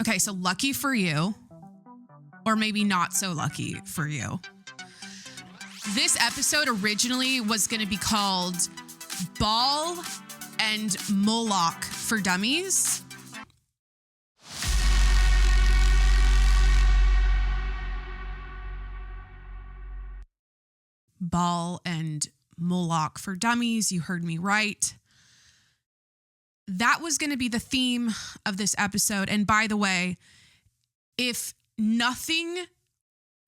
Okay, so lucky for you, or maybe not so lucky for you. This episode originally was going to be called Baal and Moloch for Dummies. Baal and Moloch for Dummies. You heard me right. That was going to be the theme of this episode. And by the way, if nothing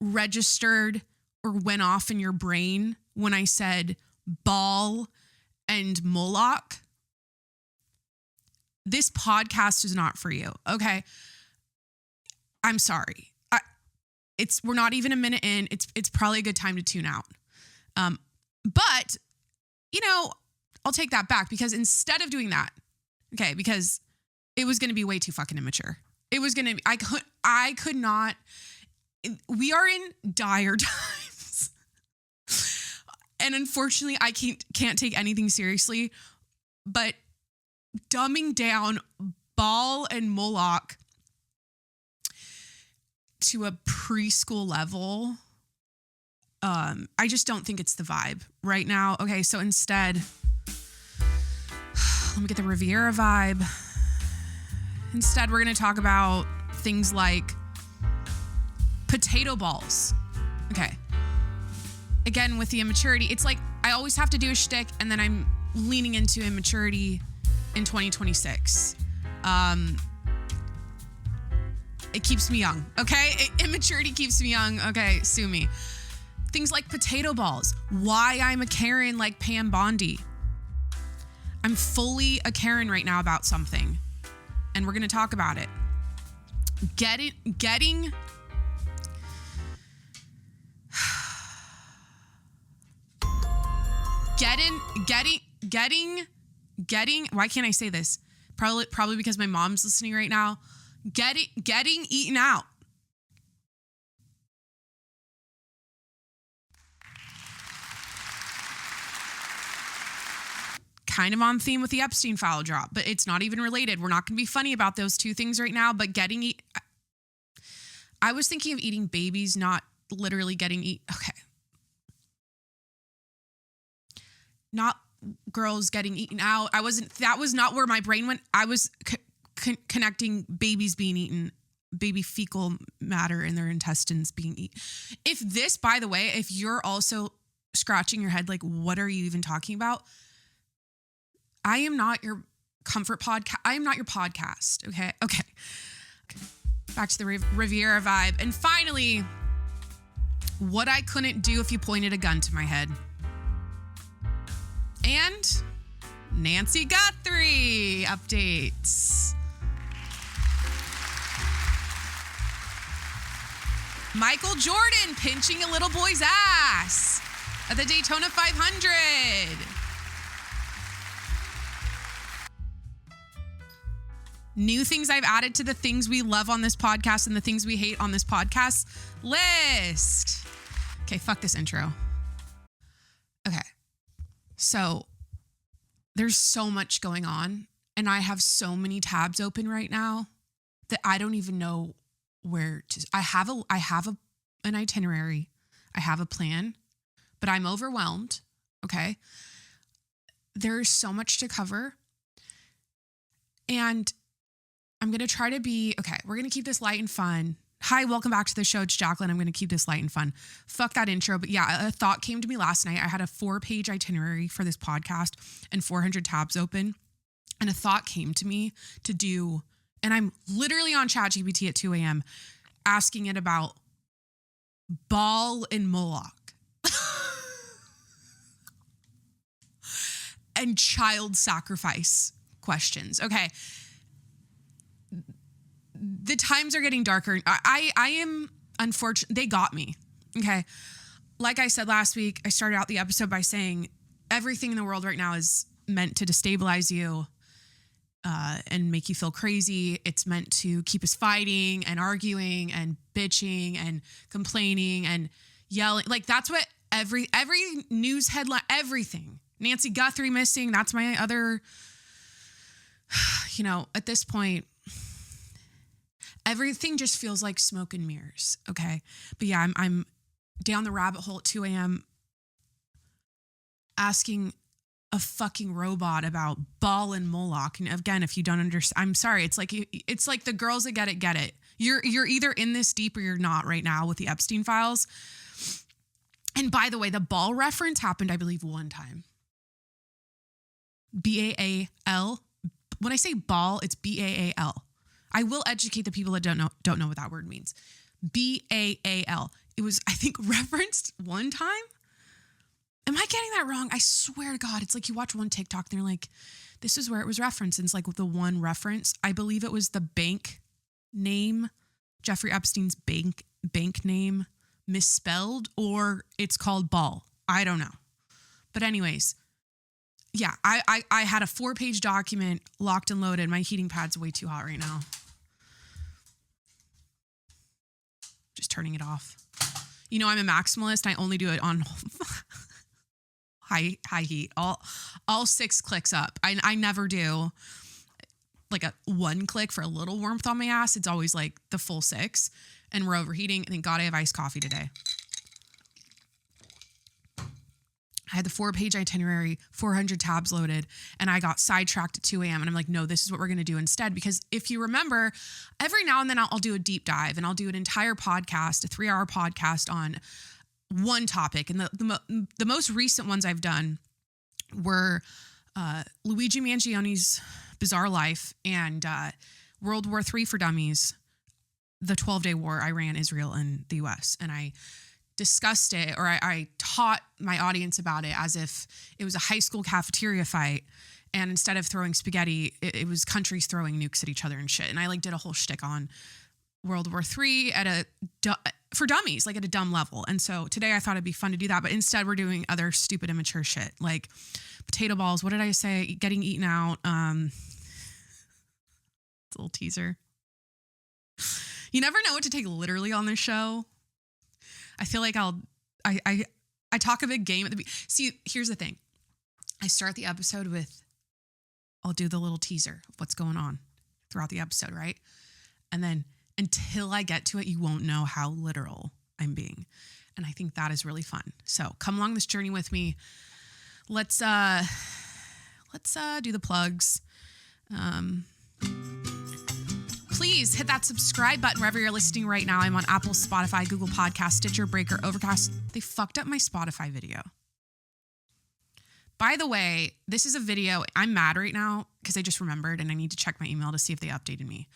registered or went off in your brain when I said Baal and Moloch, this podcast is not for you. Okay. I'm sorry. We're not even a minute in. It's probably a good time to tune out. But I'll take that back, because instead of doing that, okay, because it was going to be way too fucking immature. It was going to be, I could not, we are in dire times. And unfortunately, I can't take anything seriously, but dumbing down Baal and Moloch to a preschool level, I just don't think it's the vibe right now. Okay, so instead, let me get the Riviera vibe. Instead, we're going to talk about things like potato balls. Okay. Again, with the immaturity, it's like I always have to do a shtick, and then I'm leaning into immaturity in 2026. It keeps me young, okay? Immaturity keeps me young. Okay, sue me. Things like potato balls. Why I'm a Karen like Pam Bondi. I'm fully a Karen right now about something, and we're going to talk about it. Getting why can't I say this? Probably because my mom's listening right now. Getting eaten out. Kind of on theme with the Epstein file drop, but it's not even related. We're not going to be funny about those two things right now, but I was thinking of eating babies, not literally getting eat. Okay. Not girls getting eaten out. That was not where my brain went. I was connecting babies being eaten, baby fecal matter in their intestines being eaten. If this, by the way, if you're also scratching your head, like, what are you even talking about? I am not your comfort podcast. I am not your podcast. Okay. Back to the Riviera vibe. And finally, what I couldn't do if you pointed a gun to my head. And Nancy Guthrie updates. Michael Jordan pinching a little boy's ass at the Daytona 500. New things I've added to the things we love on this podcast and the things we hate on this podcast list. Okay, fuck this intro. Okay. So there's so much going on, and I have so many tabs open right now that I don't even know where to. I have an itinerary. I have a plan, but I'm overwhelmed. Okay. There's so much to cover, and I'm going to try to be, okay, we're going to keep this light and fun. Hi, welcome back to the show. It's Jacqueline. I'm going to keep this light and fun. Fuck that intro. But yeah, a thought came to me last night. I had a 4-page itinerary for this podcast and 400 tabs open. And a thought came to me to do, and I'm literally on ChatGPT at 2 a.m. asking it about Baal and Moloch and child sacrifice questions. Okay. The times are getting darker. I am unfortunate. They got me. Okay. Like I said last week, I started out the episode by saying everything in the world right now is meant to destabilize you and make you feel crazy. It's meant to keep us fighting and arguing and bitching and complaining and yelling. Like, that's what every news headline, everything. Nancy Guthrie missing. That's my other, at this point, everything just feels like smoke and mirrors. Okay. But yeah, I'm down the rabbit hole at 2 a.m. asking a fucking robot about Baal and Moloch. And again, if you don't understand, I'm sorry. It's like the girls that get it, get it. You're either in this deep or you're not right now with the Epstein files. And by the way, the Baal reference happened, I believe, one time. Baal. When I say Baal, it's Baal. I will educate the people that don't know what that word means. Baal. It was, I think, referenced one time. Am I getting that wrong? I swear to God, it's like you watch one TikTok and they're like, this is where it was referenced. And it's like the one reference. I believe it was the bank name, Jeffrey Epstein's bank name misspelled, or it's called Baal. I don't know. But anyways, yeah, I had a 4-page document locked and loaded. My heating pad's way too hot right now. Just turning it off. You know, I'm a maximalist. I only do it on high heat, all 6 clicks up. I never do like a 1 click for a little warmth on my ass. It's always like the full 6, and we're overheating. Thank God I have iced coffee today. I had the 4-page itinerary, 400 tabs loaded, and I got sidetracked at 2 a.m. And I'm like, no, this is what we're going to do instead. Because if you remember, every now and then I'll do a deep dive and I'll do an entire podcast, a 3-hour podcast on one topic. And the most recent ones I've done were Luigi Mangioni's Bizarre Life and World War III for Dummies, the 12-day war, Iran, Israel, and the U.S. And I discussed it, or I taught my audience about it as if it was a high school cafeteria fight. And instead of throwing spaghetti, it was countries throwing nukes at each other and shit. And I like did a whole shtick on World War III for dummies, like at a dumb level. And so today I thought it'd be fun to do that, but instead we're doing other stupid, immature shit like potato balls. What did I say? Getting eaten out. It's a little teaser. You never know what to take literally on this show. I feel like I talk a big game at the beginning. See, here's the thing. I start the episode with, I'll do the little teaser of what's going on throughout the episode, right? And then until I get to it, you won't know how literal I'm being. And I think that is really fun. So come along this journey with me. Let's do the plugs. Please hit that subscribe button wherever you're listening right now. I'm on Apple, Spotify, Google Podcasts, Stitcher, Breaker, Overcast. They fucked up my Spotify video. By the way, this is a video. I'm mad right now because I just remembered and I need to check my email to see if they updated me.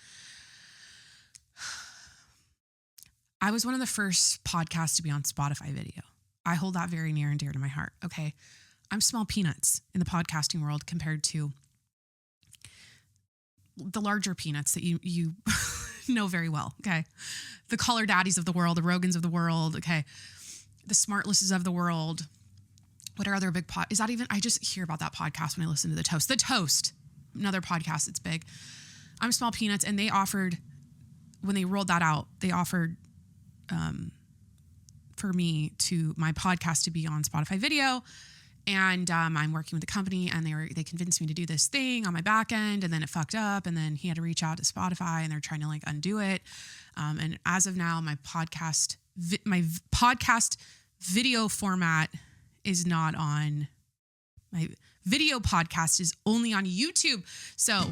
I was one of the first podcasts to be on Spotify video. I hold that very near and dear to my heart. Okay. I'm small peanuts in the podcasting world compared to the larger peanuts that you know very well. Okay. The Caller Daddies of the world, the Rogans of the world. Okay. The Smartlisses of the world. What are other big is that even, I just hear about that podcast when I listen to The Toast, another podcast that's big. I'm small peanuts. And they offered, when they rolled that out, they offered, for me to my podcast to be on Spotify video. And I'm working with the company and they convinced me to do this thing on my back end, and then it fucked up, and then he had to reach out to Spotify and they're trying to like undo it. And as of now, my podcast video format is not on. My video podcast is only on YouTube. So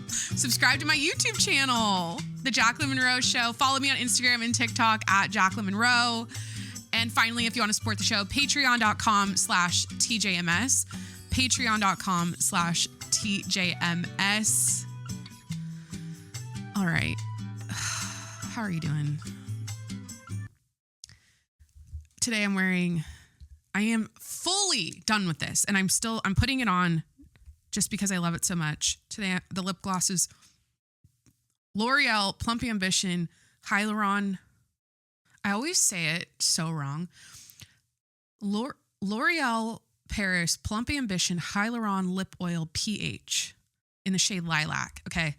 subscribe to my YouTube channel, The Jacqueline Monroe Show. Follow me on Instagram and TikTok at Jacqueline Monroe. And finally, if you want to support the show, patreon.com/TJMS, patreon.com/TJMS. All right. How are you doing? Today I am fully done with this, and I'm putting it on just because I love it so much. Today, the lip gloss is L'Oreal Plump Ambition Hyaluron. I always say it so wrong. L'Oreal Paris Plump Ambition Hyaluron Lip Oil PH in the shade Lilac. Okay.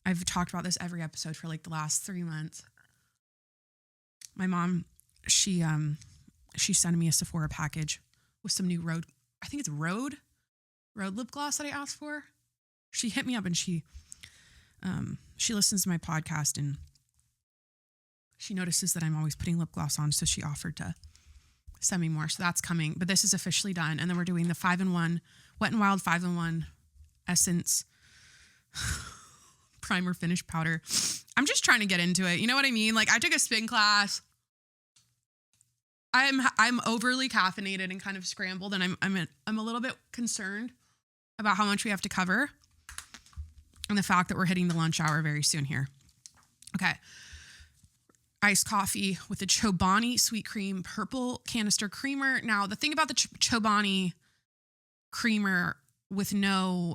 I've talked about this every episode for like the last 3 months. My mom, she sent me a Sephora package with some new Rhode lip gloss that I asked for. She hit me up and she She listens to my podcast and she notices that I'm always putting lip gloss on. So she offered to send me more. So that's coming. But this is officially done. And then we're doing the 5-in-1, Wet n Wild 5-in-1 Essence primer finish powder. I'm just trying to get into it. You know what I mean? Like, I took a spin class. I'm overly caffeinated and kind of scrambled, and I'm a little bit concerned about how much we have to cover and the fact that we're hitting the lunch hour very soon here. Okay. Iced coffee with the Chobani sweet cream purple canister creamer. Now, the thing about the Chobani creamer with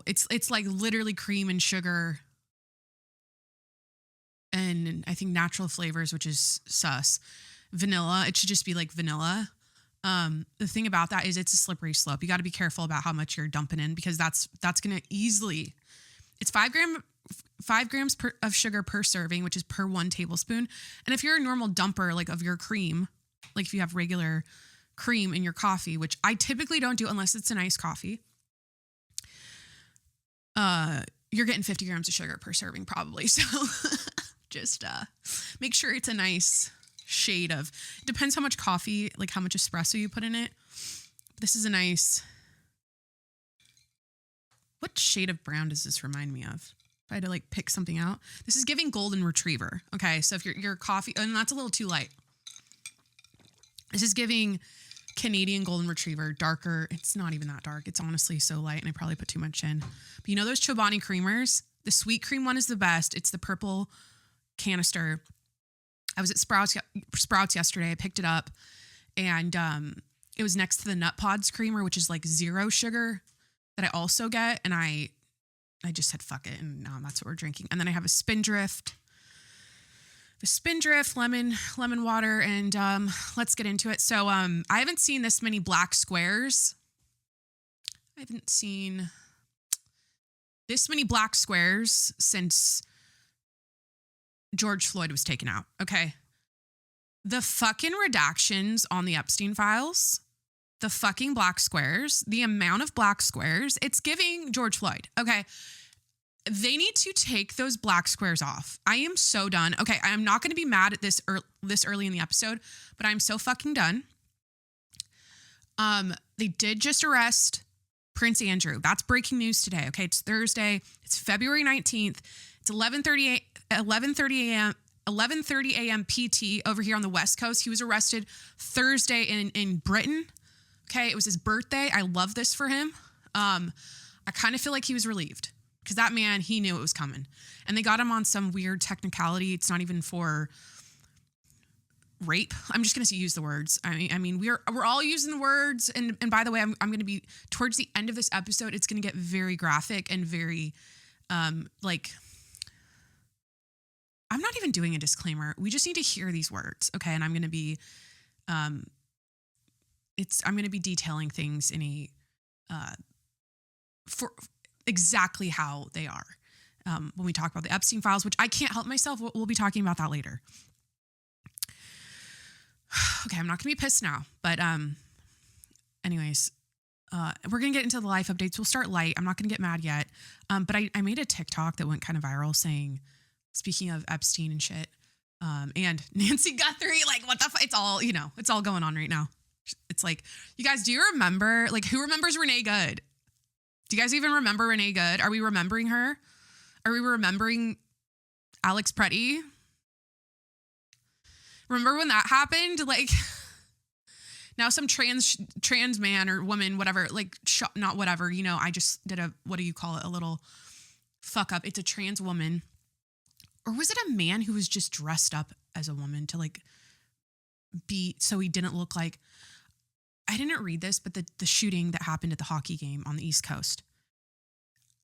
it's like literally cream and sugar and I think natural flavors, which is sus. Vanilla. It should just be like vanilla. The thing about that is it's a slippery slope. You got to be careful about how much you're dumping in because that's going to easily, it's 5 grams of sugar per serving, which is per 1 tablespoon. And if you're a normal dumper, like of your cream, like if you have regular cream in your coffee, which I typically don't do unless it's an iced coffee, you're getting 50 grams of sugar per serving probably. So just make sure it's a nice shade of, depends how much coffee, like how much espresso you put in it. This is a nice, what shade of brown does this remind me of? If I had to like pick something out. This is giving golden retriever. Okay, so if your coffee, and that's a little too light. This is giving Canadian golden retriever, darker. It's not even that dark. It's honestly so light and I probably put too much in. But you know those Chobani creamers? The sweet cream one is the best. It's the purple canister. I was at Sprouts yesterday. I picked it up and it was next to the Nut Pods creamer, which is like 0 sugar that I also get. And I just said, fuck it. And that's what we're drinking. And then I have a Spindrift, lemon water. And let's get into it. So I haven't seen this many black squares. I haven't seen this many black squares since George Floyd was taken out. Okay. The fucking redactions on the Epstein files, the fucking black squares, the amount of black squares, it's giving George Floyd. Okay. They need to take those black squares off. I am so done. Okay. I am not going to be mad at this early in the episode, but I'm so fucking done. They did just arrest Prince Andrew. That's breaking news today. Okay. It's Thursday. It's February 19th. It's 11:30 a.m. PT over here on the West Coast. He was arrested Thursday in Britain. Okay, it was his birthday. I love this for him. I kind of feel like he was relieved because that man, he knew it was coming. And they got him on some weird technicality. It's not even for rape. I'm just going to use the words. I mean, we're all using the words. And by the way, I'm going to be towards the end of this episode. It's going to get very graphic and very like. I'm not even doing a disclaimer. We just need to hear these words. Okay. And I'm going to be, I'm going to be detailing things in for exactly how they are. When we talk about the Epstein files, which I can't help myself. We'll be talking about that later. Okay. I'm not going to be pissed now, but, anyways, we're going to get into the life updates. We'll start light. I'm not going to get mad yet. But I made a TikTok that went kind of viral saying, speaking of Epstein and shit, and Nancy Guthrie, like what the fuck? It's all, it's all going on right now. It's like, you guys, do you remember, like who remembers Renee Good? Do you guys even remember Renee Good? Are we remembering her? Are we remembering Alex Pretty? Remember when that happened? Like now some trans man or woman, whatever, like not whatever, I just did what do you call it? A little fuck up. It's a trans woman. Or was it a man who was just dressed up as a woman to like be, so he didn't look like, I didn't read this, but the shooting that happened at the hockey game on the East Coast,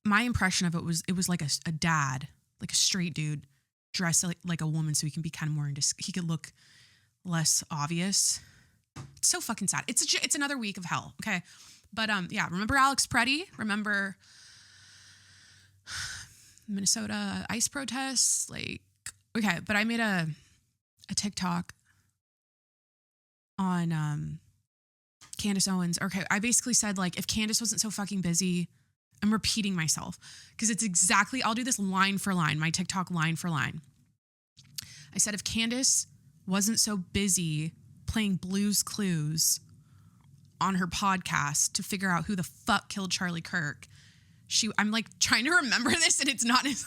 my impression of it was like a dad, like a straight dude dressed like a woman so he can be kind of more, he could look less obvious. It's so fucking sad. It's another week of hell. Okay. But yeah, remember Alex Pretty? Remember Minnesota ICE protests? Like, okay, but I made a TikTok on Candace Owens. Okay, I basically said like if Candace wasn't so fucking busy I'm repeating myself because it's exactly, I'll do this line for line, my TikTok line for line. I said, if Candace wasn't so busy playing Blue's Clues on her podcast to figure out who the fuck killed Charlie Kirk, I'm like trying to remember this and it's not as...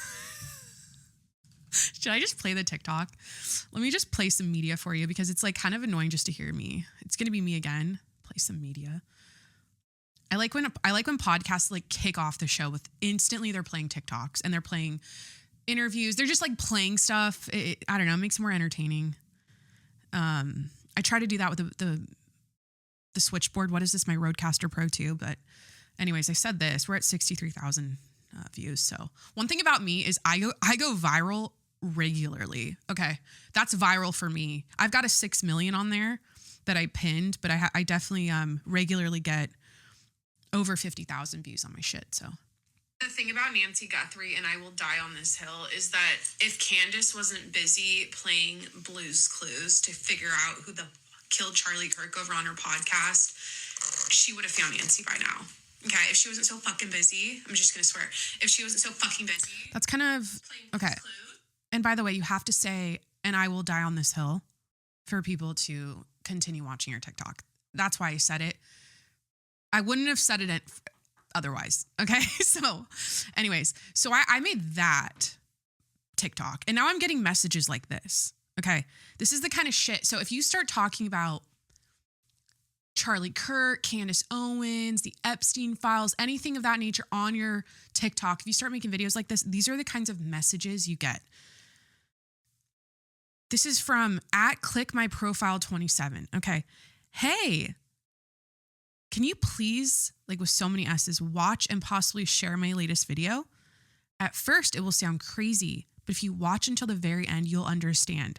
Should I just play the TikTok? Let me just play some media for you because it's like kind of annoying just to hear me. It's going to be me again. Play some media. I like when podcasts like kick off the show with instantly they're playing TikToks and they're playing interviews. They're just like playing stuff. I don't know. It makes it more entertaining. I try to do that with the switchboard. What is this? My Rodecaster Pro 2. But anyways, I said this. We're at 63,000 views. So one thing about me is I go viral regularly. Okay. That's viral for me. I've got a 6 million on there that I pinned, but I definitely regularly get over 50,000 views on my shit. So the thing about Nancy Guthrie and I Will Die on This Hill is that if Candace wasn't busy playing Blue's Clues to figure out who the killed Charlie Kirk over on her podcast, she would have found Nancy by now. Okay, if she wasn't so fucking busy, I'm just going to swear. If she wasn't so fucking busy. That's kind of, okay. And by the way, you have to say, and I will die on this hill for people to continue watching your TikTok. That's why I said it. I wouldn't have said it otherwise. Okay. So anyways, so I made that TikTok and now I'm getting messages like this. Okay. This is the kind of shit. So if you start talking about Charlie Kirk, Candace Owens, the Epstein files, anything of that nature on your TikTok, if you start making videos like this, these are the kinds of messages you get. This is from @clickmyprofile27. Okay. Hey, can you please, like with so many S's, watch and possibly share my latest video? At first, it will sound crazy, but if you watch until the very end, you'll understand.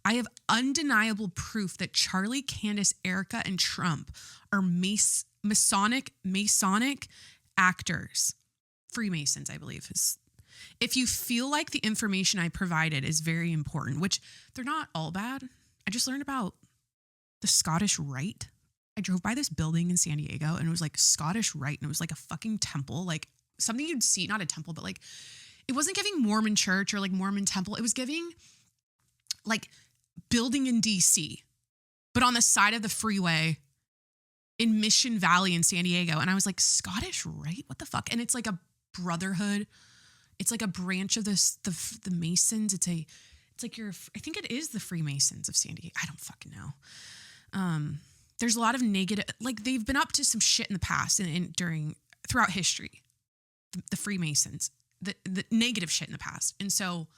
I have undeniable proof that Charlie, Candace, Erica, and Trump are Masonic actors. Freemasons, I believe. If you feel like the information I provided is very important, which they're not all bad. I just learned about the Scottish Rite. I drove by this building in San Diego and it was like Scottish Rite and it was like a fucking temple, like something you'd see, not a temple, but like it wasn't giving Mormon church or like Mormon temple. It was giving like building in DC, but on the side of the freeway in Mission Valley in San Diego. And I was like, Scottish Rite? What the fuck? And it's like a brotherhood. It's like a branch of the Masons. It's like I think it is the Freemasons of San Diego. I don't fucking know. There's a lot of negative, like they've been up to some shit in the past and throughout history, the Freemasons, the negative shit in the past. And so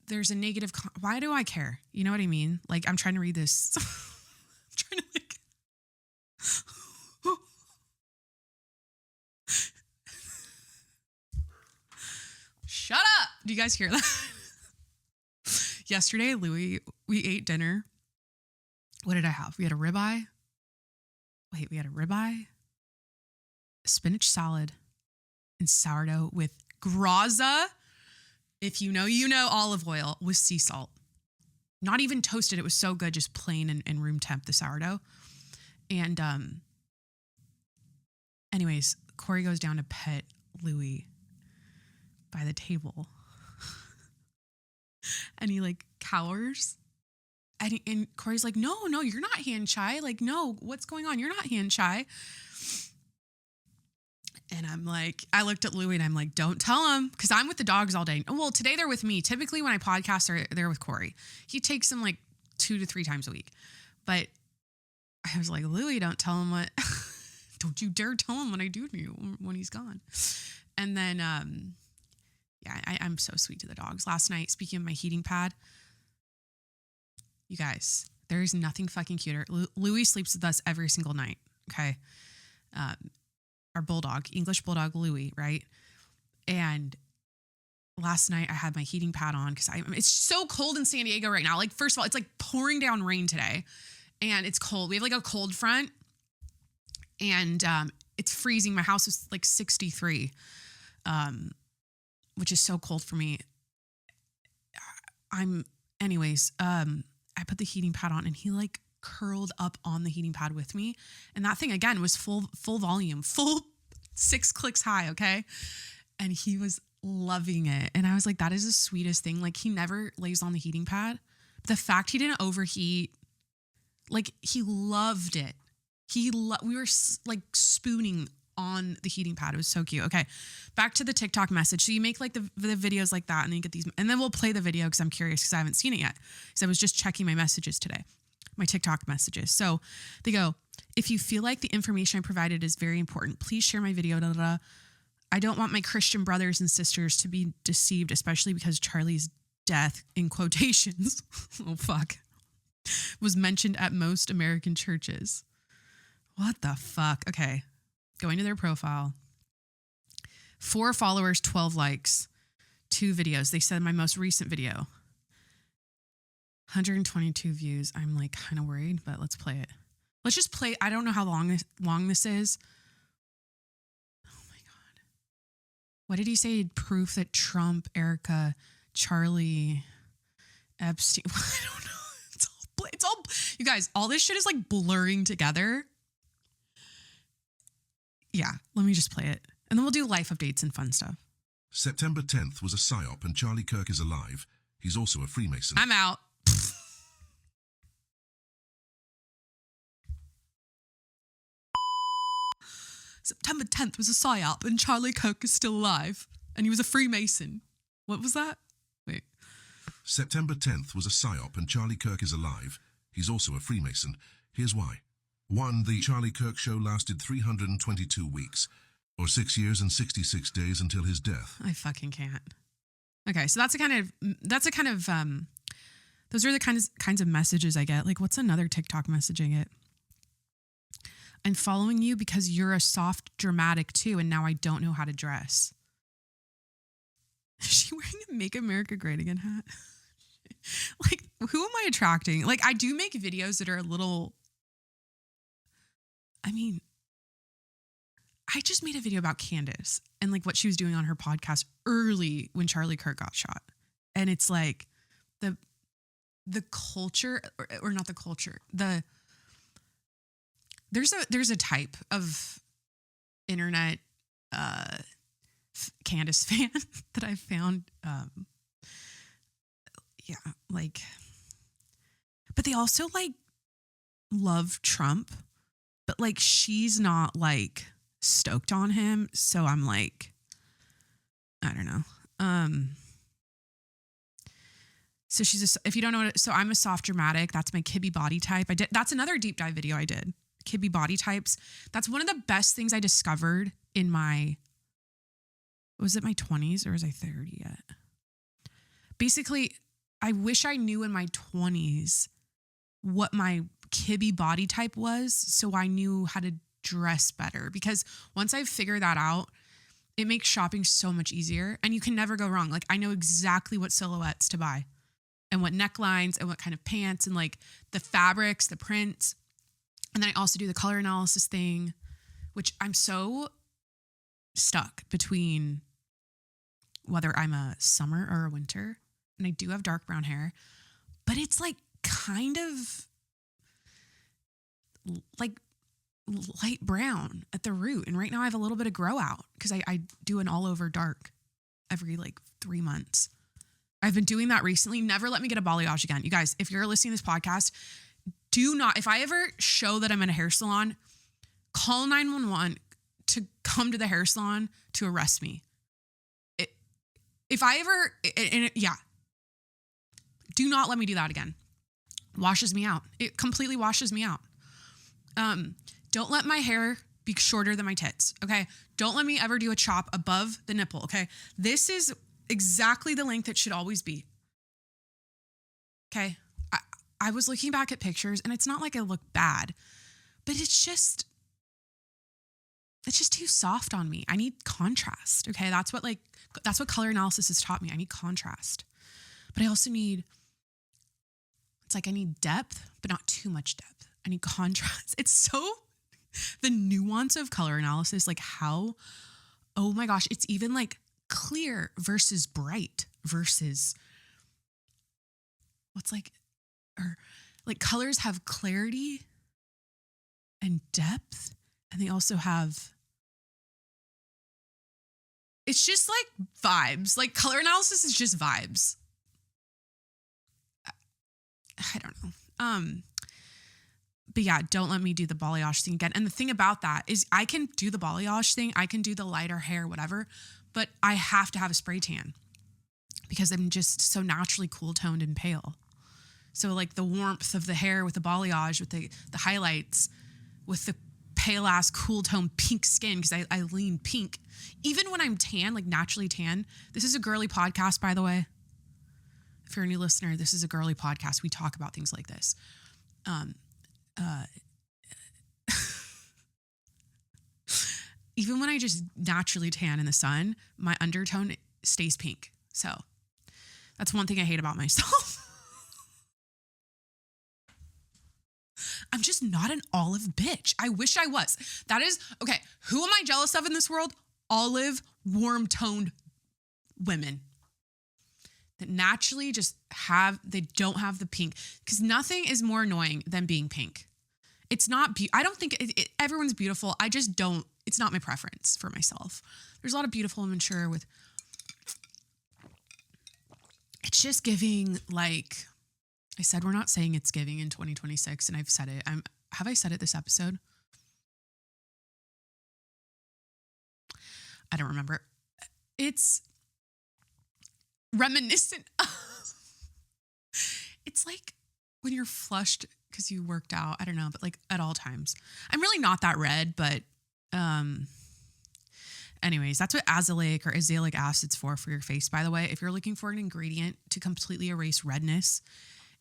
there's a negative, why do I care? You know what I mean? Like I'm trying to read this. I'm trying to like, shut up. Do you guys hear that? Yesterday, Louis, we ate dinner. What did I have? We had a ribeye. We had a ribeye, spinach salad, and sourdough with graza. If you know, olive oil with sea salt. Not even toasted. It was so good, just plain and room temp, the sourdough. And anyways, Corey goes down to pet Louis by the table. And he like cowers. And Corey's like, no, you're not hand shy. Like, no, what's going on? You're not hand shy. And I'm like, I looked at Louie and I'm like, don't tell him, because I'm with the dogs all day. Well, today they're with me. Typically when I podcast, they're with Corey. He takes them like 2 to 3 times a week. But I was like, Louie, don't tell him what, don't you dare tell him what I do to you when he's gone. And then, yeah, I'm so sweet to the dogs. Last night, speaking of my heating pad, you guys, there is nothing fucking cuter. Louis sleeps with us every single night. Okay. Our bulldog, English bulldog Louis, right? And last night I had my heating pad on because it's so cold in San Diego right now. Like, first of all, it's like pouring down rain today and it's cold. We have like a cold front and it's freezing. My house is like 63, which is so cold for me. Anyways, I put the heating pad on and he like curled up on the heating pad with me. And that thing again was full volume, full 6 clicks high, okay? And he was loving it. And I was like, that is the sweetest thing. Like, he never lays on the heating pad. The fact he didn't overheat, like, he loved it. We were like spooning on the heating pad. It was so cute. Okay, back to the TikTok message. So you make like the videos like that, and then you get these, and then we'll play the video because I'm curious because I haven't seen it yet. Because I was just checking my messages today, my TikTok messages. So they go, if you feel like the information I provided is very important, please share my video. Da, da, da. I don't want my Christian brothers and sisters to be deceived, especially because Charlie's death, in quotations, oh fuck, was mentioned at most American churches. What the fuck? Okay. Going to their profile. 4 followers, 12 likes, 2 videos. They said my most recent video. 122 views. I'm like kind of worried, but let's play it. Let's just play. I don't know how long this is. Oh my God. What did he say? Proof that Trump, Erica, Charlie, Epstein. I don't know. It's all, you guys, all this shit is like blurring together. Yeah, let me just play it. And then we'll do life updates and fun stuff. September 10th was a psyop and Charlie Kirk is alive. He's also a Freemason. I'm out. September 10th was a psyop and Charlie Kirk is still alive. And he was a Freemason. What was that? Wait. September 10th was a psyop and Charlie Kirk is alive. He's also a Freemason. Here's why. 1. The Charlie Kirk show lasted 322 weeks, or 6 years and 66 days until his death. I fucking can't. Okay, so those are the kinds of messages I get. Like, what's another TikTok message I get? I'm following you because you're a soft dramatic too, and now I don't know how to dress. Is she wearing a Make America Great Again hat? Like, who am I attracting? Like, I do make videos that are a little... I mean, I just made a video about Candace and like what she was doing on her podcast early when Charlie Kirk got shot. And it's like the culture or not the culture, there's a type of internet Candace fan that I found. Yeah, like, but they also like love Trump. But like, she's not like stoked on him. So I'm like, I don't know. So if you don't know so I'm a soft dramatic. That's my Kibby body type. That's another deep dive video I did. Kibby body types. That's one of the best things I discovered in was it my 20s or was I 30 yet? Basically, I wish I knew in my 20s what my Kibby body type was, so I knew how to dress better, because once I figure that out, it makes shopping so much easier and you can never go wrong. Like, I know exactly what silhouettes to buy and what necklines and what kind of pants and like the fabrics, the prints. And then I also do the color analysis thing, which I'm so stuck between whether I'm a summer or a winter. And I do have dark brown hair, but it's like kind of like light brown at the root. And right now I have a little bit of grow out because I do an all over dark every like 3 months. I've been doing that recently. Never let me get a balayage again. You guys, if you're listening to this podcast, do not, if I ever show that I'm in a hair salon, call 911 to come to the hair salon to arrest me. Do not let me do that again. Washes me out. It completely washes me out. Don't let my hair be shorter than my tits. Okay. Don't let me ever do a chop above the nipple. Okay. This is exactly the length it should always be. Okay. I was looking back at pictures and it's not like I look bad, but it's just too soft on me. I need contrast. Okay. That's what color analysis has taught me. I need contrast, but I also need depth, but not too much depth. I need contrast. It's so the nuance of color analysis, like how, oh my gosh, it's even like clear versus bright versus colors have clarity and depth, and they also have it's just like vibes. Like color analysis is just vibes. I don't know. But yeah, don't let me do the balayage thing again. And the thing about that is I can do the balayage thing. I can do the lighter hair, whatever, but I have to have a spray tan because I'm just so naturally cool toned and pale. So like the warmth of the hair with the balayage, with the highlights, with the pale ass cool tone pink skin, because I lean pink. Even when I'm tan, like naturally tan, this is a girly podcast, by the way. If you're a new listener, this is a girly podcast. We talk about things like this. Even when I just naturally tan in the sun, my undertone stays pink. So that's one thing I hate about myself. I'm just not an olive bitch. I wish I was. That is, okay, who am I jealous of in this world? Olive, warm-toned women that naturally just they don't have the pink. Because nothing is more annoying than being pink. It's not, I don't think, everyone's beautiful. I just don't, it's not my preference for myself. There's a lot of beautiful and mature with, it's just giving like, I said we're not saying it's giving in 2026, and I've said it. Have I said it this episode? I don't remember. It's reminiscent of, it's like when you're flushed because you worked out. I don't know, but like at all times. I'm really not that red, but anyways, that's what azelaic or azelaic acid's for your face, by the way. If you're looking for an ingredient to completely erase redness,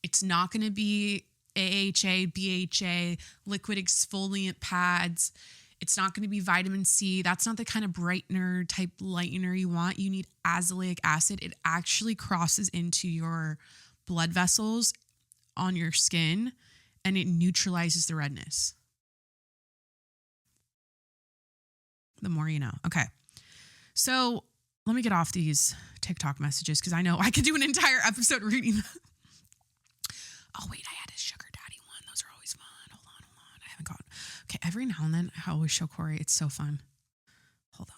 it's not going to be AHA, BHA, liquid exfoliant pads. It's not going to be vitamin C. That's not the kind of brightener type lightener you want. You need azelaic acid. It actually crosses into your blood vessels on your skin and it neutralizes the redness. The more you know. Okay. So let me get off these TikTok messages because I know I could do an entire episode reading them. Oh, wait, I had a sugar daddy one. Those are always fun. Hold on. I haven't got. Okay, every now and then I always show Corey. It's so fun. Hold on.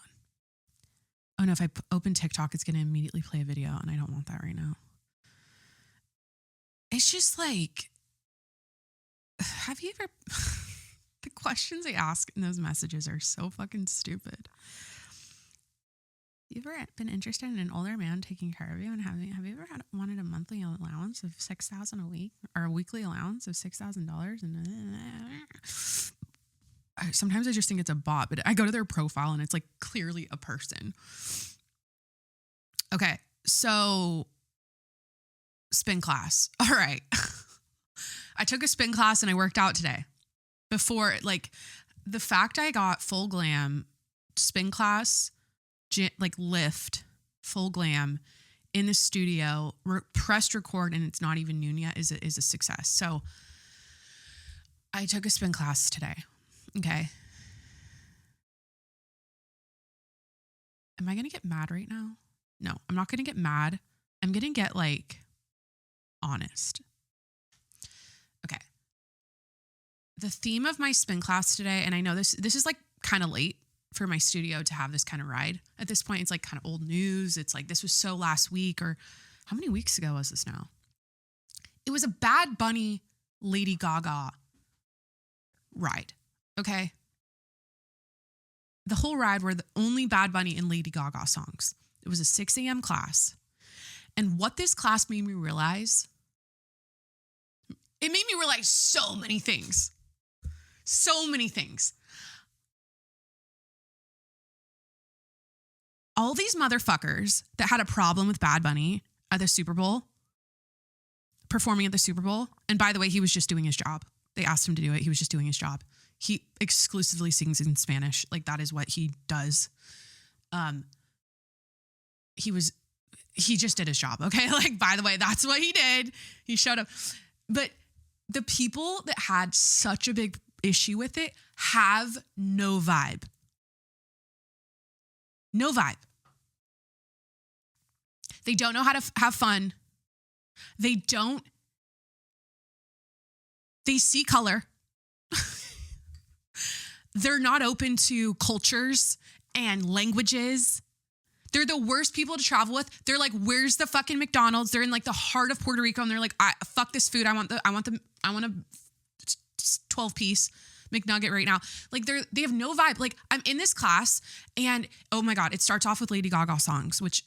Oh, no, if I open TikTok, it's going to immediately play a video, and I don't want that right now. It's just like, have you ever... The questions they ask in those messages are so fucking stupid. You ever been interested in an older man taking care of you and have you ever wanted a monthly allowance of $6,000 a week or a weekly allowance of $6,000? And sometimes I just think it's a bot, but I go to their profile and it's like clearly a person. Okay, so spin class. All right. I took a spin class and I worked out today. Before, like, the fact I got full glam spin class, like lift, full glam in the studio, pressed record, and it's not even noon yet is a success. So I took a spin class today. Okay. Am I going to get mad right now? No, I'm not going to get mad. I'm going to get like honest. Okay. The theme of my spin class today, and I know this is like kind of late for my studio to have this kind of ride. At this point, it's like kind of old news. It's like, this was so last week, or how many weeks ago was this now? It was a Bad Bunny, Lady Gaga ride, okay? The whole ride were the only Bad Bunny and Lady Gaga songs. It was a 6 a.m. class. And what this class made me realize, it made me realize so many things. So many things. All these motherfuckers that had a problem with Bad Bunny at the Super Bowl, performing at the Super Bowl. And by the way, he was just doing his job. They asked him to do it. He was just doing his job. He exclusively sings in Spanish. Like, that is what he does. He just did his job. Okay. Like, by the way, that's what he did. He showed up. But the people that had such a big issue with it have no vibe. No vibe. They don't know how to have fun. They see color. They're not open to cultures and languages. They're the worst people to travel with. They're like, where's the fucking McDonald's? They're in like the heart of Puerto Rico, and they're like, fuck this food. I want a 12-piece McNugget right now. Like they have no vibe. Like I'm in this class, and oh my God, it starts off with Lady Gaga songs, which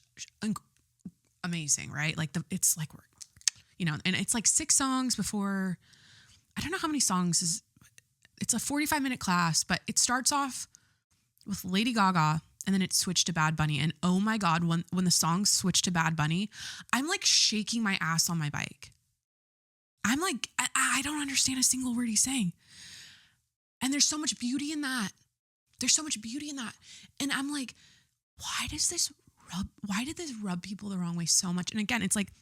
amazing, right? Like it's like we're, and it's like 6 songs before. I don't know how many songs is. It's a 45-minute class, but it starts off with Lady Gaga, and then it switched to Bad Bunny. And oh my God, when the songs switched to Bad Bunny, I'm like shaking my ass on my bike. I'm like, I don't understand a single word he's saying. And there's so much beauty in that. And I'm like, why did this rub people the wrong way so much? And again, it's like,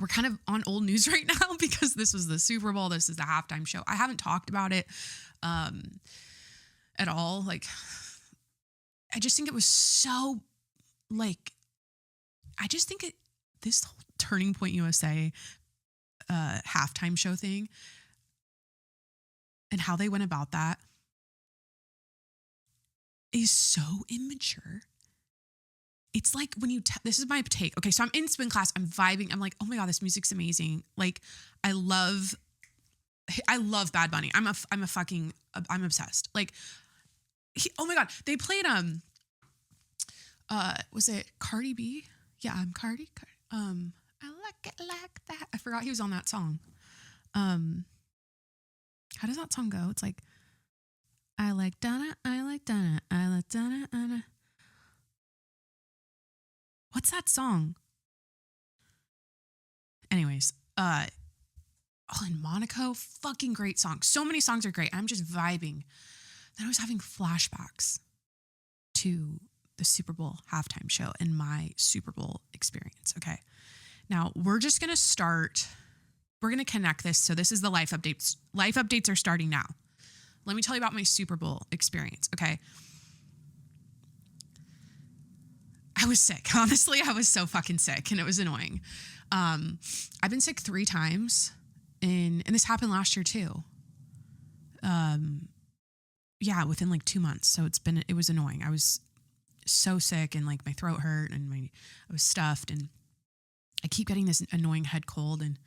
we're kind of on old news right now because this was the Super Bowl. This is the halftime show. I haven't talked about it at all. Like, I just think it was so, like, this whole Turning Point USA halftime show thing and how they went about that is so immature. It's like when this is my take. Okay, so I'm in spin class. I'm vibing. I'm like, oh my God, this music's amazing. Like, I love Bad Bunny. I'm obsessed. Like, oh my God, they played was it Cardi B? Yeah, I'm Cardi. I like it like that. I forgot he was on that song. How does that song go? It's like, I like Donna, I like Donna, I like Donna, Anna. What's that song? Anyways, All in Monaco, fucking great song. So many songs are great. I'm just vibing. Then I was having flashbacks to the Super Bowl halftime show and my Super Bowl experience. Okay. Now we're just going to connect this. So this is the life updates. Life updates are starting now. Let me tell you about my Super Bowl experience. Okay. I was sick. Honestly, I was so fucking sick and it was annoying. I've been sick 3 times and this happened last year too. Yeah, within like 2 months. So it was annoying. I was so sick and like my throat hurt and I was stuffed and I keep getting this annoying head cold. And,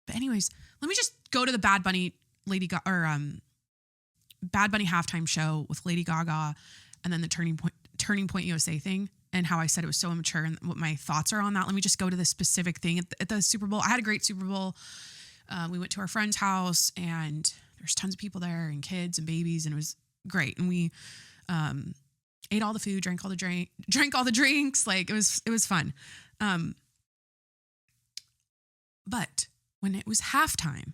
but anyways, let me just go to the Bad Bunny Bad Bunny halftime show with Lady Gaga and then the Turning Point USA thing and how I said it was so immature and what my thoughts are on that. Let me just go to the specific thing at the Super Bowl. I had a great Super Bowl. We went to our friend's house and there's tons of people there and kids and babies and it was great. And we ate all the food, drank all the drinks. Like it was fun. But when it was halftime,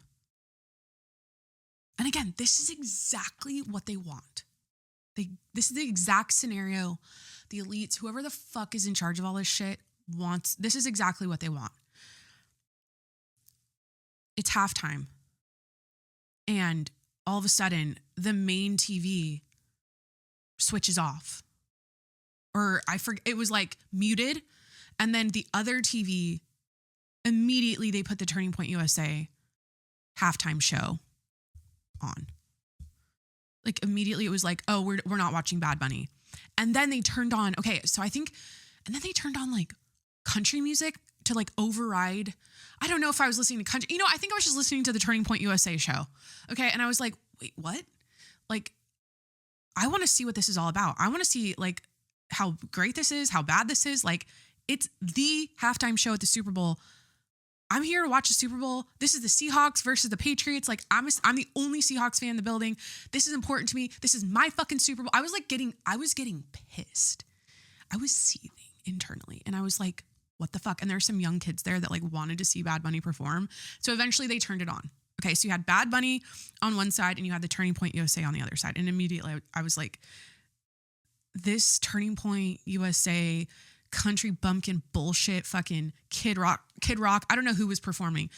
and again, this is exactly what they want. This is the exact scenario the elites, whoever the fuck is in charge of all this shit wants. This is exactly what they want. It's halftime. And all of a sudden, the main TV switches off. Or I forget, it was like muted. And then the other TV, immediately they put the Turning Point USA halftime show on. Like immediately it was like, oh, we're not watching Bad Bunny. And then they turned on, and then they turned on like country music to like override. I don't know if I was listening to country. I think I was just listening to the Turning Point USA show. Okay. And I was like, wait, what? Like, I want to see what this is all about. I want to see like how great this is, how bad this is. Like it's the halftime show at the Super Bowl. I'm here to watch the Super Bowl. This is the Seahawks versus the Patriots. Like I'm the only Seahawks fan in the building. This is important to me. This is my fucking Super Bowl. I was getting pissed. I was seething internally. And I was like, what the fuck? And there were some young kids there that like wanted to see Bad Bunny perform. So eventually they turned it on. Okay. So you had Bad Bunny on one side and you had the Turning Point USA on the other side. And immediately I was like, this Turning Point USA country bumpkin bullshit, fucking Kid Rock. I don't know who was performing.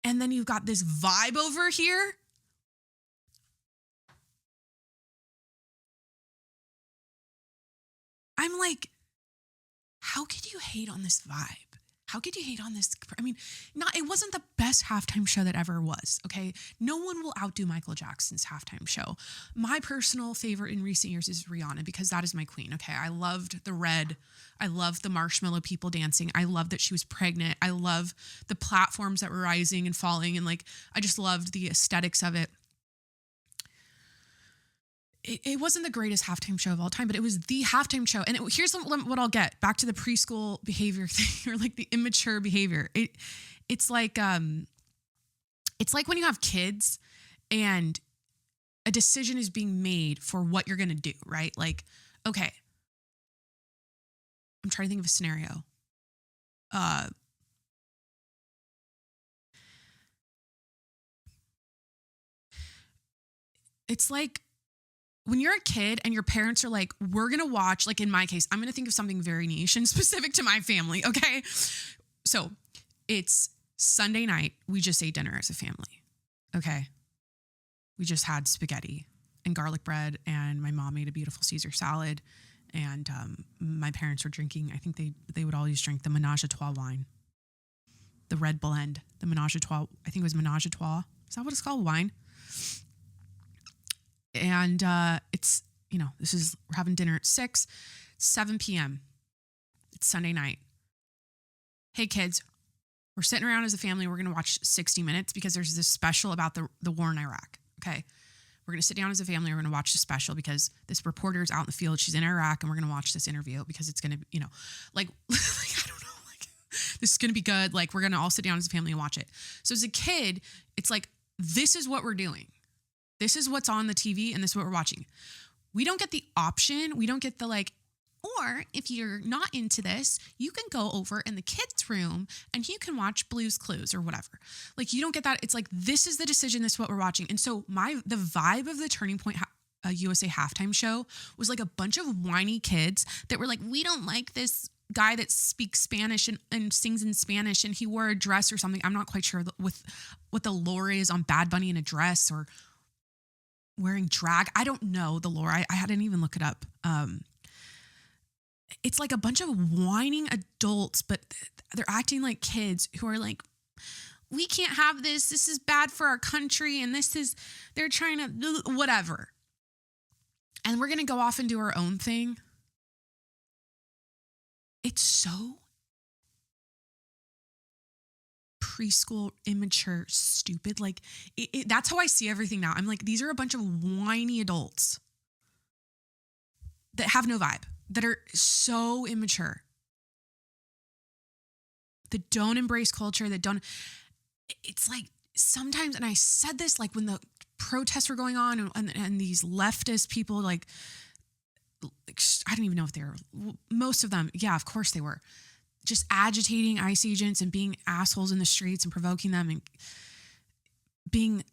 And then you've got this vibe over here. I'm like, how could you hate on this vibe? How could you hate on this? I mean, it wasn't the best halftime show that ever was, okay? No one will outdo Michael Jackson's halftime show. My personal favorite in recent years is Rihanna, because that is my queen, okay? I loved the red. I loved the marshmallow people dancing. I loved that she was pregnant. I love the platforms that were rising and falling, and like, I just loved the aesthetics of it. It wasn't the greatest halftime show of all time, but it was the halftime show. And here's what I'll get back to the preschool behavior thing, or like the immature behavior. It's like when you have kids and a decision is being made for what you're going to do, right? Like, okay, I'm trying to think of a scenario. It's like, when you're a kid and your parents are like, we're going to watch, like in my case, I'm going to think of something very niche and specific to my family, okay? So it's Sunday night. We just ate dinner as a family, okay? We just had spaghetti and garlic bread, and my mom made a beautiful Caesar salad, and my parents were drinking, I think they would always drink the Menage a Trois wine, the red blend, the Menage a Trois, I think it was Menage a Trois. Is that what it's called? Wine? And it's, we're having dinner at 7 p.m. It's Sunday night. Hey, kids, we're sitting around as a family. We're going to watch 60 Minutes because there's this special about the war in Iraq. Okay. We're going to sit down as a family. We're going to watch the special because this reporter is out in the field. She's in Iraq, and we're going to watch this interview because it's going to, like, I don't know, like, this is going to be good. Like, we're going to all sit down as a family and watch it. So as a kid, it's like, this is what we're doing. This is what's on the TV, and this is what we're watching. We don't get the option. We don't get the like, or if you're not into this, you can go over in the kids' room and you can watch Blue's Clues or whatever. Like, you don't get that. It's like, this is the decision. This is what we're watching. And so the vibe of the Turning Point USA halftime show was like a bunch of whiny kids that were like, we don't like this guy that speaks Spanish and sings in Spanish, and he wore a dress or something. I'm not quite sure with what the lore is on Bad Bunny in a dress or wearing drag. I don't know the lore. I hadn't even look it up. It's like a bunch of whining adults, but they're acting like kids who are like, we can't have this. This is bad for our country. And they're trying to do whatever. And we're going to go off and do our own thing. It's so preschool, immature, stupid. Like, that's how I see everything now. I'm like, these are a bunch of whiny adults that have no vibe, that are so immature, that don't embrace culture, it's like sometimes, and I said this like when the protests were going on and these leftist people, like, I don't even know if they were, most of them, yeah, of course they were, just agitating ICE agents and being assholes in the streets and provoking them and being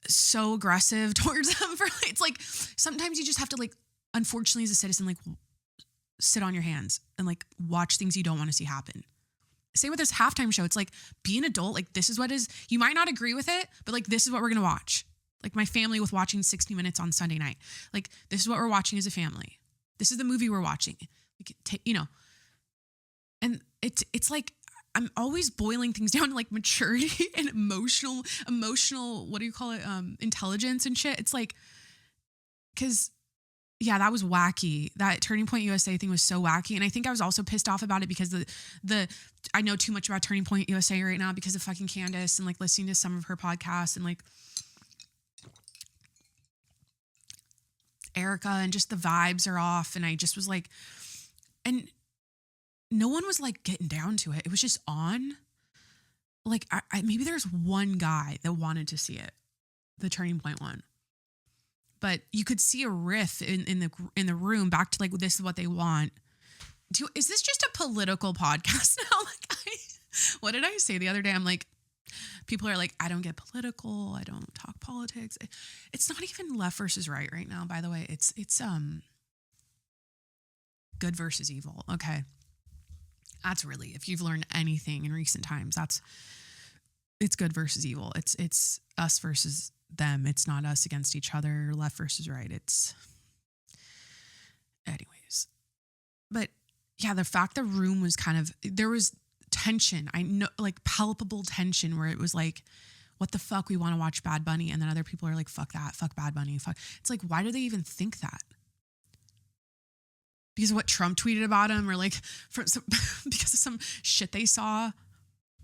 so aggressive towards them. It's like, sometimes you just have to, like, unfortunately as a citizen, like, sit on your hands and like watch things you don't want to see happen. Same with this halftime show. It's like, be an adult. Like, this is what is, you might not agree with it, but like, this is what we're going to watch. Like my family with watching 60 Minutes on Sunday night. Like, this is what we're watching as a family. This is the movie we're watching. Like, and it's like, I'm always boiling things down to like maturity and emotional, what do you call it? Intelligence and shit. It's like, cause yeah, that was wacky. That Turning Point USA thing was so wacky. And I think I was also pissed off about it because I know too much about Turning Point USA right now because of fucking Candace and like listening to some of her podcasts and like Erica, and just the vibes are off. And I just was like, and no one was like getting down to it. It was just on. Like, I maybe there's one guy that wanted to see it, the Turning Point one. But you could see a riff in the room back to like, this is what they want. Is this just a political podcast now? Like, what did I say the other day? I'm like, people are like, I don't get political. I don't talk politics. It's not even left versus right now, by the way. It's good versus evil. Okay. That's really, if you've learned anything in recent times, it's good versus evil. It's us versus them. It's not us against each other, left versus right. Anyways. But yeah, the fact the room was kind of, there was tension. I know, like palpable tension where it was like, what the fuck, we want to watch Bad Bunny. And then other people are like, fuck that, fuck Bad Bunny. Fuck. It's like, why do they even think that? Because of what Trump tweeted about him, or like because of some shit they saw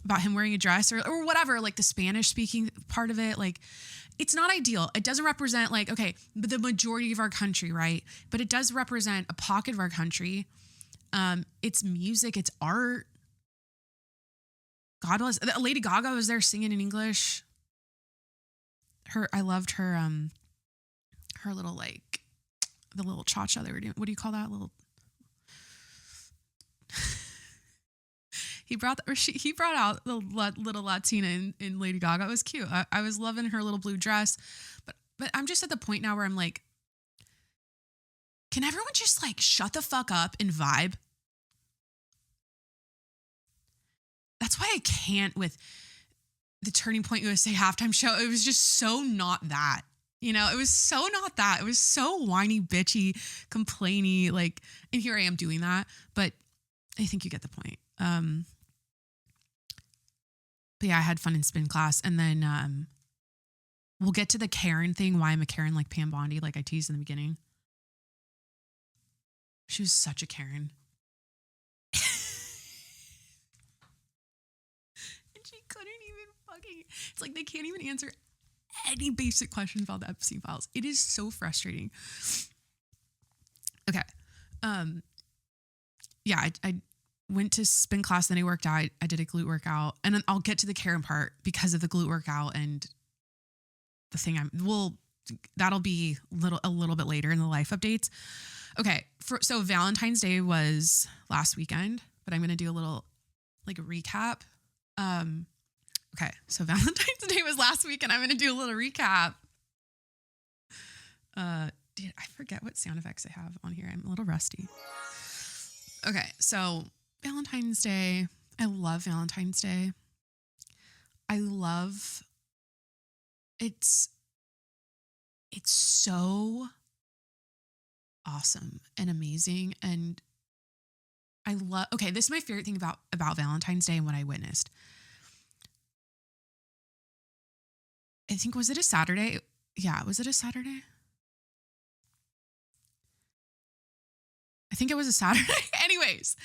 about him wearing a dress, or whatever, like the Spanish speaking part of it. Like, it's not ideal. It doesn't represent like, okay, the majority of our country, right? But it does represent a pocket of our country. It's music, it's art. God bless. Lady Gaga was there singing in English. I loved her little, like, the little cha-cha they were doing. What do you call that? Little. He brought out the little Latina in Lady Gaga. It was cute. I was loving her little blue dress, but I'm just at the point now where I'm like, can everyone just like shut the fuck up and vibe? That's why I can't with the Turning Point USA halftime show. It was just so not that. You know, it was so not that. It was so whiny, bitchy, complainy, like, and here I am doing that. But I think you get the point. But yeah, I had fun in spin class. And then we'll get to the Karen thing, why I'm a Karen like Pam Bondi, like I teased in the beginning. She was such a Karen. And she couldn't even fucking, it's like they can't even answer any basic questions about the Epstein files. It is so frustrating. Okay. Yeah, I went to spin class, then I worked out. I did a glute workout, and then I'll get to the Karen part because of the glute workout and the thing that'll be a little bit later in the life updates. Okay. So Valentine's Day was last weekend, but I'm going to do a little like a recap. Okay. So Valentine's Day was last week, and I'm going to do a little recap. Dude, I forget what sound effects I have on here. I'm a little rusty. Okay. So Valentine's Day. I love Valentine's Day. It's so awesome and amazing. And okay, this is my favorite thing about Valentine's Day and what I witnessed. I think, was it a Saturday? Yeah, was it a Saturday? I think it was a Saturday. Anyways,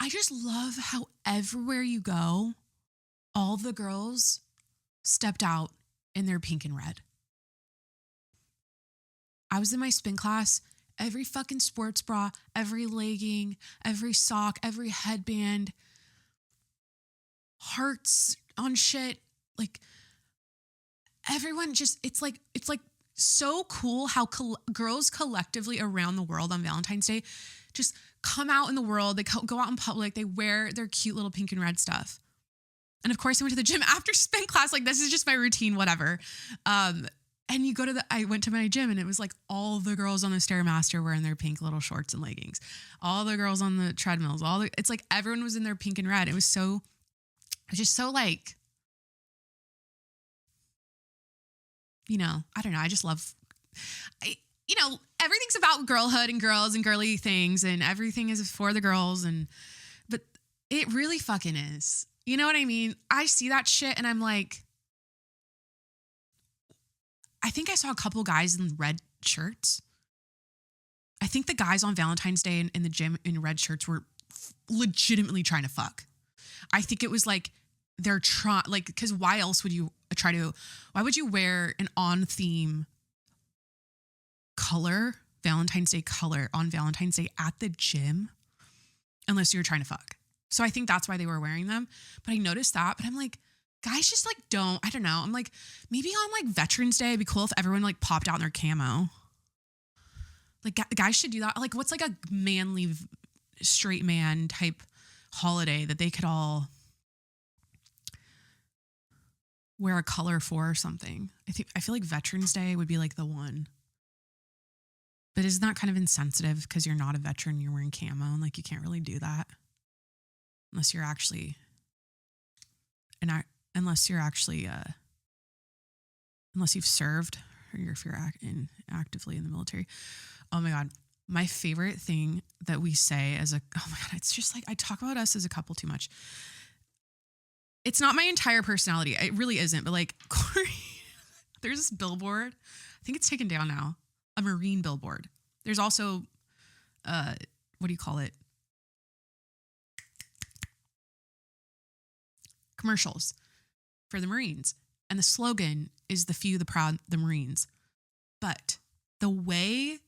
I just love how everywhere you go, all the girls stepped out in their pink and red. I was in my spin class, every fucking sports bra, every legging, every sock, every headband, hearts on shit. Like, everyone just, it's like so cool how girls collectively around the world on Valentine's Day just come out in the world. They go out in public. They wear their cute little pink and red stuff. And of course I went to the gym after spin class. Like, this is just my routine, whatever. And you go to I went to my gym, and it was like all the girls on the Stairmaster wearing their pink little shorts and leggings. All the girls on the treadmills, it's like everyone was in their pink and red. It was just so like, you know, I don't know. I just love, everything's about girlhood and girls and girly things, and everything is for the girls. But it really fucking is. You know what I mean? I see that shit and I'm like, I think I saw a couple guys in red shirts. I think the guys on Valentine's Day in the gym in red shirts were legitimately trying to fuck. I think it was like they're trying, like, because why would you wear an on-theme color, Valentine's Day color on Valentine's Day at the gym unless you're trying to fuck? So I think that's why they were wearing them. But I noticed that, but I'm like, guys just like I don't know. I'm like, maybe on like Veterans Day, it'd be cool if everyone like popped out in their camo. Like, guys should do that. Like, what's like a manly straight man type holiday that they could all wear a color for or something? I feel like Veterans Day would be like the one. But isn't that kind of insensitive because you're not a veteran, you're wearing camo, and like you can't really do that unless you're actually unless you've served, or if you're actively in the military. Oh my God. my favorite thing that we say as oh my God, it's just like, I talk about us as a couple too much. It's not my entire personality. It really isn't. But like, Corey, there's this billboard. I think it's taken down now. A Marine billboard. There's also, what do you call it? Commercials for the Marines. And the slogan is the few, the proud, the Marines. But the way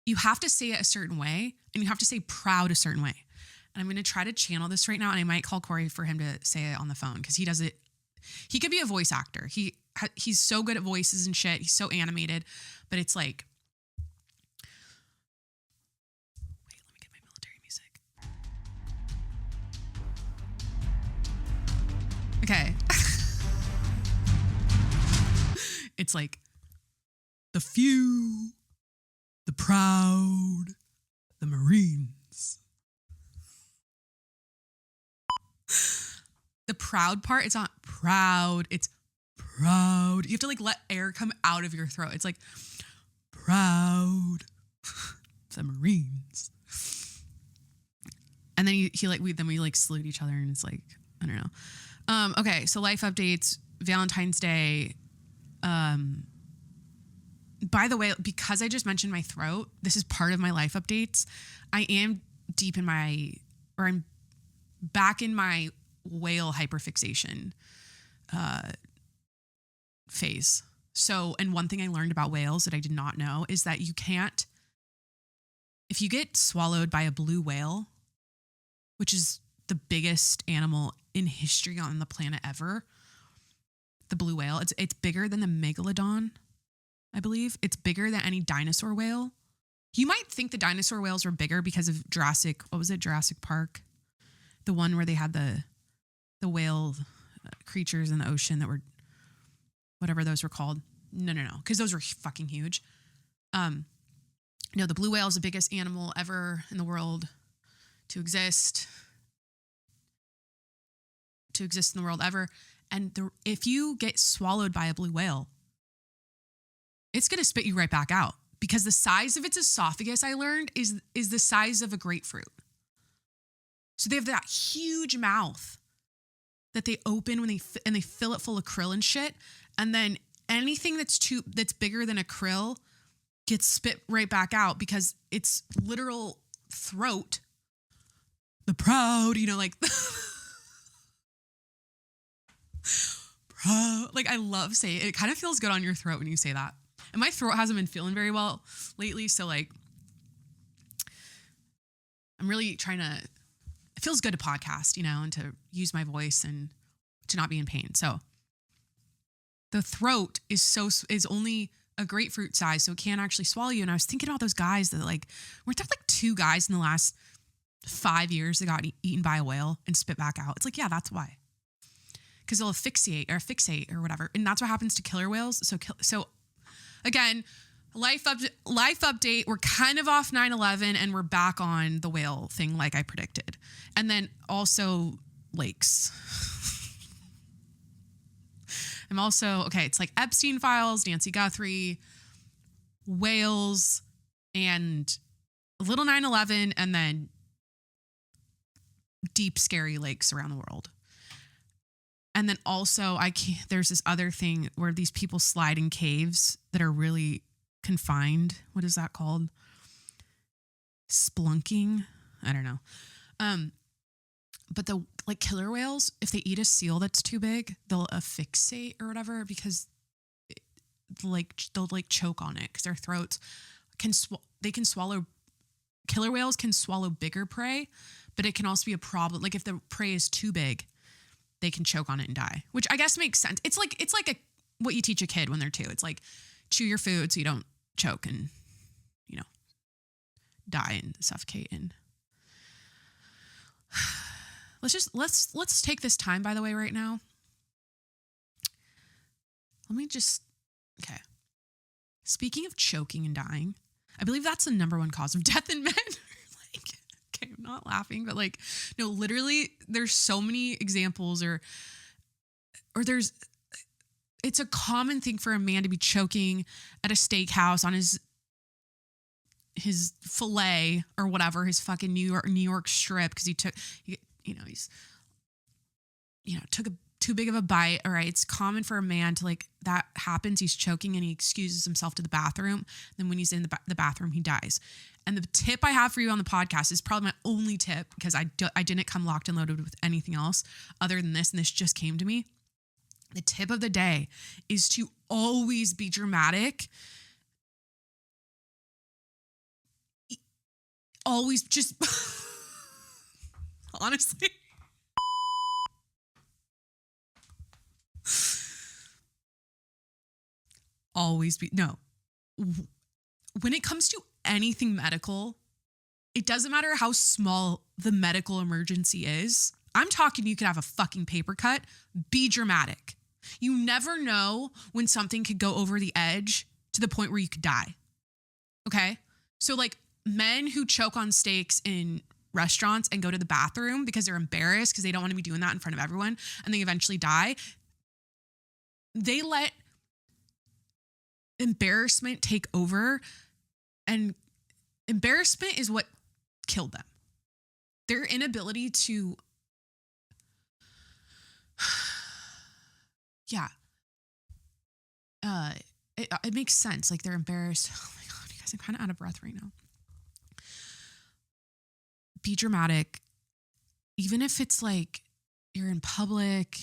you have to say it a certain way, and you have to say proud a certain way. And I'm going to try to channel this right now. And I might call Corey for him to say it on the phone, because he does it. He could be a voice actor. He's so good at voices and shit. He's so animated, but it's like, wait, let me get my military music. Okay. It's like the few, the proud, the Marines. The proud part, it's not proud, it's proud. You have to like let air come out of your throat. It's like proud, the Marines. And then we like salute each other, and it's like, I don't know. Okay, so life updates, Valentine's Day. By the way, because I just mentioned my throat, this is part of my life updates. I am I'm back in my whale hyperfixation phase. So, and one thing I learned about whales that I did not know is that if you get swallowed by a blue whale, which is the biggest animal in history on the planet ever, the blue whale, it's bigger than the megalodon, I believe. It's bigger than any dinosaur whale. You might think the dinosaur whales were bigger because of Jurassic Park? The one where they had the whale creatures in the ocean that were, whatever those were called. No. Because those were fucking huge. No, the blue whale is the biggest animal ever in the world to exist in the world ever. And if you get swallowed by a blue whale, it's going to spit you right back out, because the size of its esophagus, I learned, is the size of a grapefruit. So they have that huge mouth that they open and they fill it full of krill and shit. And then anything that's bigger than a krill gets spit right back out, because its literal throat, the proud, like proud. Like, I love saying it. It kind of feels good on your throat when you say that. And my throat hasn't been feeling very well lately. So like, I'm really trying to, it feels good to podcast, and to use my voice and to not be in pain. So the throat is only a grapefruit size, so it can't actually swallow you. And I was thinking about those guys that weren't there like 2 guys in the last 5 years that got eaten by a whale and spit back out? It's like, yeah, that's why. Because they'll fixate or whatever. And that's what happens to killer whales. So again, life update. We're kind of off 9/11 and we're back on the whale thing like I predicted. And then also lakes. I'm also, okay, it's like Epstein files, Nancy Guthrie, whales, and a little 9/11, and then deep, scary lakes around the world. And then also there's this other thing where these people slide in caves that are really confined. What is that called? Splunking? I don't know. But the killer whales, if they eat a seal that's too big, they'll fixate or whatever, because they'll choke on it, because their throats can swallow. Killer whales can swallow bigger prey, but it can also be a problem. Like if the prey is too big, they can choke on it and die, which I guess makes sense. It's like what you teach a kid when they're 2. It's like, chew your food so you don't choke and, die and suffocate. And let's take this time, by the way, right now. Okay. Speaking of choking and dying, I believe that's the number 1 cause of death in men. Okay, I'm not laughing, but no, literally there's so many examples or it's a common thing for a man to be choking at a steakhouse on his his fillet or whatever, his fucking New York strip, because took a too big of a bite. All right, it's common for a man to like that happens. He's choking and he excuses himself to the bathroom. Then when he's in the bathroom, he dies. And the tip I have for you on the podcast is probably my only tip, because I didn't come locked and loaded with anything else other than this, and this just came to me. The tip of the day is to always be dramatic. Always just honestly. Always be, no. When it comes to anything medical, it doesn't matter how small the medical emergency is. I'm talking, you could have a fucking paper cut. Be dramatic. You never know when something could go over the edge to the point where you could die. Okay? So like men who choke on steaks in restaurants and go to the bathroom because they're embarrassed because they don't want to be doing that in front of everyone and they eventually die. They let embarrassment take over, and embarrassment is what killed them. Their inability to it makes sense. Like they're embarrassed. Oh my God, you guys, I'm kind of out of breath right now. Be dramatic. Even if it's like you're in public.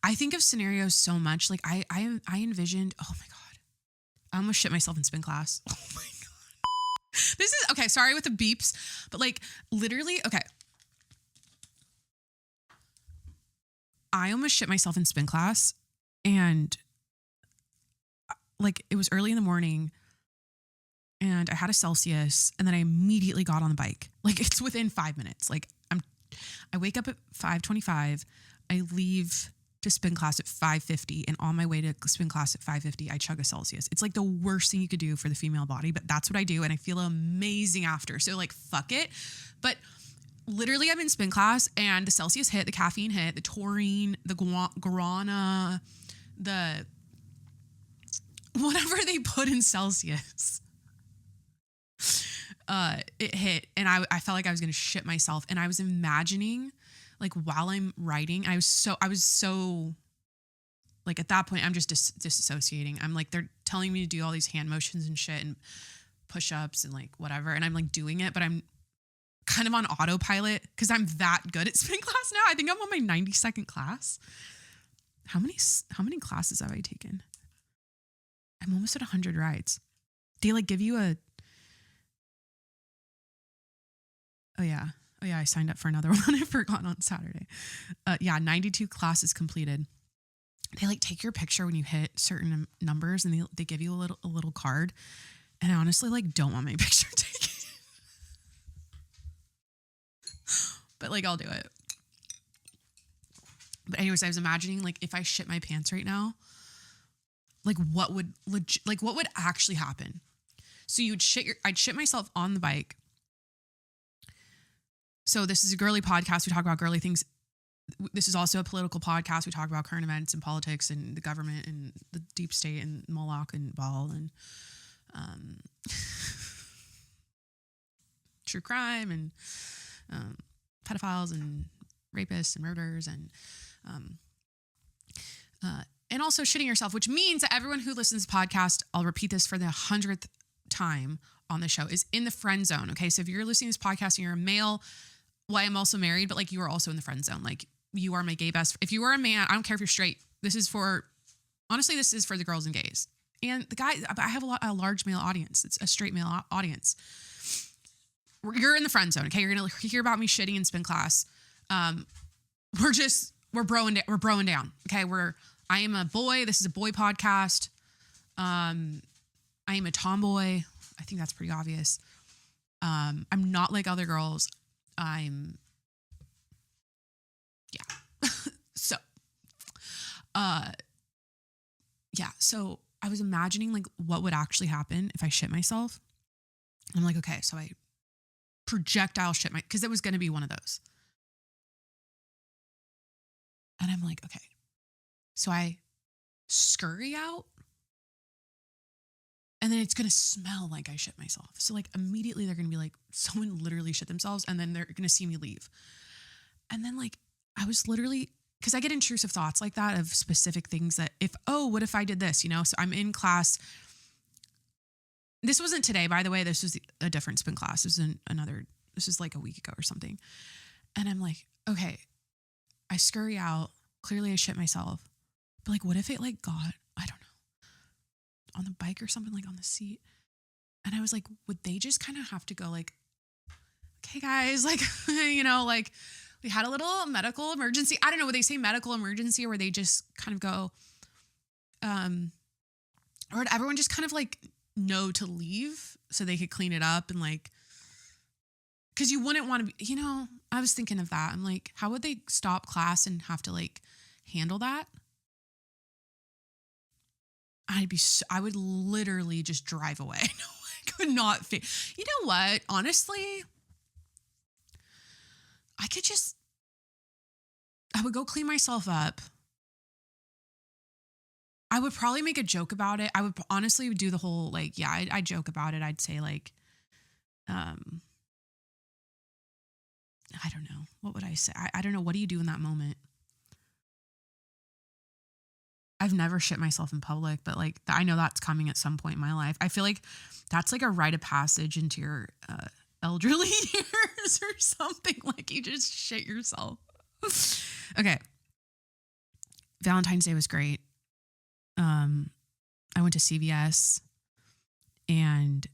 I think of scenarios so much. Like I envisioned, oh my God, I almost shit myself in spin class. Oh my God. This is, okay, sorry with the beeps, but like literally, okay. I almost shit myself in spin class, and like it was early in the morning and I had a Celsius, and then I immediately got on the bike. Like it's within 5 minutes. Like I wake up at 5:25. I leave to spin class at 5:50, and on my way to spin class at 5:50, I chug a Celsius. It's like the worst thing you could do for the female body, but that's what I do, and I feel amazing after. So like, fuck it. But literally, I'm in spin class, and the Celsius hit, the caffeine hit, the taurine, the guarana, the whatever they put in Celsius. It hit, and I felt like I was gonna shit myself, and I was imagining, like while I'm writing, I was so like at that point I'm just disassociating. I'm like, they're telling me to do all these hand motions and shit and push-ups and like whatever, and I'm like doing it, but I'm kind of on autopilot because I'm that good at spin class now. I think I'm on my 92nd class. How many classes have I taken? I'm almost at 100 rides. They like give you a Oh yeah, I signed up for another one. I forgot on Saturday. 92 classes completed. They like take your picture when you hit certain numbers, and they give you a little card. And I honestly like don't want my picture taken. But like I'll do it. But anyways, I was imagining like if I shit my pants right now, like what would actually happen? So I'd shit myself on the bike. So this is a girly podcast. We talk about girly things. This is also a political podcast. We talk about current events and politics and the government and the deep state and Moloch and Baal and true crime and pedophiles and rapists and murderers and also shitting yourself, which means that everyone who listens to the podcast, I'll repeat this for the 100th time on the show, is in the friend zone. Okay, so if you're listening to this podcast and you're a male, well, I'm also married, but like you are also in the friend zone. Like you are my gay best. If you are a man, I don't care if you're straight. This is for the girls and gays. And the guy, I have a large male audience. It's a straight male audience. You're in the friend zone. Okay, you're gonna hear about me shitting in spin class. We're broing down. Okay, I am a boy. This is a boy podcast. I am a tomboy. I think that's pretty obvious. I'm not like other girls. So I was imagining like what would actually happen if I shit myself. I'm like, okay, so I projectile shit because it was going to be one of those. And I'm like, okay, so I scurry out And then it's going to smell like I shit myself. So like immediately they're going to be like, someone literally shit themselves. And then they're going to see me leave. And then like, I was literally, because I get intrusive thoughts like that of specific things that what if I did this, you know? So I'm in class. This wasn't today, by the way. This was a different spin class. This was like a week ago or something. And I'm like, okay, I scurry out. Clearly I shit myself. But like, what if it like got, I don't know, on the bike or something, like on the seat? And I was like, would they just kind of have to go like, okay guys, like, you know, like we had a little medical emergency. I don't know, would they say medical emergency, or would they just kind of go, or would everyone just kind of like know to leave so they could clean it up? And like, because you wouldn't want to be, you know, I was thinking of that. I'm like, how would they stop class and have to like handle that? I would literally just drive away. No, I could not you know what? Honestly, I would go clean myself up. I would probably make a joke about it. I would honestly do the whole, like, yeah, I joke about it. I'd say like, I don't know. What would I say? I don't know. What do you do in that moment? I've never shit myself in public, but like, I know that's coming at some point in my life. I feel like that's like a rite of passage into your elderly years or something. Like you just shit yourself. Okay. Valentine's Day was great. I went to CVS, and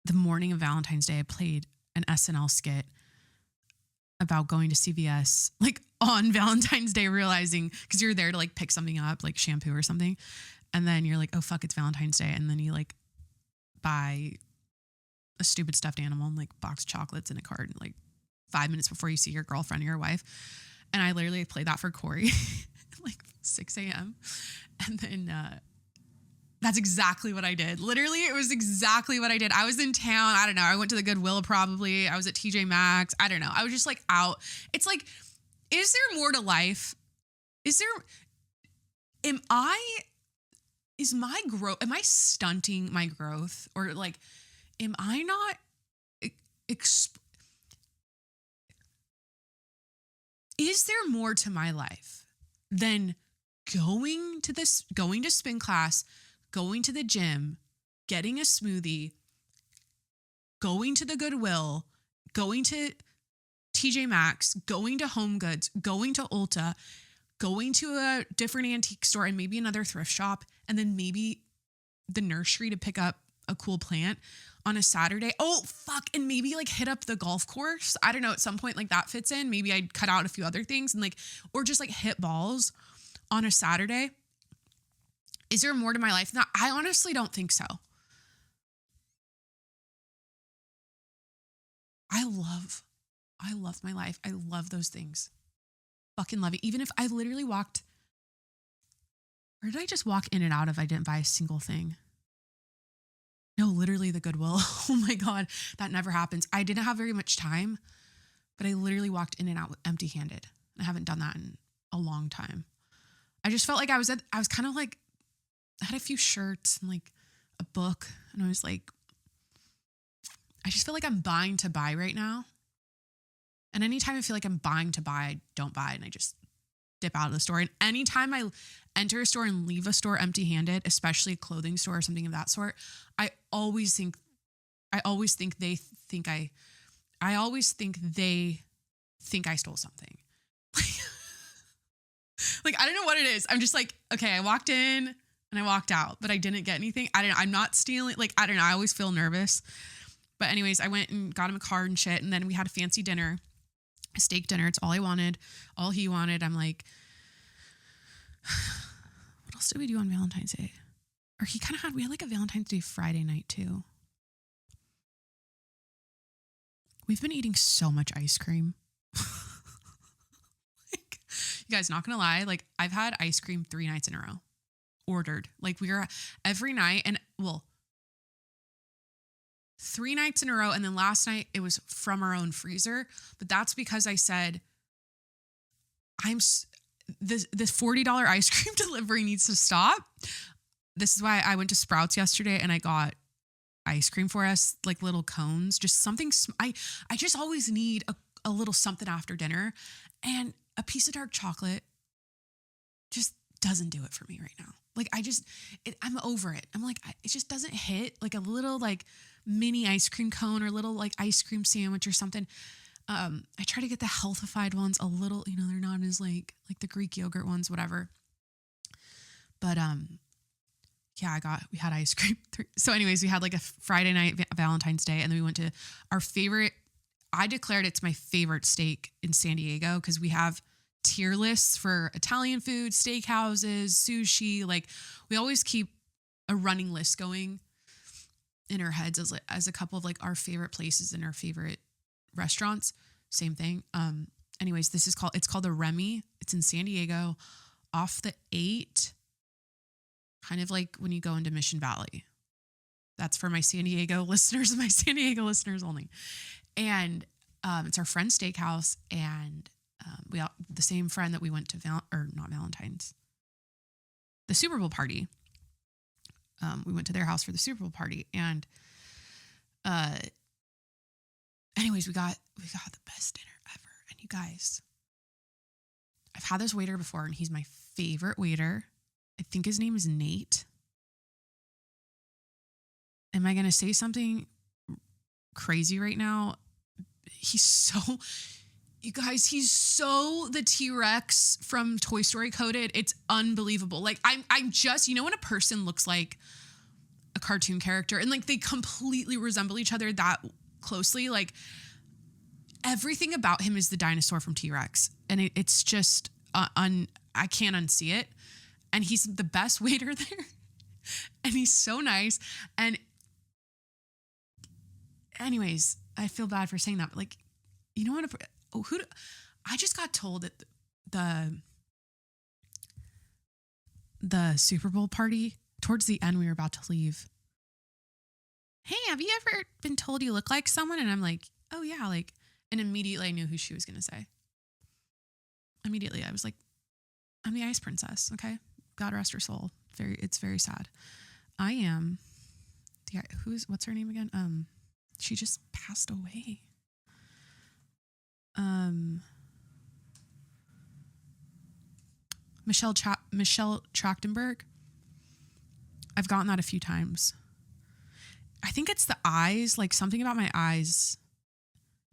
the morning of Valentine's Day, I played an SNL skit about going to CVS, like on Valentine's Day, realizing, because you're there to like pick something up, like shampoo or something. And then you're like, oh fuck, it's Valentine's Day. And then you like buy a stupid stuffed animal and like box of chocolates in a cart, like 5 minutes before you see your girlfriend or your wife. And I literally played that for Corey like 6 a.m. And then that's exactly what I did. Literally, it was exactly what I did. I was in town. I don't know. I went to the Goodwill probably. I was at TJMS. I don't know. I was just like out. It's like, is there more to life? Am I stunting my growth? Or like, am I not, is there more to my life than going to spin class, going to the gym, getting a smoothie, going to the Goodwill, going to TJ Maxx, going to Home Goods, going to Ulta, going to a different antique store and maybe another thrift shop, and then maybe the nursery to pick up a cool plant on a Saturday. Oh, fuck. And maybe like hit up the golf course. I don't know. At some point, like that fits in. Maybe I'd cut out a few other things and like, or just like hit balls on a Saturday. Is there more to my life? Now, I honestly don't think so. I love my life. I love those things. Fucking love it. Even if I literally walked, where did I just walk in and out of? I didn't buy a single thing. No, literally the Goodwill. Oh my God, that never happens. I didn't have very much time, but I literally walked in and out empty-handed. I haven't done that in a long time. I just felt like I was kind of like, I had a few shirts and like a book, and I was like, I just feel like I'm buying to buy right now. And anytime I feel like I'm buying to buy, I don't buy, and I just dip out of the store. And anytime I enter a store and leave a store empty-handed, especially a clothing store or something of that sort, I always think they think I stole something. Like, I don't know what it is. I'm just like, okay, I walked in and I walked out, but I didn't get anything. I'm not stealing. Like, I don't know. I always feel nervous. But anyways, I went and got him a card and shit. And then we had a fancy dinner, a steak dinner. It's all I wanted, all he wanted. I'm like, what else did we do on Valentine's Day? Or we had like a Valentine's Day Friday night too. We've been eating so much ice cream. Like, you guys, not gonna lie, like I've had ice cream 3 nights in a row. Ordered. Like we were every night, and well, 3 nights in a row. And then last night it was from our own freezer. But that's because I said, this $40 ice cream delivery needs to stop. this is why I went to Sprouts yesterday and I got ice cream for us, like little cones, just something. I just always need a little something after dinner, and a piece of dark chocolate just doesn't do it for me right now. Like I'm over it. I'm like, it just doesn't hit. Like a little like mini ice cream cone or little like ice cream sandwich or something. I try to get the healthified ones a little, you know, they're not as like the Greek yogurt ones, whatever. But yeah, we had ice cream. So anyways, we had like a Friday night Valentine's Day, and then we went to our favorite. I declared it's my favorite steak in San Diego because we have tier lists for Italian food, steakhouses, sushi. Like we always keep a running list going in our heads as a couple of like our favorite places and our favorite restaurants. Same thing. Anyways, it's called the Remy. It's in San Diego off the 8, kind of like when you go into Mission Valley. That's for my San Diego listeners only. And it's our friend's steakhouse, and the same friend that we went to not Valentine's, the Super Bowl party. We went to their house for the Super Bowl party, and anyways, we got the best dinner ever. And you guys, I've had this waiter before, and he's my favorite waiter. I think his name is Nate. Am I going to say something crazy right now? He's so the T-Rex from Toy Story coded. It's unbelievable. Like I'm just, you know, when a person looks like a cartoon character and like they completely resemble each other that closely, like everything about him is the dinosaur from T-Rex. And it's just, I can't unsee it. And he's the best waiter there. And he's so nice. And anyways, I feel bad for saying that, but like, you know what? I just got told at the Super Bowl party, towards the end, we were about to leave. Hey, have you ever been told you look like someone? And I'm like, oh yeah, like, and immediately I knew who she was going to say. Immediately, I was like, I'm the Ice Princess. Okay, God rest her soul. It's very sad. I am. What's her name again? She just passed away. Michelle Trachtenberg. I've gotten that a few times. I think it's the eyes, like something about my eyes.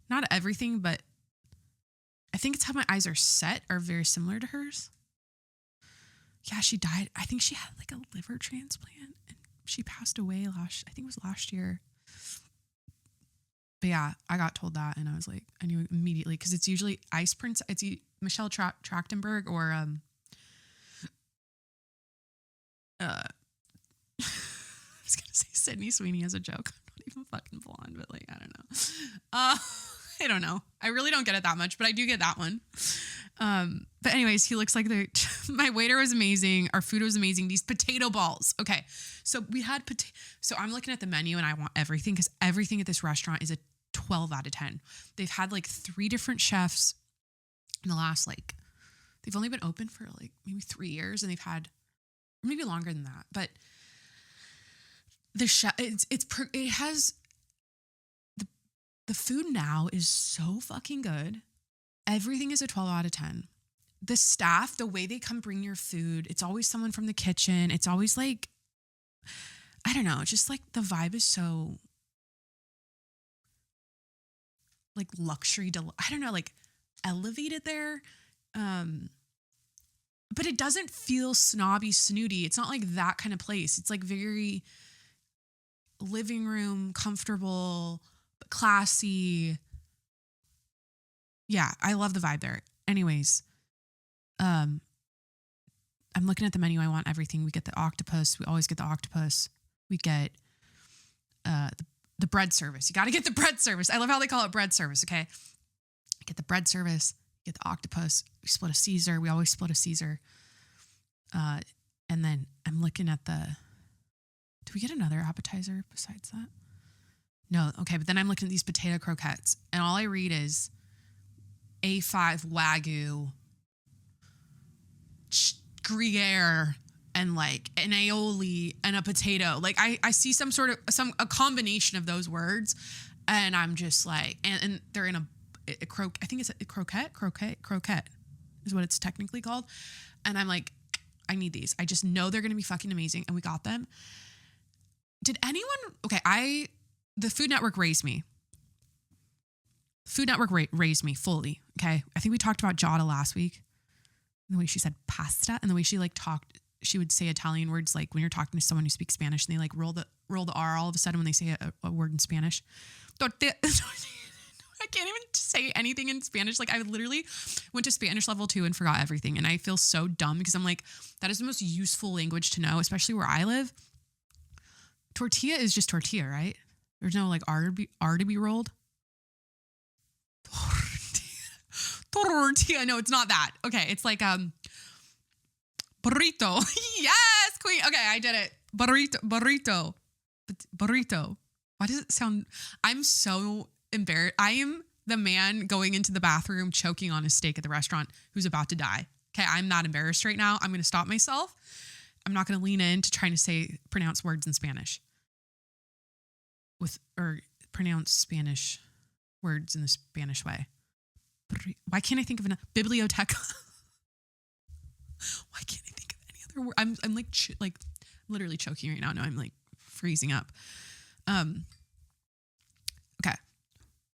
Not everything, but I think it's how my eyes are set are very similar to hers. Yeah, she died. I think she had like a liver transplant and she passed away last year. But yeah, I got told that and I was like, I knew immediately because it's usually Ice Prince. It's Michelle Trachtenberg or I was gonna say Sydney Sweeney as a joke. I'm not even fucking blonde, but like I don't know. I don't know. I really don't get it that much, but I do get that one. But anyways, he looks like my waiter was amazing. Our food was amazing. These potato balls. Okay, so we had So I'm looking at the menu and I want everything because everything at this restaurant is a 12 out of 10. They've had like 3 different chefs in the last they've only been open for like maybe 3 years, and they've had maybe longer than that. But the chef, it has the food now is so fucking good. Everything is a 12 out of 10. The staff, the way they come bring your food, it's always someone from the kitchen. It's always like, I don't know, it's just like the vibe is so like luxury, I don't know, like elevated there. But it doesn't feel snobby, snooty. It's not like that kind of place. It's like very living room, comfortable, classy. Yeah, I love the vibe there. Anyways, I'm looking at the menu. I want everything. We get the octopus. We always get the octopus. We get the bread service. You got to get the bread service. I love how they call it bread service, okay? Get the bread service. Get the octopus. We split a Caesar. We always split a Caesar. And then I'm looking at do we get another appetizer besides that? No. Okay. But then I'm looking at these potato croquettes and all I read is A5 Wagyu Gruyere and like an aioli and a potato. Like I see a combination of those words, and I'm just like, and they're in I think it's a croquette is what it's technically called. And I'm like, I need these. I just know they're going to be fucking amazing. And we got them. Did anyone, the Food Network raised me. Food Network raised me fully. Okay. I think we talked about Giada last week. The way she said pasta and the way she like talked, she would say Italian words like when you're talking to someone who speaks Spanish and they like roll the R all of a sudden when they say a word in Spanish. I can't even say anything in Spanish. Like I literally went to Spanish level 2 and forgot everything. And I feel so dumb because I'm like, that is the most useful language to know, especially where I live. Tortilla is just tortilla, right? There's no like R to be rolled. Tortilla. No, it's not that. Okay. It's like, burrito. Yes, queen. Okay. I did it. Burrito. Why does it sound, I'm so embarrassed. I am the man going into the bathroom, choking on his steak at the restaurant who's about to die. Okay. I'm not embarrassed right now. I'm going to stop myself. I'm not going to lean into trying to pronounce words in Spanish or pronounce Spanish words in the Spanish way. Why can't I think of biblioteca? Why can't I think of any other word? I'm like literally choking right now. No, I'm like freezing up. Okay.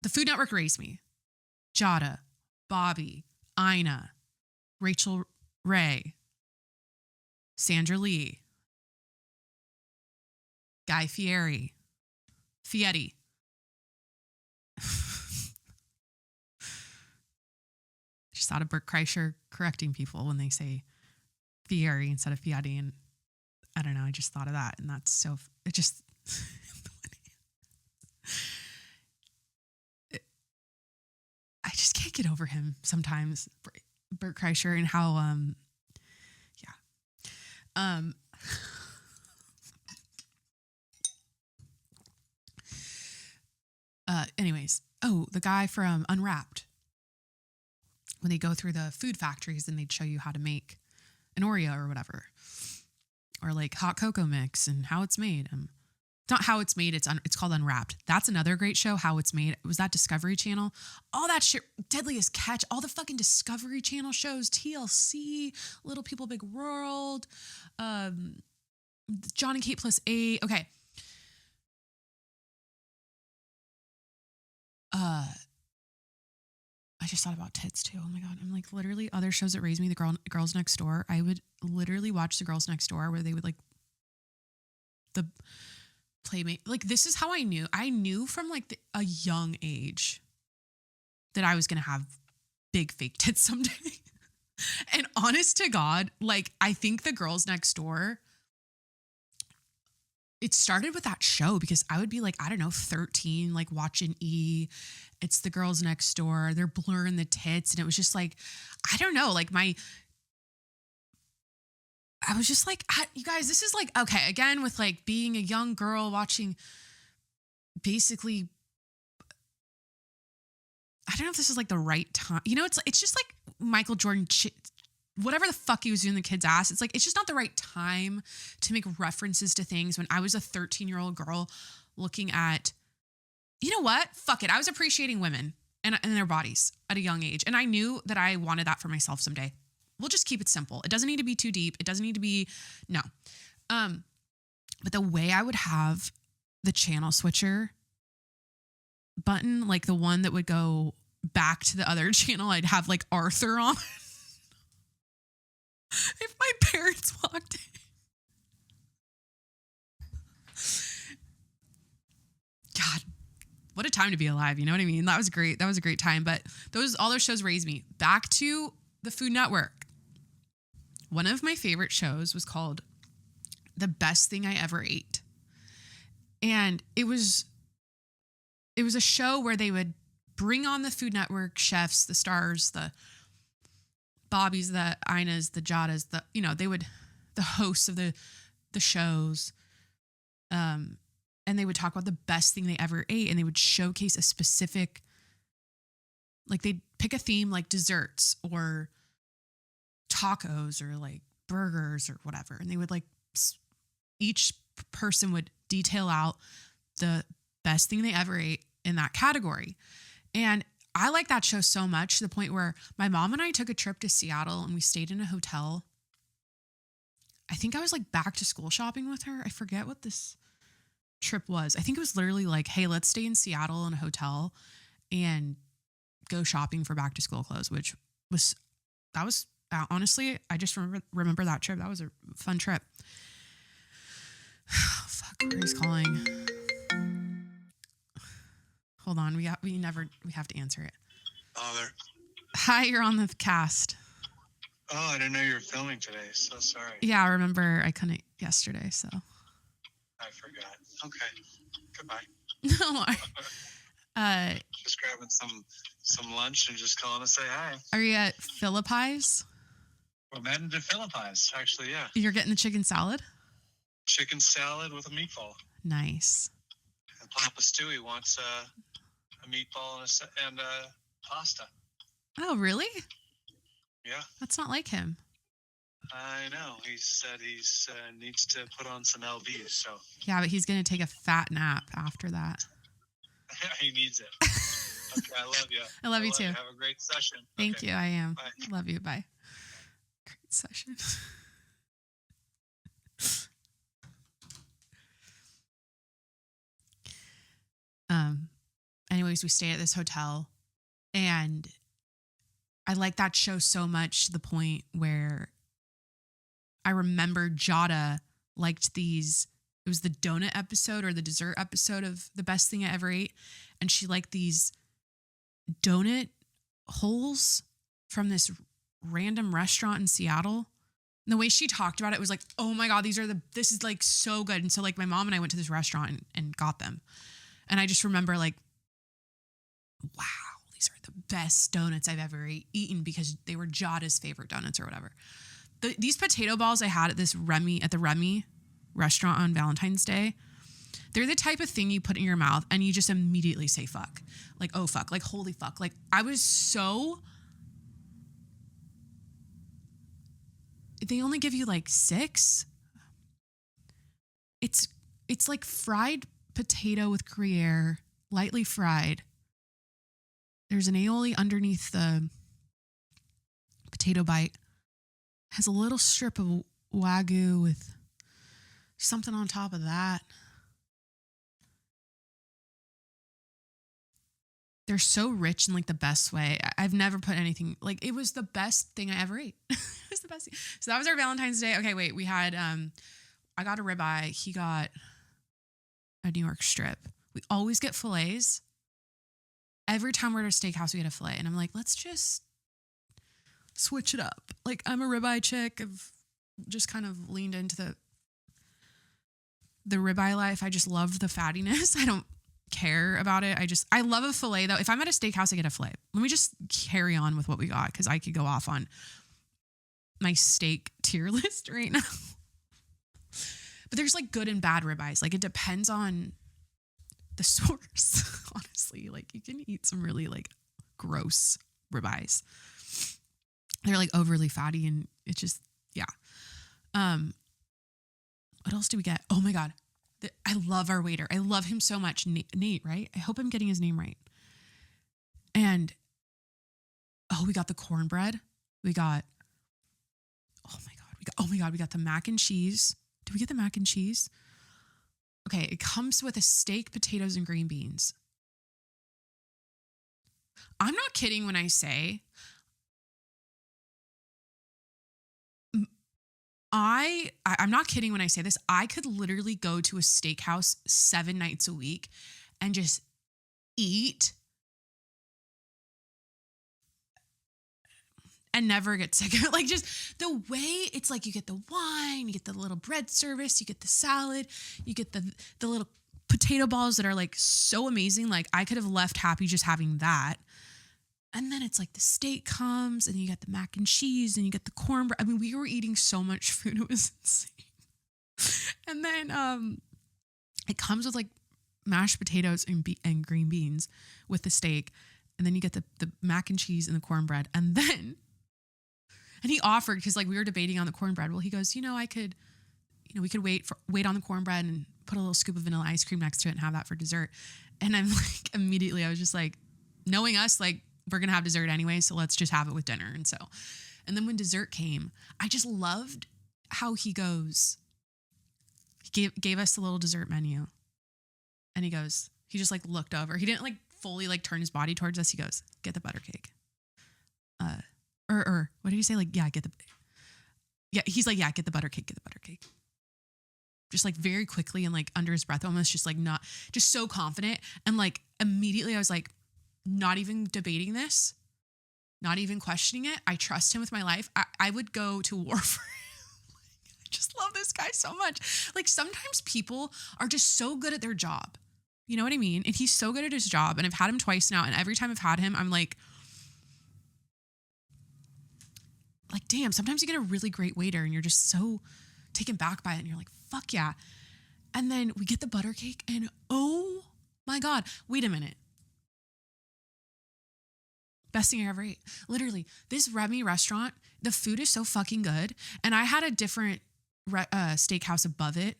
The Food Network raised me. Giada, Bobby, Ina, Rachel Ray, Sandra Lee, Guy Fieri. Just thought of Bert Kreischer correcting people when they say Fieri instead of Fiati. And I don't know, I just thought of that. And that's so, it just, I just can't get over him sometimes, Bert Kreischer, and how, anyways, the guy from Unwrapped, when they go through the food factories and they'd show you how to make an Oreo or whatever, or like hot cocoa mix and how it's made. It's not how it's made. It's called Unwrapped. That's another great show. How It's Made. Was that Discovery Channel? All that shit. Deadliest Catch. All the fucking Discovery Channel shows. TLC. Little People Big World. John and Kate plus 8. Okay. I just thought about tits too. Oh my God. I'm like literally other shows that raised me. The Girls Next Door. I would literally watch the Girls Next Door where they would like the Playmate. Like this is how I knew. I knew from like a young age that I was going to have big fake tits someday. And honest to God, like I think the Girls Next Door, it started with that show because I would be like, I don't know, 13, like watching E. It's the Girls Next Door. They're blurring the tits. And it was just like, I don't know, like I was just like, you guys, this is like, okay, again, with like being a young girl watching basically, I don't know if this is like the right time. You know, it's just like Michael Jordan, whatever the fuck he was doing the kid's ass. It's like, it's just not the right time to make references to things when I was a 13-year-old girl looking at, you know what? Fuck it. I was appreciating women and their bodies at a young age. And I knew that I wanted that for myself someday. We'll just keep it simple. It doesn't need to be too deep. It doesn't need to be, no. But the way I would have the channel switcher button, like the one that would go back to the other channel, I'd have like Arthur on. If my parents walked in. God, what a time to be alive. You know what I mean? That was great. That was a great time. But all those shows raised me. Back to the Food Network. One of my favorite shows was called The Best Thing I Ever Ate. And it was a show where they would bring on the Food Network chefs, the stars, the Bobbies, the Inas, the Giadas, the hosts of the shows. And they would talk about the best thing they ever ate, and they would showcase a specific, like they'd pick a theme like desserts or tacos or like burgers or whatever. And they would like, each person would detail out the best thing they ever ate in that category. And I like that show so much to the point where my mom and I took a trip to Seattle and we stayed in a hotel. I think I was like back to school shopping with her. I forget what this trip was. I think it was literally like, hey, let's stay in Seattle in a hotel and go shopping for back to school clothes, which was, honestly, I just remember that trip. That was a fun trip. Fuck, Grace calling. Hold on, we have to answer it. Oh, there. Hi, you're on the cast. Oh, I didn't know you were filming today. So sorry. Yeah, I remember I couldn't yesterday, so. I forgot. Okay. Goodbye. No. Just grabbing some lunch and just calling to say hi. Are you at Philippi's? We're heading to Philippi's, actually, yeah. You're getting the chicken salad? Chicken salad with a meatball. Nice. And Papa Stewie wants a meatball and a pasta. Oh, really? Yeah. That's not like him. I know. He said he needs to put on some LBs, so. Yeah, but he's going to take a fat nap after that. He needs it. Okay, I love you. I love you too. Have a great session. Thank you. I am. Bye. Love you. Bye. Great session. Anyways, we stay at this hotel and I like that show so much to the point where I remember Jada liked these. It was the donut episode or the dessert episode of The Best Thing I Ever Ate. And she liked these donut holes from this random restaurant in Seattle. And the way she talked about it was like, oh my God, this is like so good. And so like my mom and I went to this restaurant and got them. And I just remember like, wow, these are the best donuts I've ever eaten because they were Jada's favorite donuts or whatever. These potato balls I had at the Remy restaurant on Valentine's Day, they're the type of thing you put in your mouth and you just immediately say fuck. Like, oh fuck, like holy fuck. Like I was so, they only give you like 6. It's like fried potato with Gruyere, lightly fried. There's an aioli underneath the potato bite. Has a little strip of Wagyu with something on top of that. They're so rich in like the best way. I've never put anything, like it was the best thing I ever ate. It was the best thing. So that was our Valentine's Day. Okay, wait, we had, I got a ribeye. He got a New York strip. We always get fillets. Every time we're at a steakhouse, we get a fillet. And I'm like, let's just switch it up. Like I'm a ribeye chick. I've just kind of leaned into the ribeye life. I just love the fattiness. I don't care about it. I love a fillet though. If I'm at a steakhouse, I get a fillet. Let me just carry on with what we got because I could go off on my steak tier list right now. But there's like good and bad ribeyes. Like it depends on the source, honestly. Like you can eat some really like gross ribeyes. They're like overly fatty and it's just, yeah. What else do we get? Oh my God. I love our waiter. I love him so much. Nate, right? I hope I'm getting his name right. And, we got the cornbread. We got the mac and cheese. Did we get the mac and cheese? Okay, it comes with a steak, potatoes, and green beans. I'm not kidding when I say I'm not kidding when I say this. I could literally go to a steakhouse 7 nights a week and just eat and never get sick. Like just the way it's like you get the wine, you get the little bread service, you get the salad, you get the little potato balls that are like so amazing. Like I could have left happy just having that. And then it's like the steak comes and you get the mac and cheese and you get the cornbread. I mean, we were eating so much food. It was insane. And then it comes with like mashed potatoes and green beans with the steak. And then you get the mac and cheese and the cornbread. And then And he offered, because like we were debating on the cornbread. Well, he goes, we could wait on the cornbread and put a little scoop of vanilla ice cream next to it and have that for dessert. And I'm like, immediately I was just like, knowing us, like we're going to have dessert anyway. So let's just have it with dinner. And then when dessert came, I just loved how he goes, he gave us a little dessert menu. And he just like looked over. He didn't like fully like turn his body towards us. He goes, get the butter cake. Or what did he say? Like, yeah, he's like, yeah, get the butter cake. Just like very quickly and like under his breath, almost just like not, just so confident. And like immediately I was like, not even debating this, not even questioning it. I trust him with my life. I would go to war for him. I just love this guy so much. Like sometimes people are just so good at their job. You know what I mean? And he's so good at his job. And I've had him twice now. And every time I've had him, I'm like, damn, sometimes you get a really great waiter and you're just so taken back by it. And you're like, fuck yeah. And then we get the butter cake and oh my God, wait a minute. Best thing I ever ate. Literally, this Remy restaurant, the food is so fucking good. And I had a different steakhouse above it.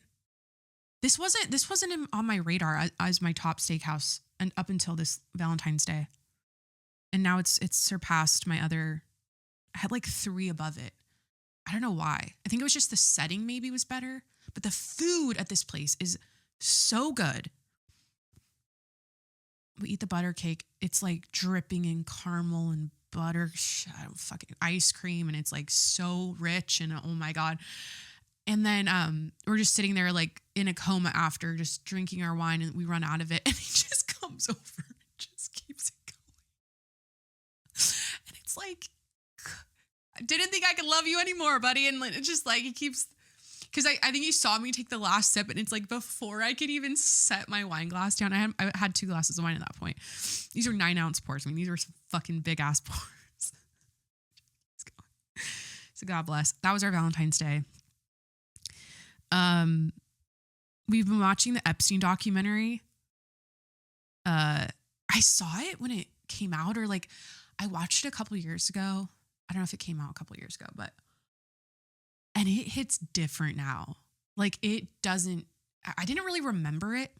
This wasn't on my radar as my top steakhouse and up until this Valentine's Day. And now it's surpassed my other. I had like 3 above it. I don't know why. I think it was just the setting maybe was better, but the food at this place is so good. We eat the butter cake. It's like dripping in caramel and butter, fucking ice cream. And it's like so rich and oh my God. And then we're just sitting there like in a coma after just drinking our wine and we run out of it. And he just comes over and just keeps it going. And it's like, I didn't think I could love you anymore, buddy. And it's just like, he keeps, because I think he saw me take the last sip and it's like before I could even set my wine glass down, I had 2 glasses of wine at that point. These are 9-ounce pours. I mean, these were some fucking big ass pours. So God bless. That was our Valentine's Day. We've been watching the Epstein documentary. I saw it when it came out, or like I watched it a couple years ago. I don't know if it came out a couple years ago, and it hits different now. Like I didn't really remember it.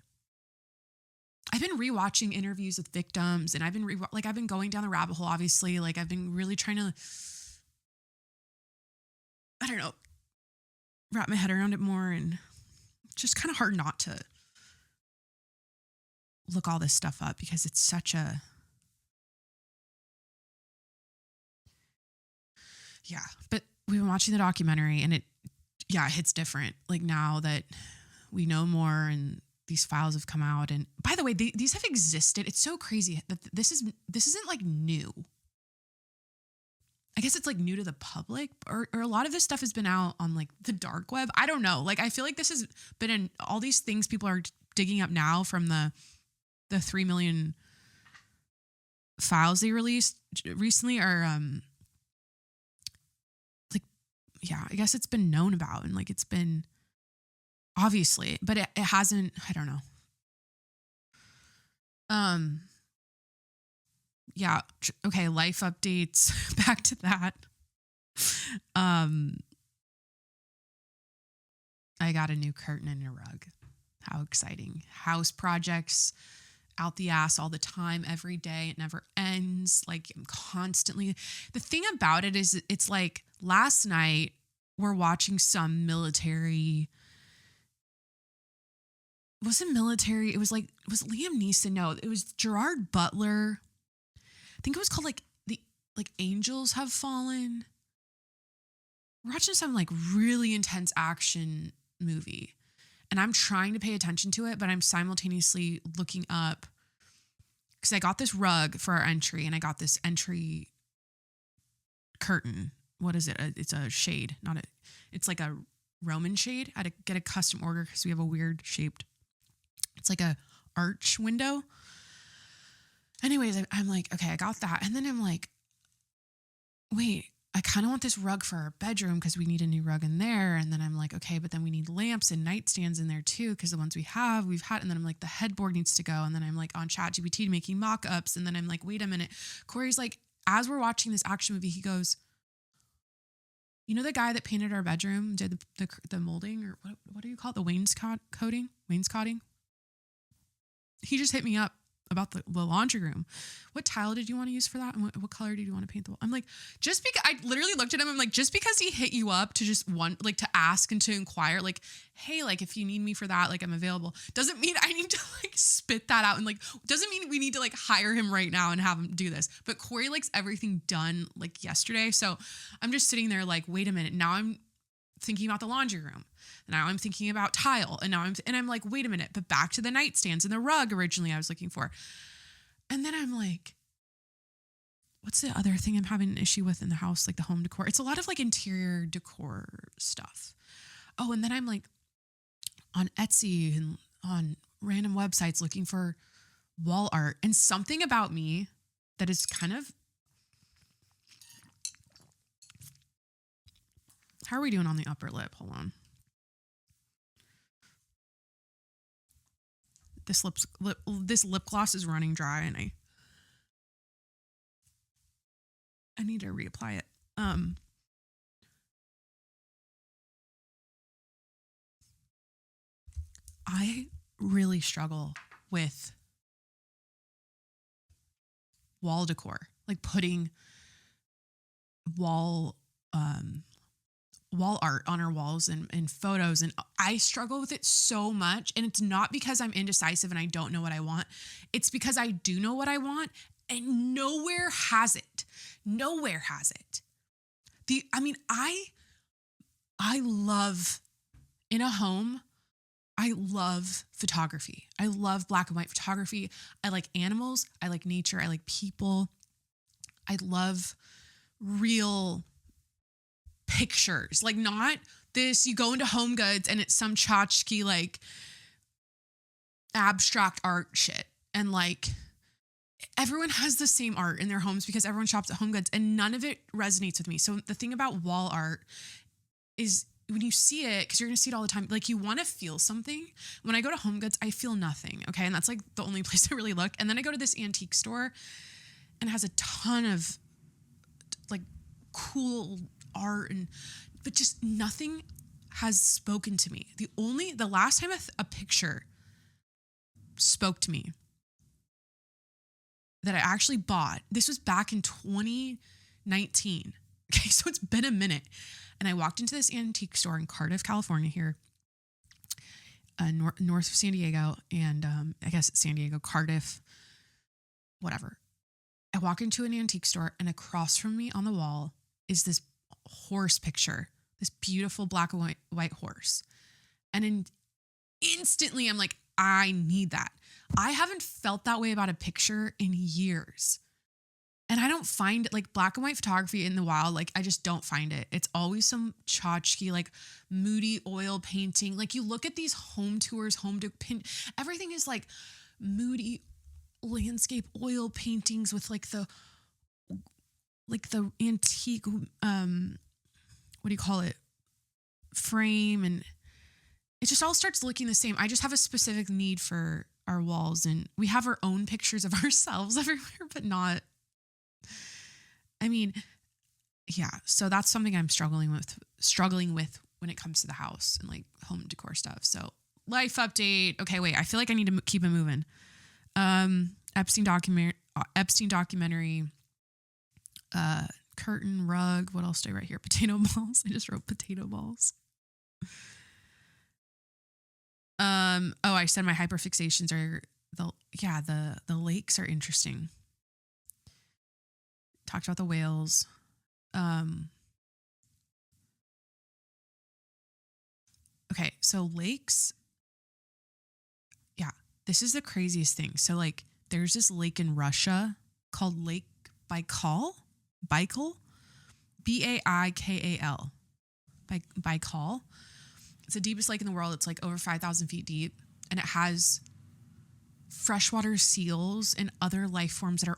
I've been rewatching interviews with victims and I've been going down the rabbit hole, obviously. Like I've been really trying to, I don't know, wrap my head around it more, and it's just kind of hard not to look all this stuff up because it's such a, yeah, but we've been watching the documentary and it hits different. Like now that we know more and these files have come out, and by the way, these have existed. It's so crazy that this isn't like new. I guess it's like new to the public, or a lot of this stuff has been out on like the dark web. I don't know. Like I feel like this has been in all these things people are digging up now from the 3 million files they released recently are yeah, I guess it's been known about and like it's been obviously, but it hasn't, I don't know. Yeah. Okay. Life updates. Back to that. I got a new curtain and a rug. How exciting. House projects out the ass all the time, every day. It never ends. Like I'm constantly, the thing about it is it's like last night we're watching some military, wasn't military. It was Liam Neeson. No, it was Gerard Butler. I think it was called like Angels Have Fallen. We're watching some like really intense action movie. And I'm trying to pay attention to it, but I'm simultaneously looking up because I got this rug for our entry and I got this entry curtain. What is it? It's a shade, it's like a Roman shade. I had to get a custom order because we have a weird shaped, it's like a arch window. Anyways, I'm like, okay, I got that. And then I'm like, wait, I kind of want this rug for our bedroom because we need a new rug in there. And then I'm like, okay, but then we need lamps and nightstands in there too because the ones we've had. And then I'm like, the headboard needs to go. And then I'm like on ChatGPT making mock-ups. And then I'm like, wait a minute. Corey's like, as we're watching this action movie, he goes, You know the guy that painted our bedroom, did the molding, or what do you call it? The wainscoting? He just hit me up about the laundry room. What tile did you want to use for that? And what color did you want to paint the wall? I'm like, just because I literally looked at him, I'm like, just because he hit you up to just to ask and to inquire, like, hey, like if you need me for that, like I'm available, doesn't mean I need to like spit that out, and like doesn't mean we need to like hire him right now and have him do this. But Corey likes everything done like yesterday. So I'm just sitting there like, wait a minute. Now I'm thinking about the laundry room. Now I'm thinking about tile. And I'm like, wait a minute, but back to the nightstands and the rug originally I was looking for. And then I'm like, what's the other thing I'm having an issue with in the house? Like the home decor. It's a lot of like interior decor stuff. Oh, and then I'm like on Etsy and on random websites looking for wall art, and something about me that is kind of, how are we doing on the upper lip? Hold on. This lip gloss is running dry, and I need to reapply it. I really struggle with wall decor, like putting wall art on our walls and photos. And I struggle with it so much. And it's not because I'm indecisive and I don't know what I want. It's because I do know what I want, and nowhere has it. Nowhere has it. I love in a home. I love photography. I love black and white photography. I like animals. I like nature. I like people. I love real pictures, like not this, you go into Home Goods and it's some tchotchke like abstract art shit. And like everyone has the same art in their homes because everyone shops at Home Goods, and none of it resonates with me. So the thing about wall art is when you see it, because you're going to see it all the time, like you want to feel something. When I go to Home Goods, I feel nothing. Okay. And that's like the only place I really look. And then I go to this antique store and it has a ton of like cool art, but just nothing has spoken to me. The last time a picture spoke to me that I actually bought, this was back in 2019. Okay, so it's been a minute. And I walked into this antique store in Cardiff, California here, north of San Diego, and I guess it's San Diego, Cardiff, whatever. I walk into an antique store, and across from me on the wall is this horse picture, this beautiful black and white horse. And instantly I'm like, I need that. I haven't felt that way about a picture in years. And I don't find it, like black and white photography in the wild, like I just don't find it. It's always some tchotchke, like moody oil painting. Like you look at these home tours, everything is like moody landscape oil paintings with like the antique, what do you call it? Frame. And it just all starts looking the same. I just have a specific need for our walls, and we have our own pictures of ourselves everywhere, but not, yeah. So that's something I'm struggling with when it comes to the house and like home decor stuff. So life update. Okay, wait, I feel like I need to keep it moving. Epstein documentary, curtain, rug. What else did I write here? Potato balls. I just wrote potato balls. I said my hyperfixations are the lakes are interesting. Talked about the whales. Okay, so lakes. Yeah, this is the craziest thing. So like there's this lake in Russia called Lake Baikal. Baikal. Baikal. Baikal. It's the deepest lake in the world. It's like over 5,000 feet deep, and it has freshwater seals and other life forms that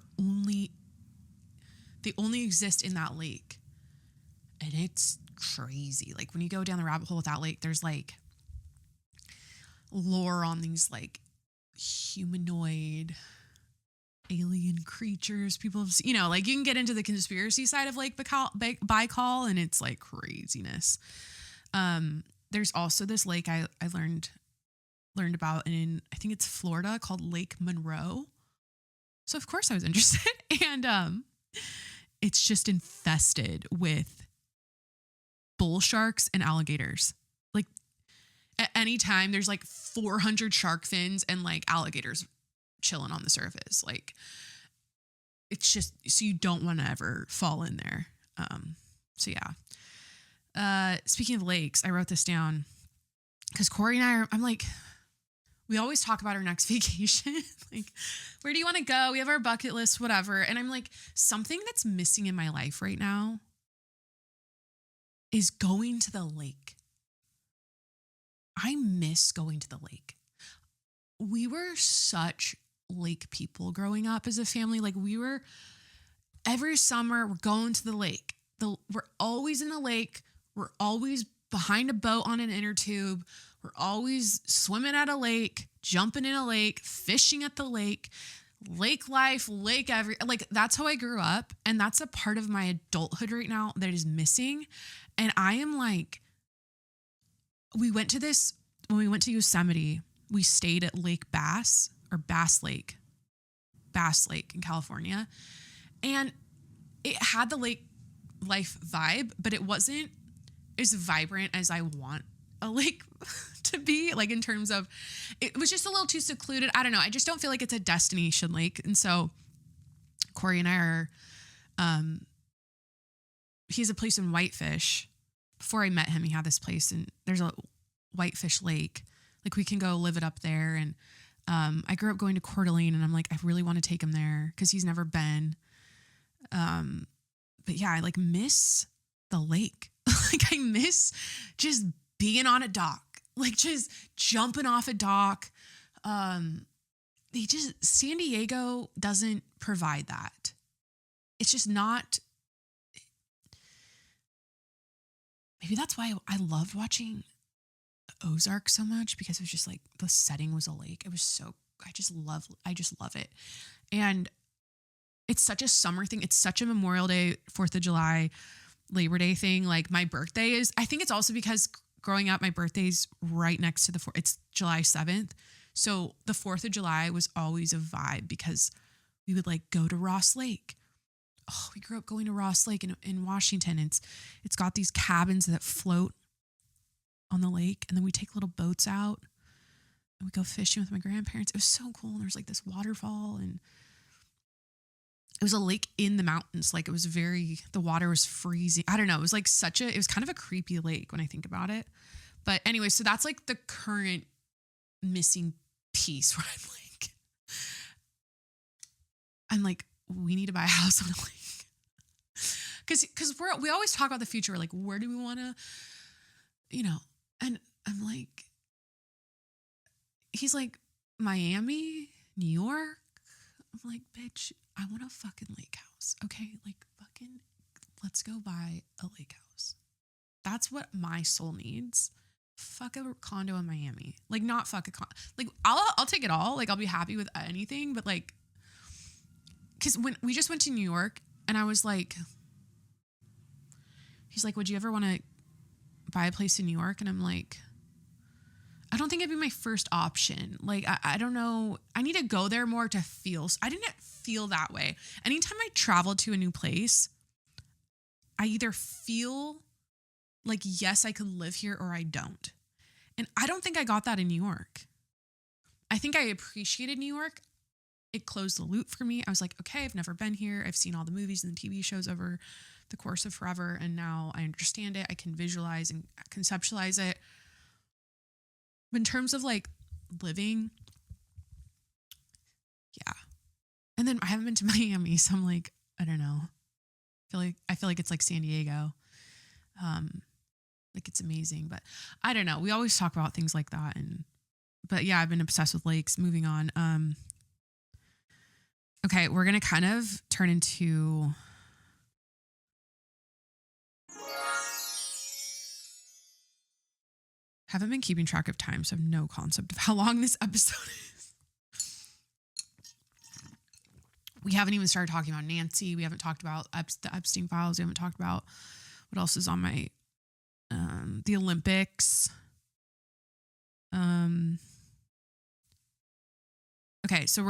they only exist in that lake. And it's crazy. Like when you go down the rabbit hole with that lake, there's like lore on these like humanoid alien creatures. People have, you know, like you can get into the conspiracy side of Lake Baikal, and it's like craziness. There's also this lake I learned about in, I think it's Florida, called Lake Monroe. So of course I was interested. And it's just infested with bull sharks and alligators. Like at any time there's like 400 shark fins and like alligators chilling on the surface. Like it's just, so you don't want to ever fall in there. So yeah. Speaking of lakes, I wrote this down because Corey and I'm like, we always talk about our next vacation. Like, where do you want to go? We have our bucket list, whatever. And I'm like, something that's missing in my life right now is going to the lake. I miss going to the lake. We were such lake people growing up as a family. Like we were, every summer we're going to the lake. We're always in the lake. We're always behind a boat on an inner tube. We're always swimming at a lake, jumping in a lake, fishing at the lake life, like that's how I grew up. And that's a part of my adulthood right now that is missing. And I am like, when we went to Yosemite, we stayed at Lake Bass or Bass Lake in California. And it had the lake life vibe, but it wasn't as vibrant as I want a lake to be, like in terms of, it was just a little too secluded. I don't know. I just don't feel like it's a destination lake. And so Corey and I are, he has a place in Whitefish. Before I met him, he had this place, and there's a Whitefish Lake. Like we can go live it up there. And I grew up going to Coeur d'Alene, and I'm like, I really want to take him there because he's never been. But yeah, I like miss the lake. Like I miss just being on a dock, like just jumping off a dock. San Diego doesn't provide that. It's just not. Maybe that's why I loved watching Ozark so much, because it was just like the setting was a lake. It was so, I just love it. And it's such a summer thing. It's such a Memorial Day, 4th of July, Labor Day thing. Like my birthday is, I think it's also because growing up, my birthday's right next to it's July 7th. So the 4th of July was always a vibe because we would like go to Ross Lake. Oh, we grew up going to Ross Lake in Washington. It's got these cabins that float on the lake, and then we take little boats out and we go fishing with my grandparents. It was so cool. And there's like this waterfall, and it was a lake in the mountains. Like it was the water was freezing. I don't know. It was like it was kind of a creepy lake when I think about it. But anyway, so that's like the current missing piece where I'm like, we need to buy a house on a lake. Cause we always talk about the future. We're like, where do we want to, and I'm like, he's like, Miami, New York. I'm like, bitch, I want a fucking lake house. Okay. Like fucking, let's go buy a lake house. That's what my soul needs. Fuck a condo in Miami. Like not fuck a condo. Like I'll take it all. Like I'll be happy with anything, but like, cause when we just went to New York and I was like, he's like, would you ever want to buy a place in New York? And I'm like, I don't think it'd be my first option. Like, I don't know. I need to go there more to feel. I didn't feel that way. Anytime I travel to a new place, I either feel like, yes, I could live here, or I don't. And I don't think I got that in New York. I think I appreciated New York. It closed the loop for me. I was like, okay, I've never been here. I've seen all the movies and the TV shows over the course of forever. And now I understand it. I can visualize and conceptualize it. But in terms of like living, yeah. And then I haven't been to Miami, so I'm like, I don't know. I feel like it's like San Diego. Like it's amazing, but I don't know. We always talk about things like that. But yeah, I've been obsessed with lakes. Moving on. Okay, we're going to kind of turn into haven't been keeping track of time, so I have no concept of how long this episode is. We haven't even started talking about Nancy. We haven't talked about the Epstein files. We haven't talked about what else is on my, the Olympics. Okay, so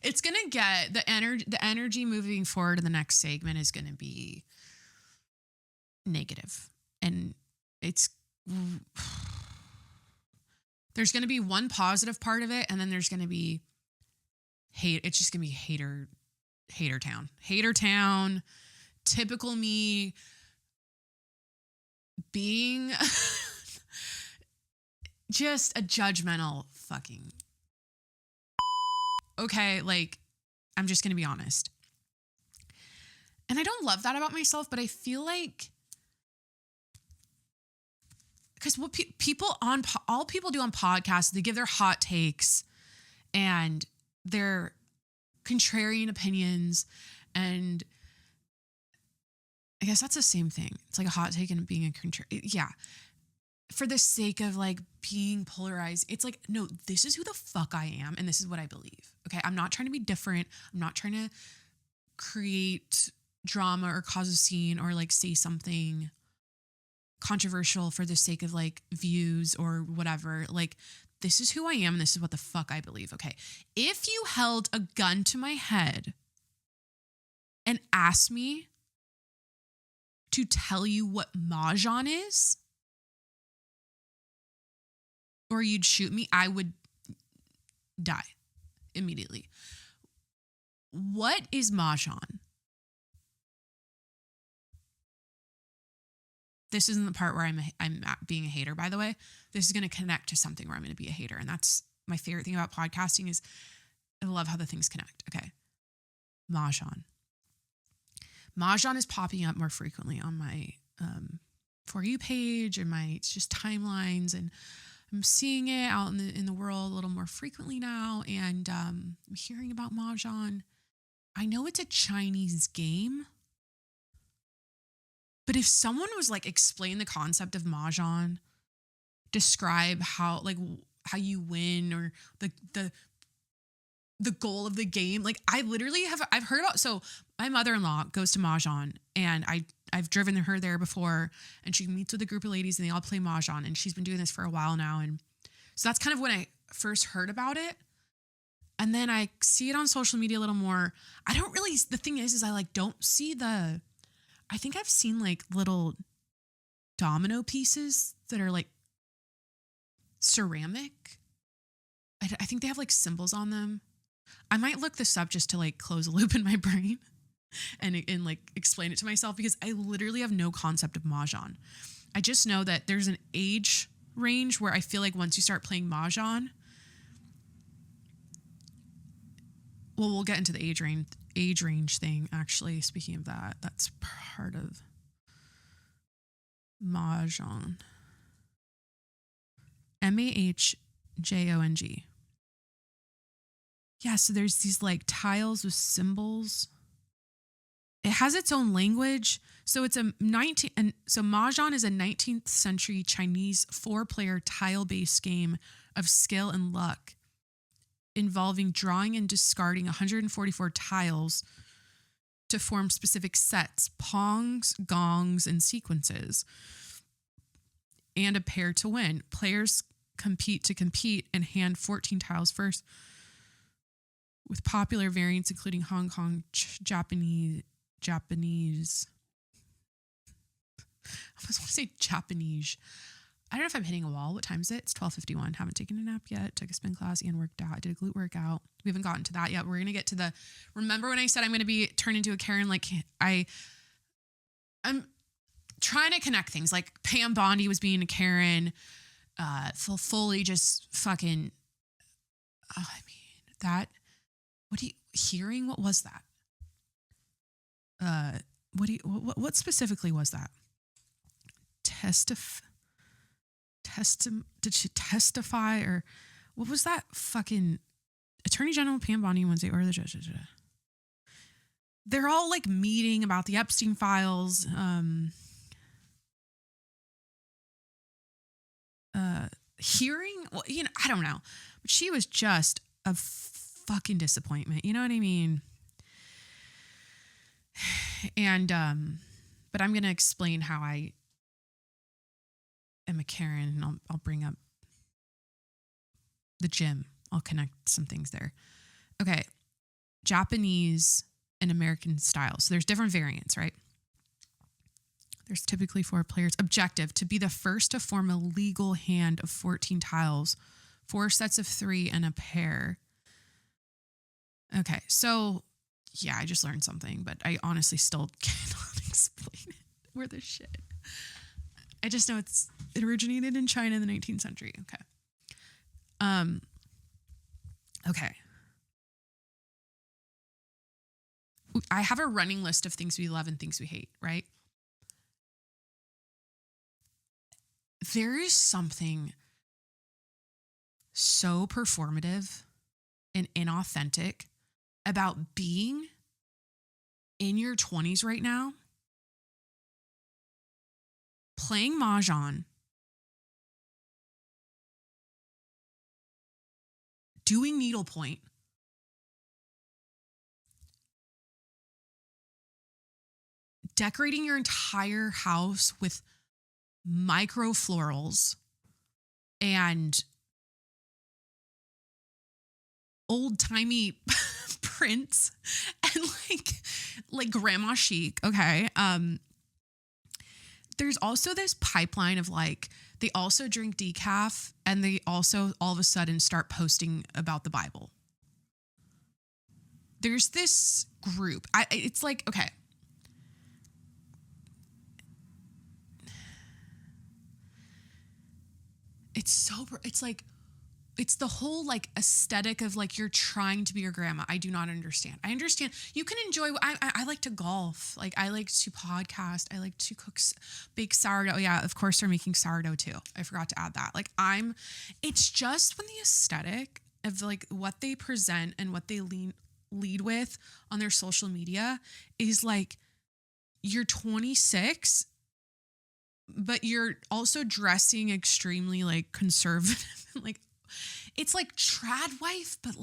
it's going to get the energy moving forward in the next segment is going to be negative. And there's going to be one positive part of it, and then there's going to be hate. It's just going to be hater town, typical me being just a judgmental fucking. Okay, like, I'm just going to be honest. And I don't love that about myself, but I feel like, because what all people do on podcasts, they give their hot takes and their contrarian opinions, and I guess that's the same thing. It's like a hot take and being a contrarian. Yeah. For the sake of like being polarized, it's like, no, this is who the fuck I am, and this is what I believe. Okay, I'm not trying to be different. I'm not trying to create drama or cause a scene or like say something controversial for the sake of like views or whatever. Like, this is who I am, and this is what the fuck I believe. Okay, if you held a gun to my head and asked me to tell you what Mahjong is, or you'd shoot me, I would die immediately. What is Mahjong? This isn't the part where I'm being a hater, by the way. This is going to connect to something where I'm going to be a hater. And that's my favorite thing about podcasting is I love how the things connect. Okay. Mahjong. Mahjong is popping up more frequently on my For You page and my just timelines, and I'm seeing it out in the world a little more frequently now, and I'm hearing about Mahjong. I know it's a Chinese game, but if someone was like explain the concept of Mahjong, describe how you win or the goal of the game, like I've heard about. So my mother-in-law goes to Mahjong, and I've driven her there before, and she meets with a group of ladies and they all play Mahjong, and she's been doing this for a while now. And so that's kind of when I first heard about it. And then I see it on social media a little more. The thing is I like don't see I think I've seen like little domino pieces that are like ceramic. I think they have like symbols on them. I might look this up just to like close a loop in my brain and like explain it to myself, because I literally have no concept of Mahjong. I just know that there's an age range where I feel like once you start playing Mahjong, well, we'll get into the age range thing. Actually, speaking of that, that's part of Mahjong. Mahjong. Yeah, so there's these like tiles with symbols. It has its own language. So it's Mahjong is a 19th century Chinese 4-player tile-based game of skill and luck, involving drawing and discarding 144 tiles to form specific sets, pongs, gongs, and sequences, and a pair to win. Players compete and hand 14 tiles first, with popular variants including Hong Kong, Japanese. I almost want to say Japanese. I don't know if I'm hitting a wall. What time is it? It's 12:51. Haven't taken a nap yet. Took a spin class and worked out. I did a glute workout. We haven't gotten to that yet. We're going to get to remember when I said I'm going to be turned into a Karen? Like I'm trying to connect things. Like Pam Bondi was being a Karen. Fully just fucking, hearing? What was that? What specifically was that? Did she testify, or what was that fucking Attorney General Pam Bondi Wednesday, or the judge? They're all like meeting about the Epstein files. Hearing, well, I don't know, but she was just a fucking disappointment. You know what I mean? And, but I'm going to explain how I am a Karen, and I'll bring up the gym. I'll connect some things there. Okay. Japanese and American style. So there's different variants, right? There's typically 4 players. Objective, to be the first to form a legal hand of 14 tiles, 4 sets of 3 and a pair. Okay, so yeah, I just learned something, but I honestly still cannot explain it. Where the shit. I just know it originated in China in the 19th century. Okay. Okay. I have a running list of things we love and things we hate, right? There is something so performative and inauthentic about being in your 20s right now, playing Mahjong, doing needlepoint, decorating your entire house with micro florals and old-timey prints and like grandma chic. Okay. There's also this pipeline of like, they also drink decaf and they also all of a sudden start posting about the Bible. There's this group. It's like, okay. It's the whole like aesthetic of like you're trying to be your grandma. I do not understand. I understand you can enjoy. I like to golf. Like I like to podcast. I like to bake sourdough. Yeah, of course they're making sourdough too. I forgot to add that. It's just when the aesthetic of like what they present and what they lead with on their social media is like you're 26. But you're also dressing extremely like conservative. Like it's like trad wife, but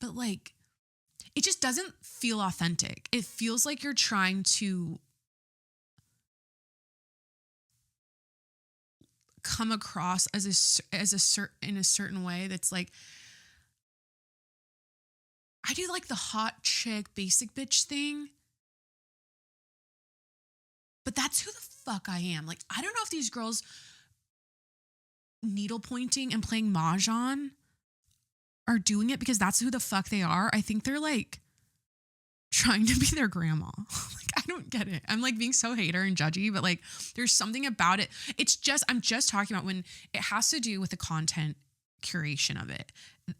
it just doesn't feel authentic. It feels like you're trying to come across in a certain way that's like, I do like the hot chick basic bitch thing. But that's who the fuck I am. Like, I don't know if these girls needle pointing and playing Mahjong are doing it because that's who the fuck they are. I think they're like trying to be their grandma. Like, I don't get it. I'm like being so hater and judgy, but like there's something about it. I'm just talking about when it has to do with the content curation of it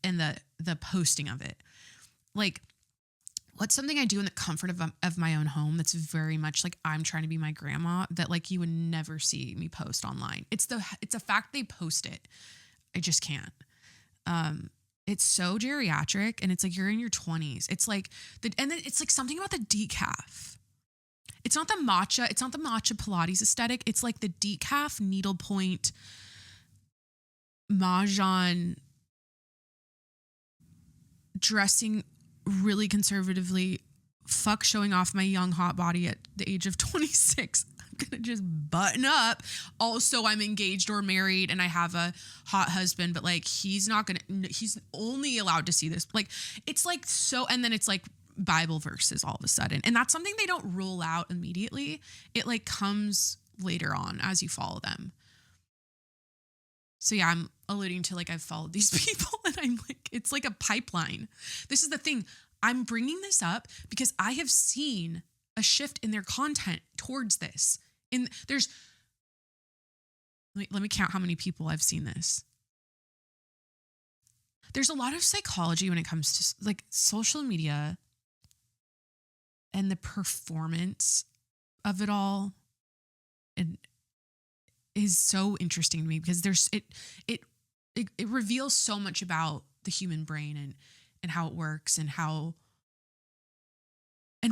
and the posting of it. Like, what's something I do in the comfort of my own home that's very much like I'm trying to be my grandma that like you would never see me post online. It's a fact they post it. I just can't. It's so geriatric and it's like you're in your 20s. It's like and then it's like something about the decaf. It's not the matcha Pilates aesthetic. It's like the decaf needlepoint Mahjong dressing really conservatively, fuck showing off my young hot body at the age of 26. I'm gonna just button up. Also, I'm engaged or married and I have a hot husband, but like he's only allowed to see this. Like it's like so, and then it's like Bible verses all of a sudden. And that's something they don't roll out immediately. It like comes later on as you follow them. So yeah, I'm alluding to like I've followed these people and I'm like, it's like a pipeline. This is the thing. I'm bringing this up because I have seen a shift in their content towards this. Let me count how many people I've seen this. There's a lot of psychology when it comes to like social media and the performance of it all. And is so interesting to me because it reveals so much about the human brain and how it works and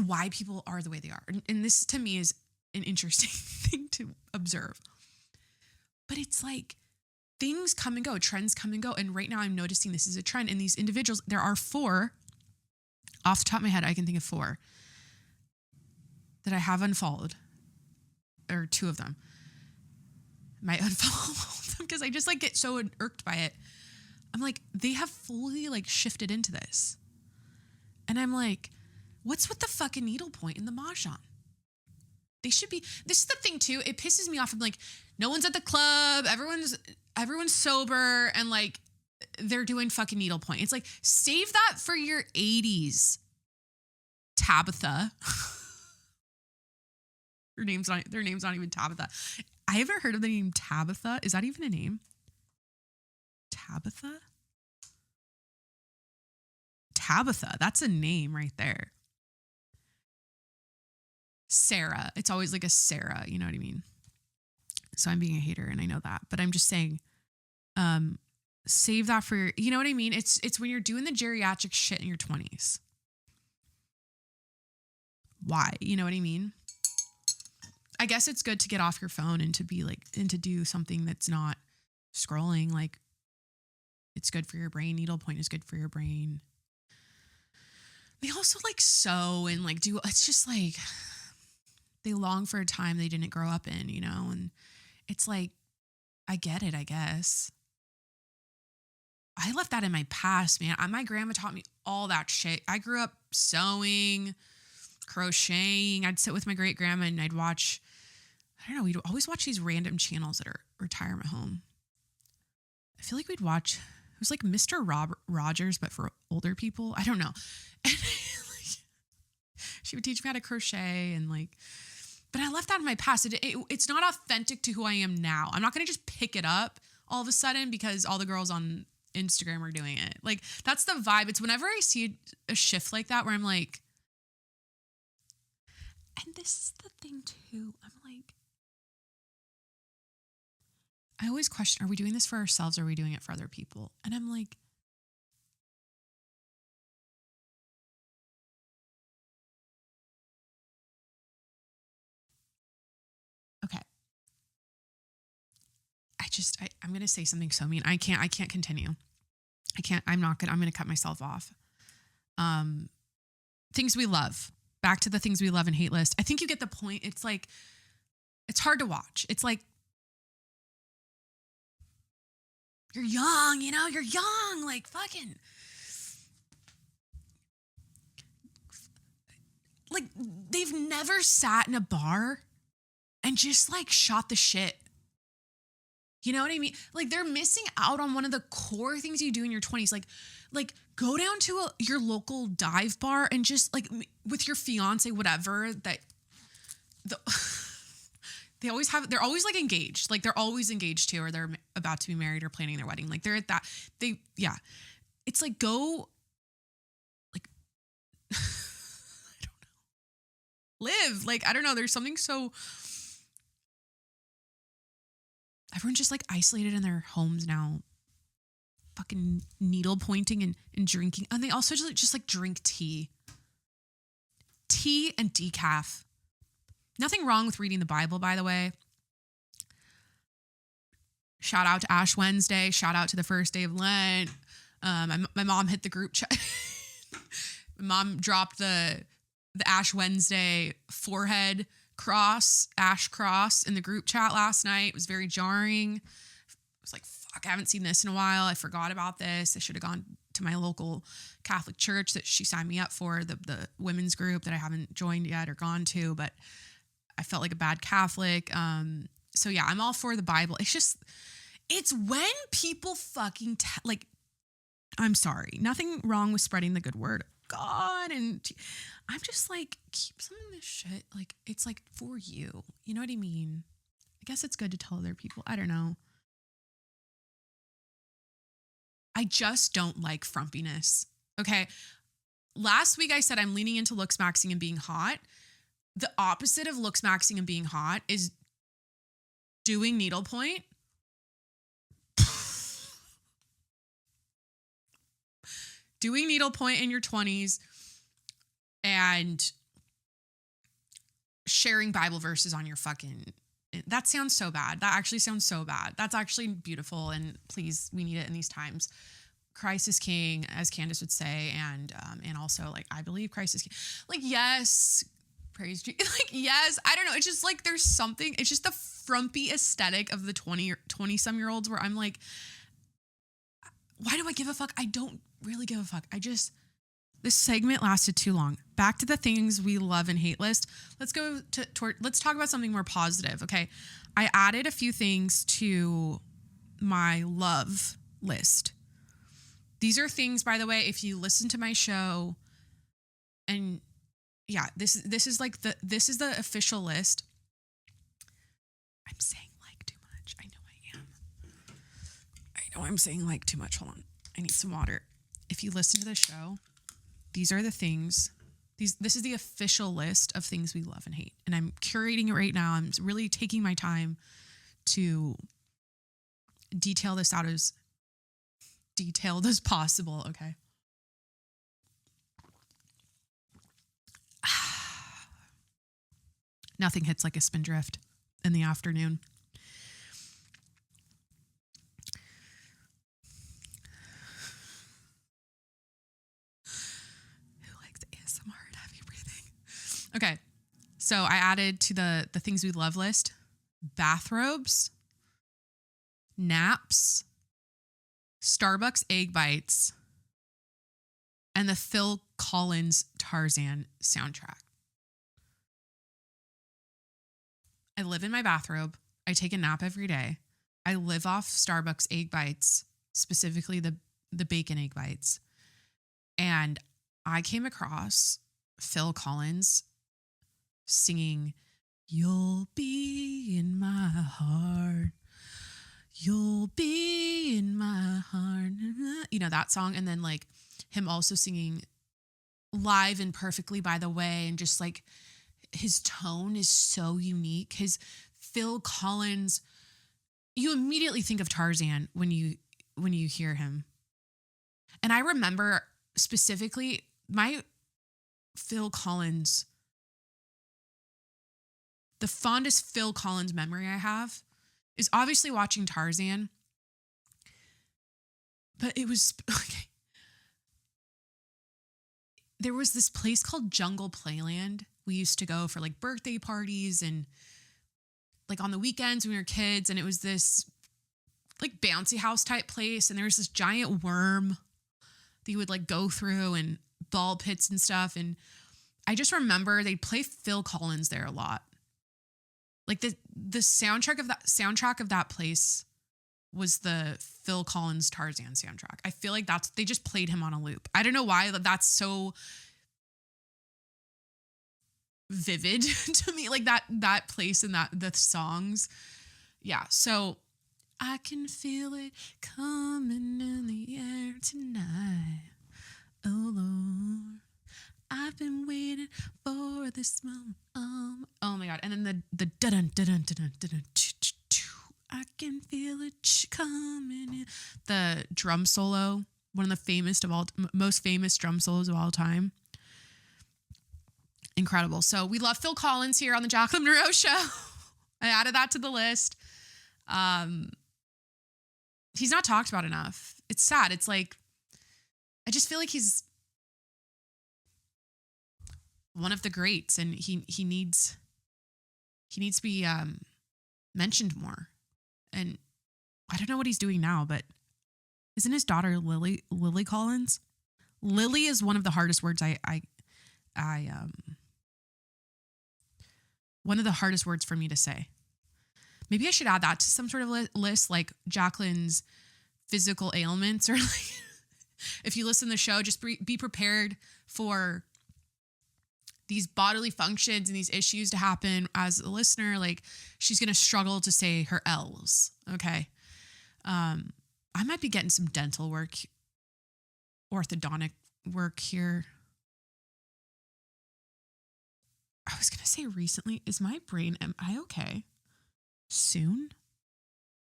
why people are the way they are. And this to me is an interesting thing to observe. But it's like things come and go, trends come and go. And right now I'm noticing this is a trend. And these individuals, there are 4, off the top of my head, I can think of 4 that I have unfollowed, or 2 of them. Might unfollow them because I just like get so irked by it. I'm like, they have fully like shifted into this. And I'm like, what's with the fucking needlepoint in the mahjong? They should be, this is the thing too, it pisses me off. I'm like, no one's at the club, everyone's sober, and like they're doing fucking needlepoint. It's like, save that for your 80s, Tabitha. Their name's not even Tabitha. I haven't heard of the name Tabitha. Is that even a name? Tabitha? Tabitha, that's a name right there. Sarah. It's always like a Sarah, you know what I mean? So I'm being a hater and I know that, but I'm just saying, save that for your, you know what I mean? It's when you're doing the geriatric shit in your 20s. Why? You know what I mean? I guess it's good to get off your phone and to be like, and to do something that's not scrolling. Like, it's good for your brain. Needlepoint is good for your brain. They also like sew and like do, it's just like, they long for a time they didn't grow up in, you know? And it's like, I get it, I guess. I left that in my past, man. My grandma taught me all that shit. I grew up sewing, crocheting. I'd sit with my great grandma and I'd watch, I don't know, we'd always watch these random channels at our retirement home. I feel like we'd watch, it was like Mr. Rogers, but for older people. I don't know. And like, she would teach me how to crochet and like, but I left that in my past. It's not authentic to who I am now. I'm not going to just pick it up all of a sudden because all the girls on Instagram are doing it. Like, that's the vibe. It's whenever I see a shift like that where I'm like, and this is the thing too. I'm like, I always question, are we doing this for ourselves or are we doing it for other people? And I'm like, okay. I'm going to say something so mean. I can't continue. I'm going to cut myself off. Things we love. Back to the things we love and hate list. I think you get the point. It's like, it's hard to watch. It's like, you're young, you know, you're young, like fucking. Like, they've never sat in a bar and just like shot the shit. You know what I mean? Like, they're missing out on one of the core things you do in your 20s. Like go down to your local dive bar and just like with your fiance, whatever, they're always like engaged. Like, they're always engaged too, or they're about to be married or planning their wedding. Like, they're at that, it's like, go, like, I don't know, live. Like, I don't know. There's something so, everyone's just like isolated in their homes now, fucking needle pointing and drinking. And they also just like drink tea and decaf. Nothing wrong with reading the Bible, by the way. Shout out to Ash Wednesday. Shout out to the first day of Lent. My mom hit the group chat. My mom dropped the Ash Wednesday forehead cross, ash cross in the group chat last night. It was very jarring. I was like, fuck, I haven't seen this in a while. I forgot about this. I should have gone to my local Catholic church that she signed me up for, the women's group that I haven't joined yet or gone to, but I felt like a bad Catholic. So yeah, I'm all for the Bible. It's when people fucking, I'm sorry, nothing wrong with spreading the good word of God. And I'm just like, keep some of this shit. Like, it's like for you. You know what I mean? I guess it's good to tell other people. I don't know. I just don't like frumpiness. Okay. Last week I said I'm leaning into looks maxing and being hot. The opposite of looks maxing and being hot is doing needlepoint. Doing needlepoint in your 20s and sharing Bible verses on your fucking That sounds so bad. That actually sounds so bad. That's actually beautiful. And please, we need it in these times. Christ is king, as Candace would say. And also like, I believe Christ is king. Like, yes, praise Jesus. Like, yes, I don't know. It's just like, there's something, it's just the frumpy aesthetic of the 20 some year olds where I'm like, why do I give a fuck? I don't really give a fuck. This segment lasted too long. Back to the things we love and hate list. Let's go let's talk about something more positive. Okay. I added a few things to my love list. These are things, by the way, if you listen to my show, and yeah, this is the official list. I'm saying like too much. I know I am. I know I'm saying like too much. Hold on. I need some water. If you listen to the show, these are the things. This is the official list of things we love and hate. And I'm curating it right now. I'm really taking my time to detail this out as detailed as possible. Okay. Nothing hits like a spindrift in the afternoon. Okay, so I added to the things we love list, bathrobes, naps, Starbucks egg bites, and the Phil Collins Tarzan soundtrack. I live in my bathrobe. I take a nap every day. I live off Starbucks egg bites, specifically the bacon egg bites. And I came across Phil Collins singing, "You'll be in my heart. You'll be in my heart." You know, that song. And then like him also singing live and perfectly, by the way. And just like his tone is so unique. His Phil Collins, you immediately think of Tarzan when you hear him. And I remember specifically my Phil Collins, the fondest Phil Collins memory I have is obviously watching Tarzan. But it was, okay. There was this place called Jungle Playland. We used to go for like birthday parties and like on the weekends when we were kids. And it was this like bouncy house type place. And there was this giant worm that you would like go through and ball pits and stuff. And I just remember they'd play Phil Collins there a lot. Like the soundtrack of that place was the Phil Collins Tarzan soundtrack. I feel like they just played him on a loop. I don't know why that's so vivid to me, like that place and the songs. Yeah. So I can feel it coming in the air tonight. Oh Lord, I've been waiting for this moment. Oh my God. And then the dun dun dun dun dun. I can feel it coming in. The drum solo, one of the most famous drum solos of all time. Incredible. So we love Phil Collins here on the Jacqueline Monroe Show. I added that to the list. He's not talked about enough. It's sad. It's like, I just feel like he's one of the greats, and he needs to be mentioned more. And I don't know what he's doing now, but isn't his daughter Lily Collins? Lily is one of the hardest words one of the hardest words for me to say. Maybe I should add that to some sort of list, like Jacqueline's physical ailments, or like if you listen to the show, just be prepared for these bodily functions and these issues to happen as a listener. Like she's going to struggle to say her L's. Okay. I might be getting some dental work, orthodontic work here. I was going to say recently, is my brain, am I okay? Soon?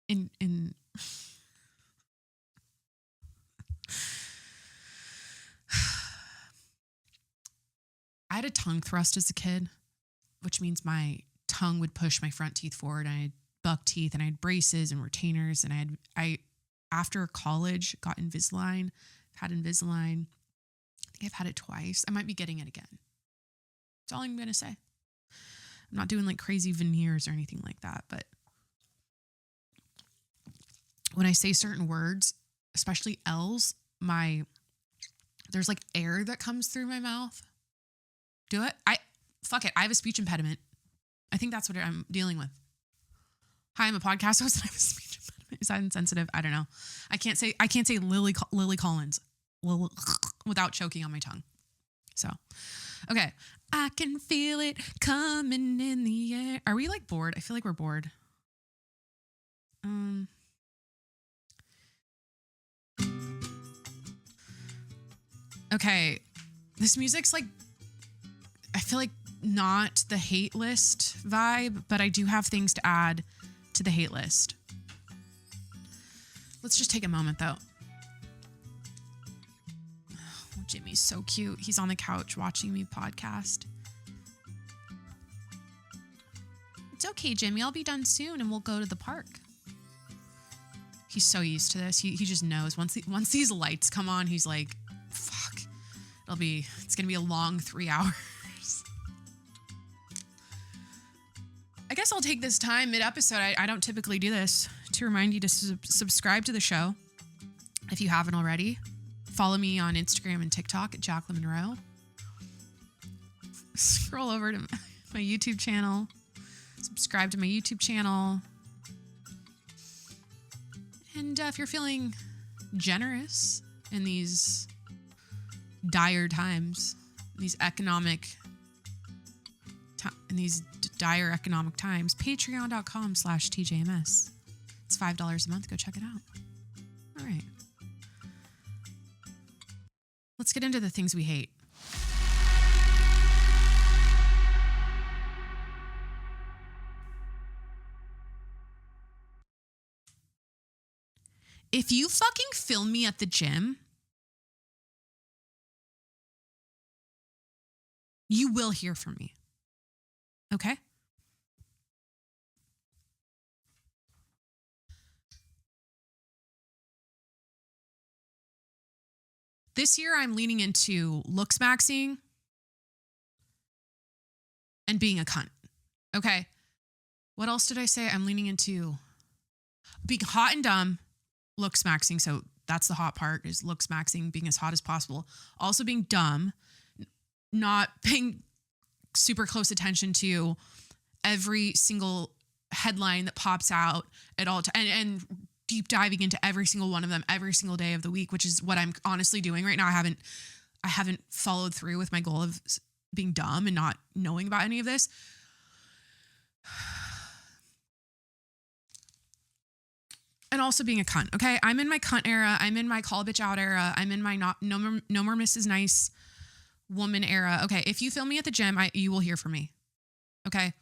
In I had a tongue thrust as a kid, which means my tongue would push my front teeth forward. And I had buck teeth and I had braces and retainers. And I after college got Invisalign, had Invisalign. I think I've had it twice. I might be getting it again. That's all I'm going to say. I'm not doing like crazy veneers or anything like that. But when I say certain words, especially L's, there's like air that comes through my mouth. Do it. Fuck it. I have a speech impediment. I think that's what I'm dealing with. Hi, I'm a podcast host and I have a speech impediment. Is that insensitive? I don't know. I can't say Lily Collins without choking on my tongue. So, okay. I can feel it coming in the air. Are we like bored? I feel like we're bored. Okay. This music's like, I feel like not the hate list vibe, but I do have things to add to the hate list. Let's just take a moment though. Oh, Jimmy's so cute. He's on the couch watching me podcast. It's okay, Jimmy. I'll be done soon and we'll go to the park. He's so used to this. He just knows once these lights come on, he's like, fuck, it's going to be a long 3 hours. I guess I'll take this time mid-episode. I don't typically do this, to remind you to subscribe to the show if you haven't already. Follow me on Instagram and TikTok at Jacqueline Monroe. Scroll over to my YouTube channel. Subscribe to my YouTube channel. And if you're feeling generous in these dire times, in these dire economic times, patreon.com/TJMS. It's $5 a month. Go check it out. All right. Let's get into the things we hate. If you fucking film me at the gym, you will hear from me. Okay? This year, I'm leaning into looks maxing and being a cunt. Okay? What else did I say? I'm leaning into being hot and dumb, looks maxing. So that's the hot part, is looks maxing, being as hot as possible. Also being dumb, not paying super close attention to every single headline that pops out at all and deep diving into every single one of them every single day of the week, which is what I'm honestly doing right now. I haven't followed through with my goal of being dumb and not knowing about any of this. And also being a cunt. Okay. I'm in my cunt era. I'm in my call a bitch out era. I'm in my no more Mrs. Nice woman era. Okay. If you film me at the gym, you will hear from me. Okay.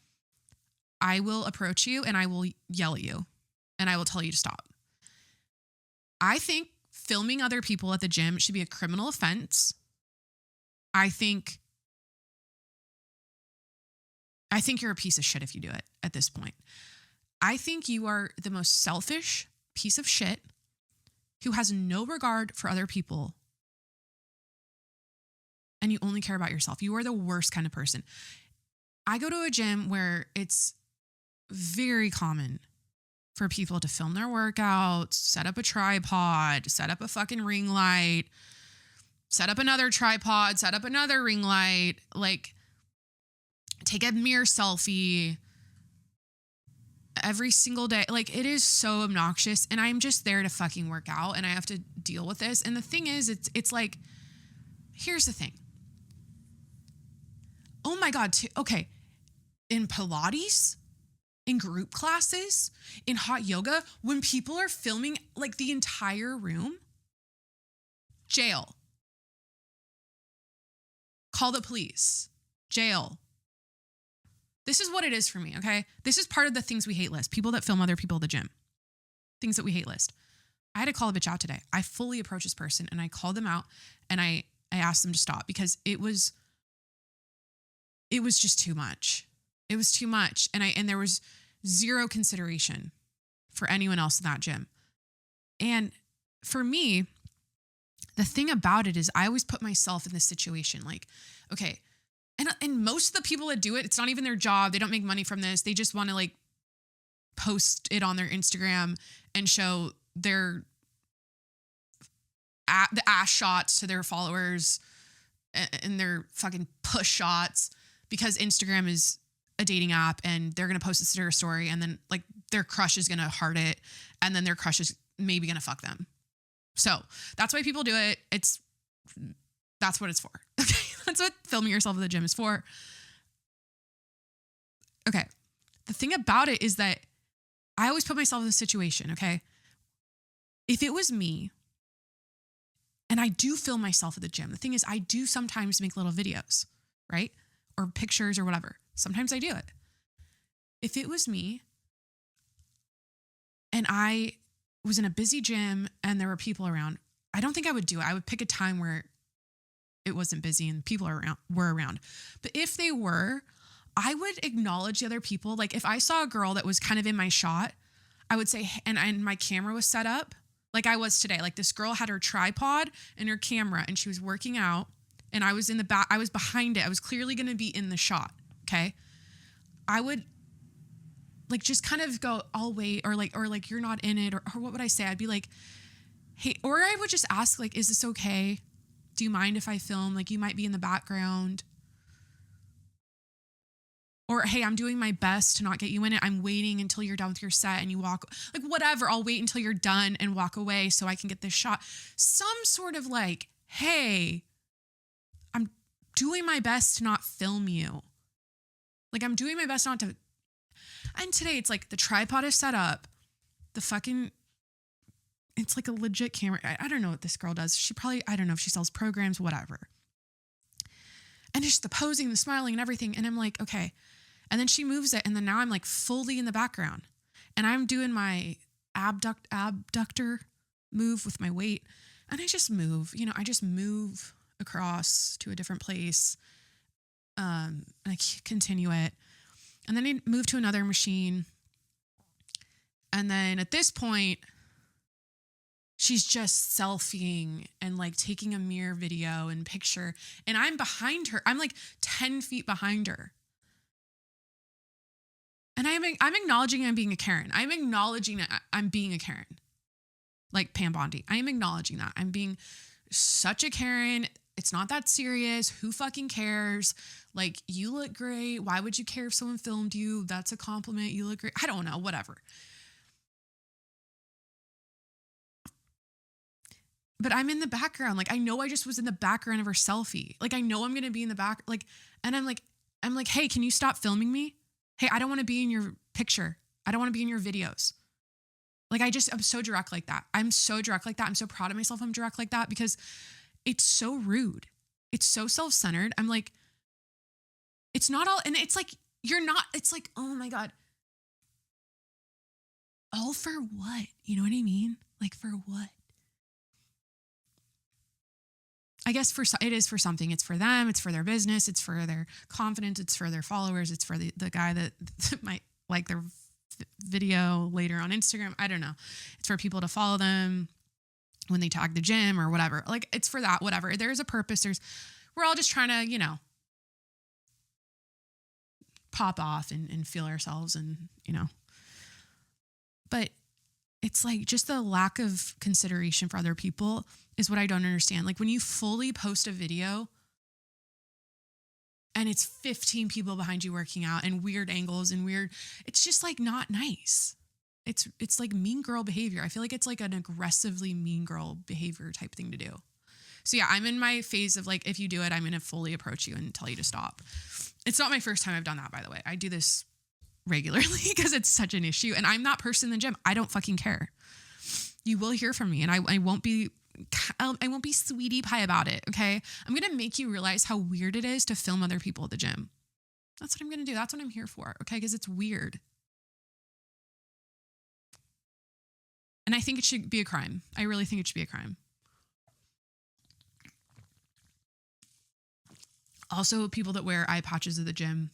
I will approach you and I will yell at you and I will tell you to stop. I think filming other people at the gym should be a criminal offense. I think you're a piece of shit if you do it at this point. I think you are the most selfish piece of shit who has no regard for other people and you only care about yourself. You are the worst kind of person. I go to a gym where it's very common for people to film their workouts, set up a tripod, set up a fucking ring light, set up another tripod, set up another ring light, like take a mirror selfie every single day. Like, it is so obnoxious and I'm just there to fucking work out and I have to deal with this. And the thing is, it's like, here's the thing. Oh my God. Okay. In Pilates, in group classes, in hot yoga, when people are filming like the entire room, jail. Call the police. Jail. This is what it is for me, okay? This is part of the things we hate list. People that film other people at the gym. Things that we hate list. I had to call a bitch out today. I fully approached this person and I called them out and I asked them to stop because it was just too much. It was too much. And there was zero consideration for anyone else in that gym. And for me, the thing about it is I always put myself in this situation. Like, okay. And most of the people that do it, it's not even their job. They don't make money from this. They just want to like post it on their Instagram and show the ass shots to their followers and their fucking push shots, because Instagram is a dating app and they're going to post this to their story, and then like their crush is going to heart it, and then their crush is maybe going to fuck them. So that's why people do it. That's what it's for. Okay. That's what filming yourself at the gym is for. Okay. The thing about it is that I always put myself in this situation. Okay. If it was me, and I do film myself at the gym, the thing is I do sometimes make little videos, right? Or pictures or whatever. Sometimes I do it. If it was me and I was in a busy gym and there were people around, I don't think I would do it. I would pick a time where it wasn't busy and people were around. But if they were, I would acknowledge the other people. Like if I saw a girl that was kind of in my shot, I would say, and my camera was set up like I was today. Like this girl had her tripod and her camera and she was working out, and I was in the back. I was behind it. I was clearly going to be in the shot. Okay. I would like just kind of go, I'll wait, or like you're not in it, or what would I say? I'd be like, hey, or I would just ask like, is this okay? Do you mind if I film? Like you might be in the background. Or, hey, I'm doing my best to not get you in it. I'm waiting until you're done with your set and you walk, like whatever. I'll wait until you're done and walk away so I can get this shot. Some sort of like, hey, I'm doing my best to not film you. Like I'm doing my best not to. And today it's like the tripod is set up. It's like a legit camera. I don't know what this girl does. I don't know if she sells programs, whatever. And it's just the posing, the smiling and everything. And I'm like, okay. And then she moves it. And then now I'm like fully in the background. And I'm doing my abductor move with my weight. And I just move, I just move across to a different place. And I continue it. And then I move to another machine. And then at this point, she's just selfieing and like taking a mirror video and picture. And I'm behind her. I'm like 10 feet behind her. And I'm acknowledging I'm being a Karen. I'm acknowledging that I'm being a Karen. Like Pam Bondi. I am acknowledging that. I'm being such a Karen. It's not that serious. Who fucking cares? Like, you look great. Why would you care if someone filmed you? That's a compliment. You look great. I don't know. Whatever. But I'm in the background. Like, I know I just was in the background of her selfie. Like, I know I'm going to be in the back. Like, and I'm like, hey, can you stop filming me? Hey, I don't want to be in your picture. I don't want to be in your videos. Like, I'm so direct like that. I'm so direct like that. I'm so proud of myself I'm direct like that because it's so rude. It's so self-centered. I'm like, it's not all, and it's like, it's like, oh my God. All for what? You know what I mean? Like, for what? I guess it is for something. It's for them. It's for their business. It's for their confidence. It's for their followers. It's for the guy that might like their video later on Instagram. I don't know. It's for people to follow them when they tag the gym or whatever. Like, it's for that, whatever. There's a purpose. We're all just trying to, pop off and feel ourselves and, but it's like just the lack of consideration for other people is what I don't understand. Like, when you fully post a video and it's 15 people behind you working out and weird angles and it's just like not nice. It's like mean girl behavior. I feel like it's like an aggressively mean girl behavior type thing to do. So yeah, I'm in my phase of like, if you do it, I'm going to fully approach you and tell you to stop. It's not my first time I've done that, by the way. I do this regularly because it's such an issue. And I'm that person in the gym. I don't fucking care. You will hear from me, and I won't be sweetie pie about it. Okay. I'm going to make you realize how weird it is to film other people at the gym. That's what I'm going to do. That's what I'm here for. Okay. Cause it's weird. And I think it should be a crime. I really think it should be a crime. Also, people that wear eye patches at the gym,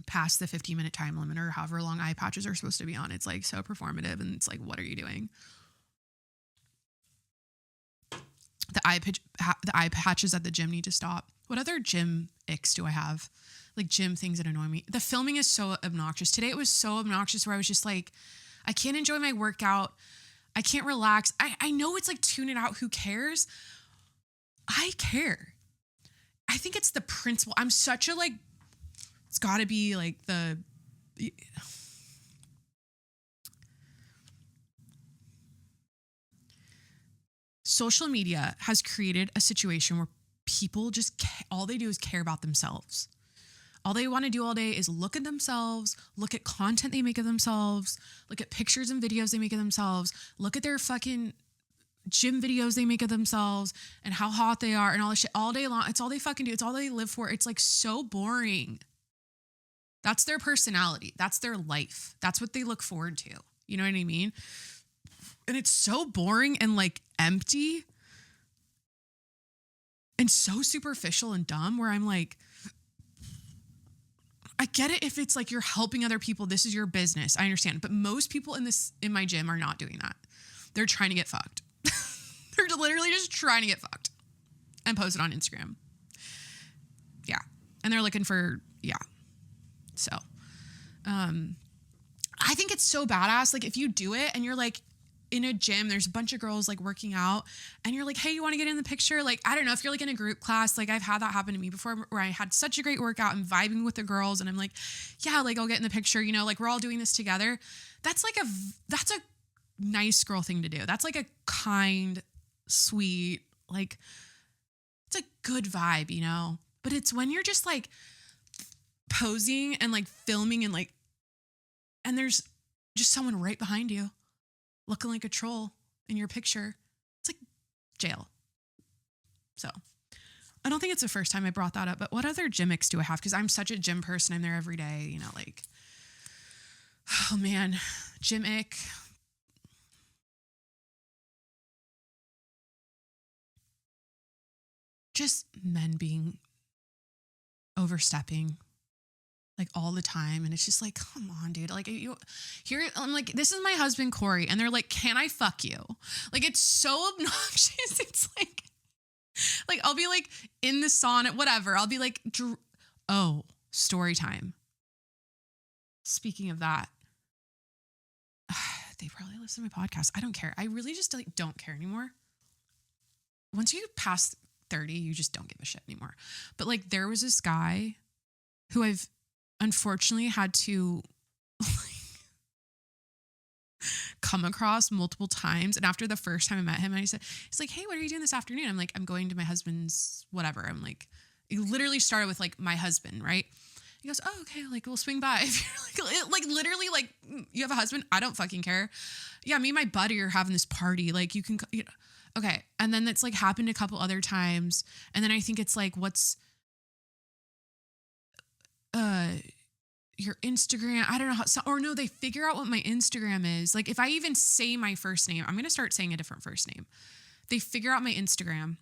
past the 15-minute time limit or however long eye patches are supposed to be on. It's like so performative, and it's like, what are you doing? The eye patches at the gym need to stop. What other gym icks do I have? Like gym things that annoy me. The filming is so obnoxious. Today it was so obnoxious where I was just like, I can't enjoy my workout. I can't relax. I know it's like, tune it out. Who cares? I care. I think it's the principle. I'm such a like, it's got to be like the social media has created a situation where people just, all they do is care about themselves. All they want to do all day is look at themselves, look at content they make of themselves, look at pictures and videos they make of themselves, look at their fucking gym videos they make of themselves and how hot they are and all this shit all day long. It's all they fucking do. It's all they live for. It's like so boring. That's their personality. That's their life. That's what they look forward to. You know what I mean? And it's so boring and like empty and so superficial and dumb where I'm like, I get it if it's like you're helping other people. This is your business. I understand. But most people in my gym are not doing that. They're trying to get fucked. They're literally just trying to get fucked and post it on Instagram. Yeah. And they're looking for, yeah. So, I think it's so badass. Like if you do it and you're like in a gym, there's a bunch of girls like working out and you're like, hey, you want to get in the picture? Like, I don't know if you're like in a group class, like I've had that happen to me before where I had such a great workout and vibing with the girls. And I'm like, yeah, like I'll get in the picture, you know, like we're all doing this together. That's a nice girl thing to do. That's like a kind, sweet, like it's a good vibe, you know, but it's when you're just like posing and like filming and like, and there's just someone right behind you looking like a troll in your picture. It's like jail. So I don't think it's the first time I brought that up, but what other gimmicks do I have? Because I'm such a gym person. I'm there every day, you know, like, oh man, gimmick. Just men being overstepping like all the time. And it's just like, come on, dude. Like I'm like, this is my husband, Corey. And they're like, can I fuck you? Like, it's so obnoxious. It's like, I'll be like in the sauna, whatever. I'll be like, oh, story time. Speaking of that, they probably listen to my podcast. I don't care. I really just like don't care anymore. Once you pass 30, you just don't give a shit anymore. But like there was this guy who I've unfortunately had to come across multiple times. And after the first time I met him, he's like, hey, what are you doing this afternoon? I'm like, I'm going to my husband's whatever. I'm like, it literally started with like my husband, right? He goes, oh, okay, like we'll swing by. If you're like literally like you have a husband, I don't fucking care. Yeah, me and my buddy are having this party. Like you can, you know. Okay. And then that's like happened a couple other times. And then I think it's like, what's your Instagram? I don't know or no, they figure out what my Instagram is. Like if I even say my first name, I'm going to start saying a different first name. They figure out my Instagram.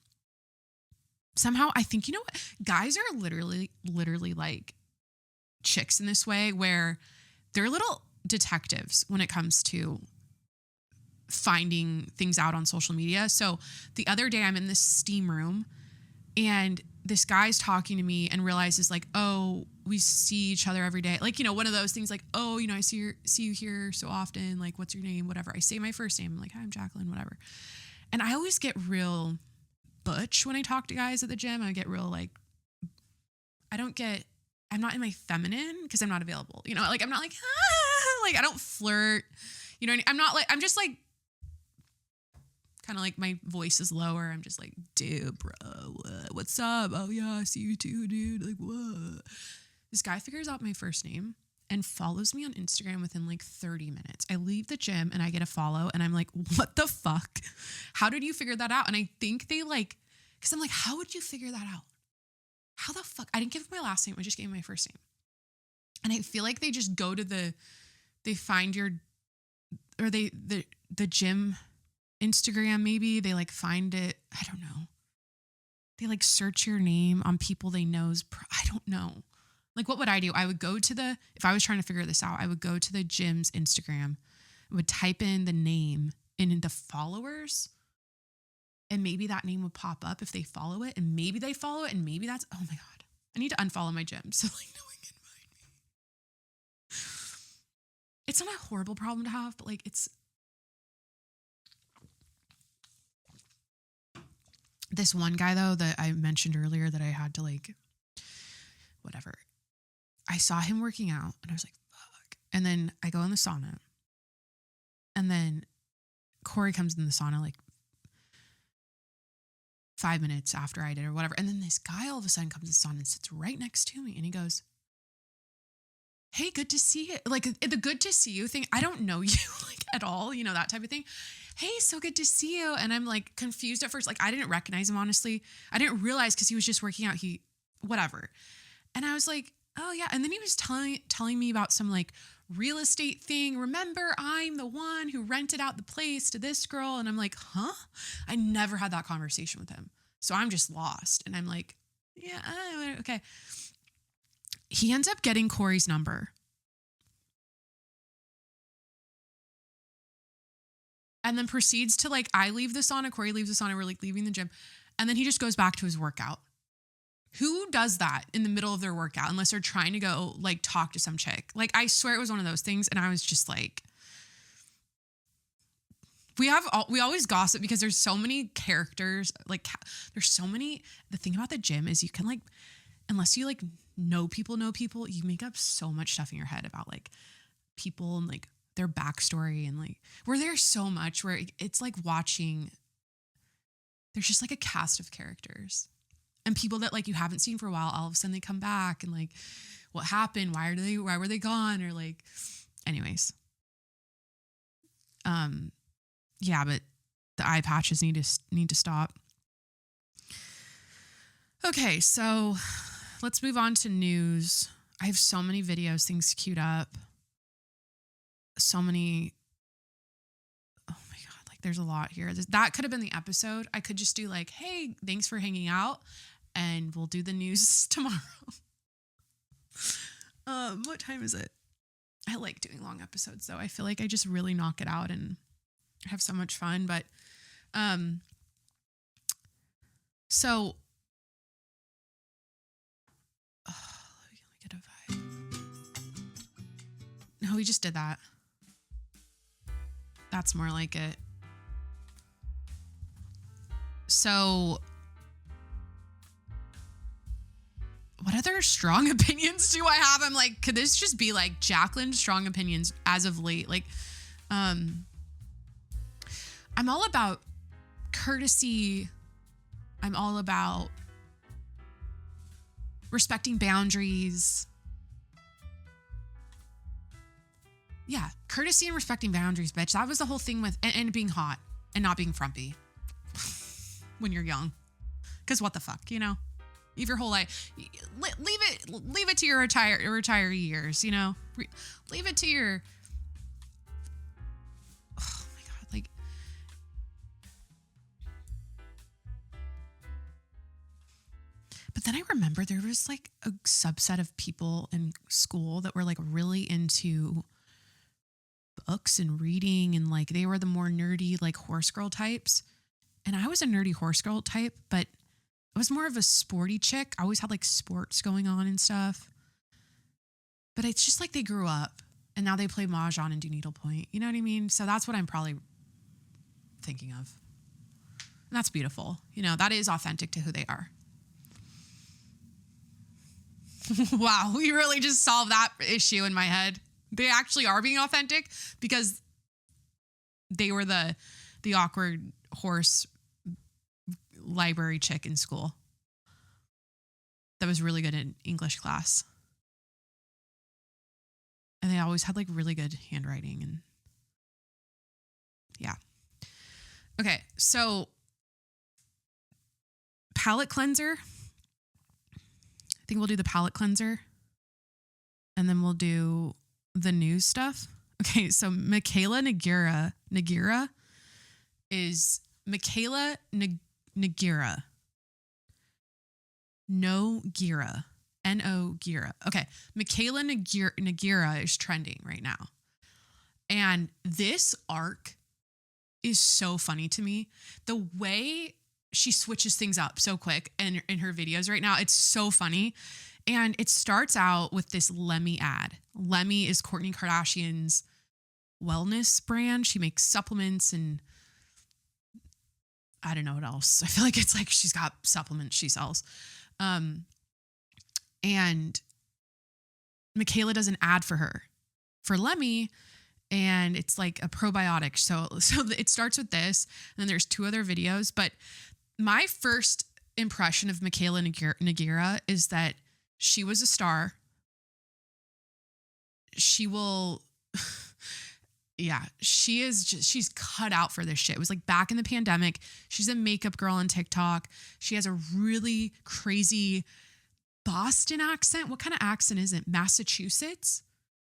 Somehow I think, you know what? Guys are literally like chicks in this way where they're little detectives when it comes to finding things out on social media. So the other day I'm in this steam room and this guy's talking to me and realizes like, oh, we see each other every day. Like, you know, one of those things like, oh, you know, I see you here so often. Like, what's your name? Whatever. I say my first name. I'm like, hi, I'm Jacqueline, whatever. And I always get real butch when I talk to guys at the gym. I get real like, I'm not in my feminine because I'm not available. You know, like I'm not like, like I don't flirt. You know, I'm not like, I'm just like, kind of like my voice is lower. I'm just like, dude, bro, what's up? Oh yeah, I see you too, dude. Like, what? This guy figures out my first name and follows me on Instagram within like 30 minutes. I leave the gym and I get a follow and I'm like, what the fuck? How did you figure that out? And I think they like, because I'm like, how would you figure that out? How the fuck? I didn't give him my last name. I just gave him my first name. And I feel like they just go to they find your, or the gym Instagram, maybe they like find it. I don't know. They like search your name on people they know's. I don't know. Like, what would I do? I would go to if I was trying to figure this out, I would go to the gym's Instagram, I would type in the name and into followers, and maybe that name would pop up if they follow it, and maybe they follow it, and maybe that's, oh my God, I need to unfollow my gym so like no one can find me. It's not a horrible problem to have, but like it's, this one guy though that I mentioned earlier that I had to like, whatever. I saw him working out and I was like, fuck. And then I go in the sauna, and then Corey comes in the sauna like 5 minutes after I did or whatever. And then this guy all of a sudden comes in the sauna and sits right next to me and he goes, hey, good to see you. Like the good to see you thing. I don't know you like at all, you know, that type of thing. Hey, so good to see you. And I'm like confused at first. Like I didn't recognize him, honestly. I didn't realize because he was just working out. Whatever. And I was like, oh yeah. And then he was telling me about some like real estate thing. Remember, I'm the one who rented out the place to this girl. And I'm like, huh? I never had that conversation with him. So I'm just lost. And I'm like, yeah, okay. He ends up getting Corey's number. And then proceeds to like, I leave the sauna, Corey leaves the sauna, we're like leaving the gym. And then he just goes back to his workout. Who does that in the middle of their workout unless they're trying to go like talk to some chick? Like I swear it was one of those things. And I was just like, we always gossip because there's so many characters. Like there's so many, the thing about the gym is you can like, unless you like know people, you make up so much stuff in your head about like people and like their backstory and like we're there so much where it's like watching, there's just like a cast of characters. And people that like you haven't seen for a while, all of a sudden they come back and like, what happened? Why were they gone? Or like, anyways. Yeah, but the eye patches need to stop. Okay, so let's move on to news. I have so many videos, things queued up. So many. Oh my God, like there's a lot here. That could have been the episode. I could just do like, hey, thanks for hanging out. And we'll do the news tomorrow. What time is it? I like doing long episodes though. I feel like I just really knock it out and have so much fun. But so let me get a vibe. No, we just did that. That's more like it. So what other strong opinions do I have? I'm like, could this just be like Jacqueline's strong opinions as of late? Like, I'm all about courtesy. I'm all about respecting boundaries. Yeah, courtesy and respecting boundaries, bitch. That was the whole thing with, and being hot and not being frumpy when you're young. Because what the fuck, you know? Leave your whole life, leave it to your retiree years, you know, leave it to your, oh my God, like, but then I remember there was like a subset of people in school that were like really into books and reading, and like they were the more nerdy, like horse girl types. And I was a nerdy horse girl type, but I was more of a sporty chick. I always had like sports going on and stuff. But it's just like they grew up and now they play mahjong and do needlepoint. You know what I mean? So that's what I'm probably thinking of. And that's beautiful. You know, that is authentic to who they are. Wow, we really just solved that issue in my head. They actually are being authentic because they were the awkward horse library chick in school that was really good in English class. And they always had like really good handwriting and yeah. Okay, so palette cleanser. I think we'll do the palette cleanser and then we'll do the news stuff. Okay, so Michaela Nagira is Michaela Nagira. No Gira. Nogueira. Okay. Michaela Nogueira is trending right now. And this arc is so funny to me. The way she switches things up so quick in her videos right now, it's so funny. And it starts out with this Lemmy ad. Lemmy is Kourtney Kardashian's wellness brand. She makes supplements and I don't know what else. I feel like it's like she's got supplements she sells. And Michaela does an ad for her, for Lemmy, and it's like a probiotic. So it starts with this, and then there's 2 other videos. But my first impression of Michaela Nogueira is that she was a star. She will... Yeah, she's cut out for this shit. It was like back in the pandemic. She's a makeup girl on TikTok. She has a really crazy Boston accent. What kind of accent is it? Massachusetts?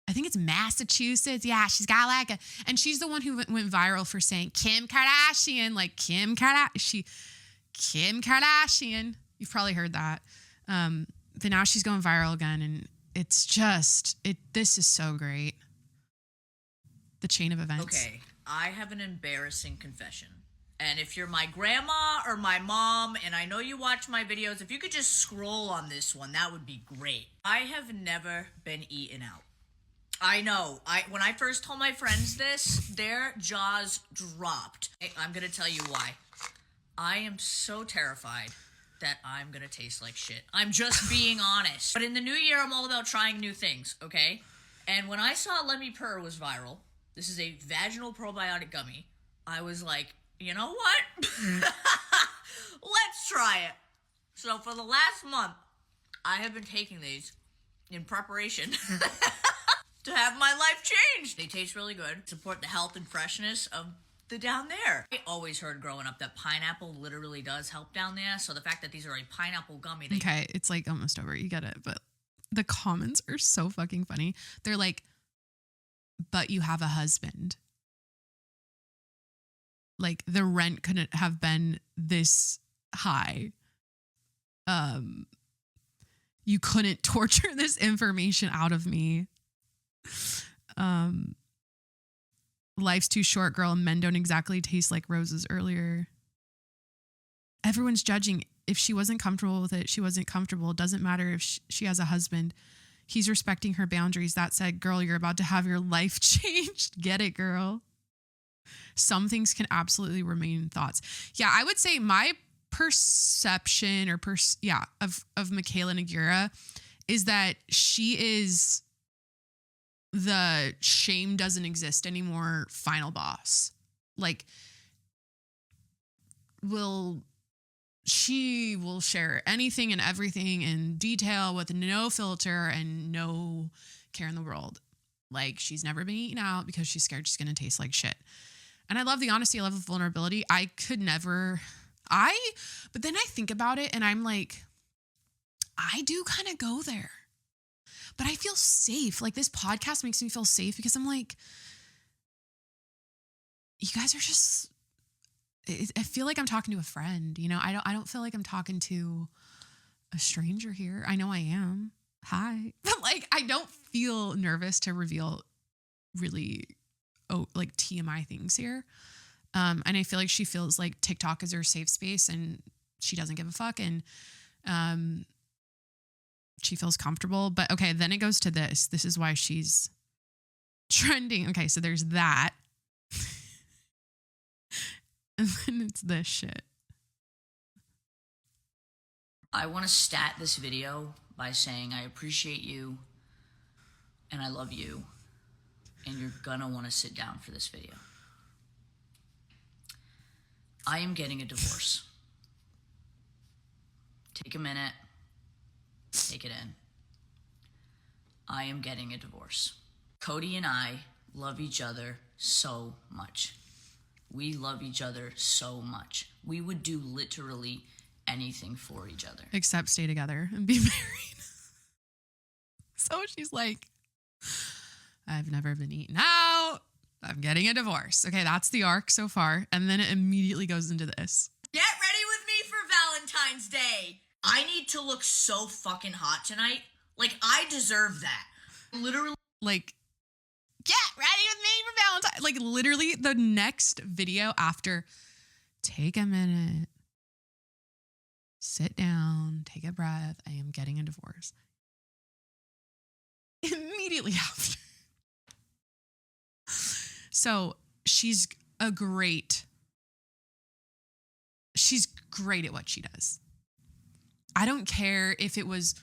I think it's Massachusetts. Yeah, she's got like a, and she's the one who went viral for saying Kim Kardashian, like Kim Kardashian. You've probably heard that. But now she's going viral again, and it's just, this is so great. The chain of events. Okay, I have an embarrassing confession. And if you're my grandma or my mom, and I know you watch my videos, if you could just scroll on this one, that would be great. I have never been eaten out. I know. When I first told my friends this, their jaws dropped. I'm going to tell you why. I am so terrified that I'm going to taste like shit. I'm just being honest. But in the new year, I'm all about trying new things, okay? And when I saw Lemmy Purr was viral, this is a vaginal probiotic gummy, I was like, you know what? Let's try it. So for the last month, I have been taking these in preparation to have my life changed. They taste really good. Support the health and freshness of the down there. I always heard growing up that pineapple literally does help down there. So the fact that these are a pineapple gummy. Okay, it's like almost over. You get it. But the comments are so fucking funny. They're like, but you have a husband. Like the rent couldn't have been this high. You couldn't torture this information out of me. Life's too short, girl, and men don't exactly taste like roses earlier. Everyone's judging. If she wasn't comfortable with it, she wasn't comfortable. It doesn't matter if she has a husband. He's respecting her boundaries. That said, girl, you're about to have your life changed. Get it, girl. Some things can absolutely remain thoughts. Yeah, I would say my perception of Michaela Nogueira is that she is the shame doesn't exist anymore final boss. Like, she will share anything and everything in detail with no filter and no care in the world. Like, she's never been eaten out because she's scared she's going to taste like shit. And I love the honesty. I love the vulnerability. I could never, but then I think about it and I'm like, I do kind of go there, but I feel safe. Like, this podcast makes me feel safe because I'm like, you guys are just, I feel like I'm talking to a friend, you know. I don't feel like I'm talking to a stranger here. I know I am. Hi. But like, I don't feel nervous to reveal really like TMI things here. And I feel like she feels like TikTok is her safe space and she doesn't give a fuck. And she feels comfortable. But okay, then it goes to this. This is why she's trending. Okay, so there's that. And then it's this shit. I want to stat this video by saying I appreciate you and I love you, and you're gonna want to sit down for this video. I am getting a divorce. Take a minute. Take it in. I am getting a divorce. Cody and I love each other so much. We love each other so much. We would do literally anything for each other. Except stay together and be married. So she's like, I've never been eaten out. I'm getting a divorce. Okay, that's the arc so far. And then it immediately goes into this. Get ready with me for Valentine's Day. I need to look so fucking hot tonight. Like, I deserve that. Literally. Like, get ready with me for Valentine. Like, literally the next video after, take a minute, sit down, take a breath. I am getting a divorce. Immediately after. So she's great at what she does. I don't care if it was,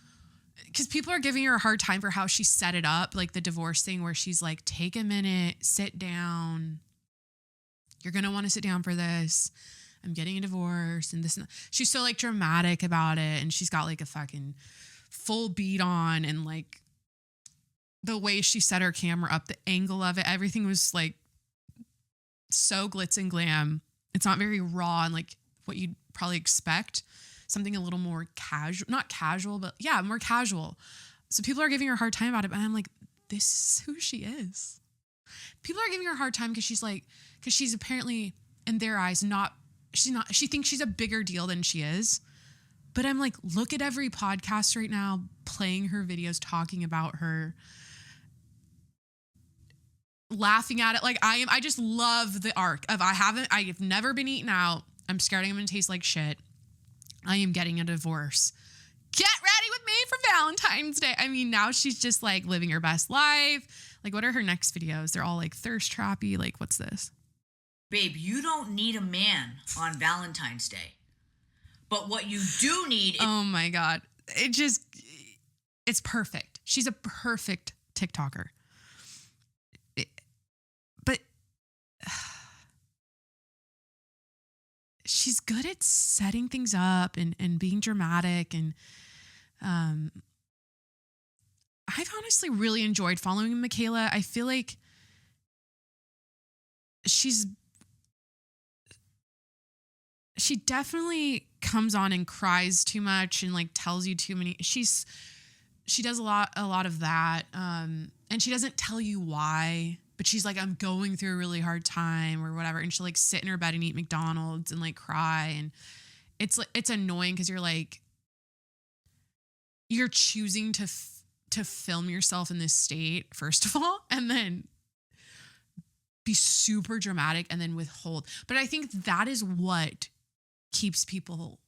because people are giving her a hard time for how she set it up, like the divorce thing where she's like, take a minute, sit down. You're going to want to sit down for this. I'm getting a divorce and this. And that. She's so like dramatic about it. And she's got like a fucking full beat on, and like the way she set her camera up, the angle of it, everything was like so glitz and glam. It's not very raw and like what you'd probably expect. Something a little more casual, not casual, but yeah, more casual. So people are giving her a hard time about it. But I'm like, this is who she is. People are giving her a hard time because she's apparently in their eyes, she thinks she's a bigger deal than she is. But I'm like, look at every podcast right now playing her videos, talking about her, laughing at it. Like I just love the arc of I've never been eaten out. I'm scared I'm going to taste like shit. I am getting a divorce. Get ready with me for Valentine's Day. I mean, now she's just like living her best life. Like, what are her next videos? They're all like thirst trappy. Like, what's this? Babe, you don't need a man on Valentine's Day. But what you do need is... Oh my God. It's perfect. She's a perfect TikToker. But she's good at setting things up and being dramatic. And I've honestly really enjoyed following Michaela. I feel like she definitely comes on and cries too much and like tells you too many. She does a lot of that. And she doesn't tell you why, but she's like, I'm going through a really hard time or whatever. And she'll like sit in her bed and eat McDonald's and like cry. And it's annoying because you're choosing to film yourself in this state, first of all, and then be super dramatic and then withhold. But I think that is what keeps people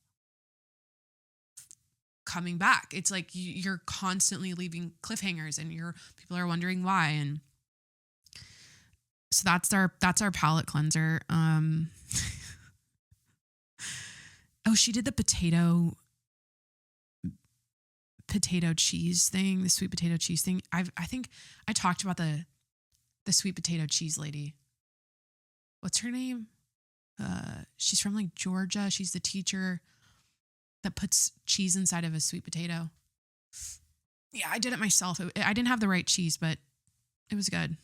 coming back. It's like you're constantly leaving cliffhangers and people are wondering why. And so that's our palate cleanser. Oh, she did the potato cheese thing, the sweet potato cheese thing. I think I talked about the sweet potato cheese lady. What's her name? She's from like Georgia. She's the teacher that puts cheese inside of a sweet potato. Yeah, I did it myself. I didn't have the right cheese, but it was good.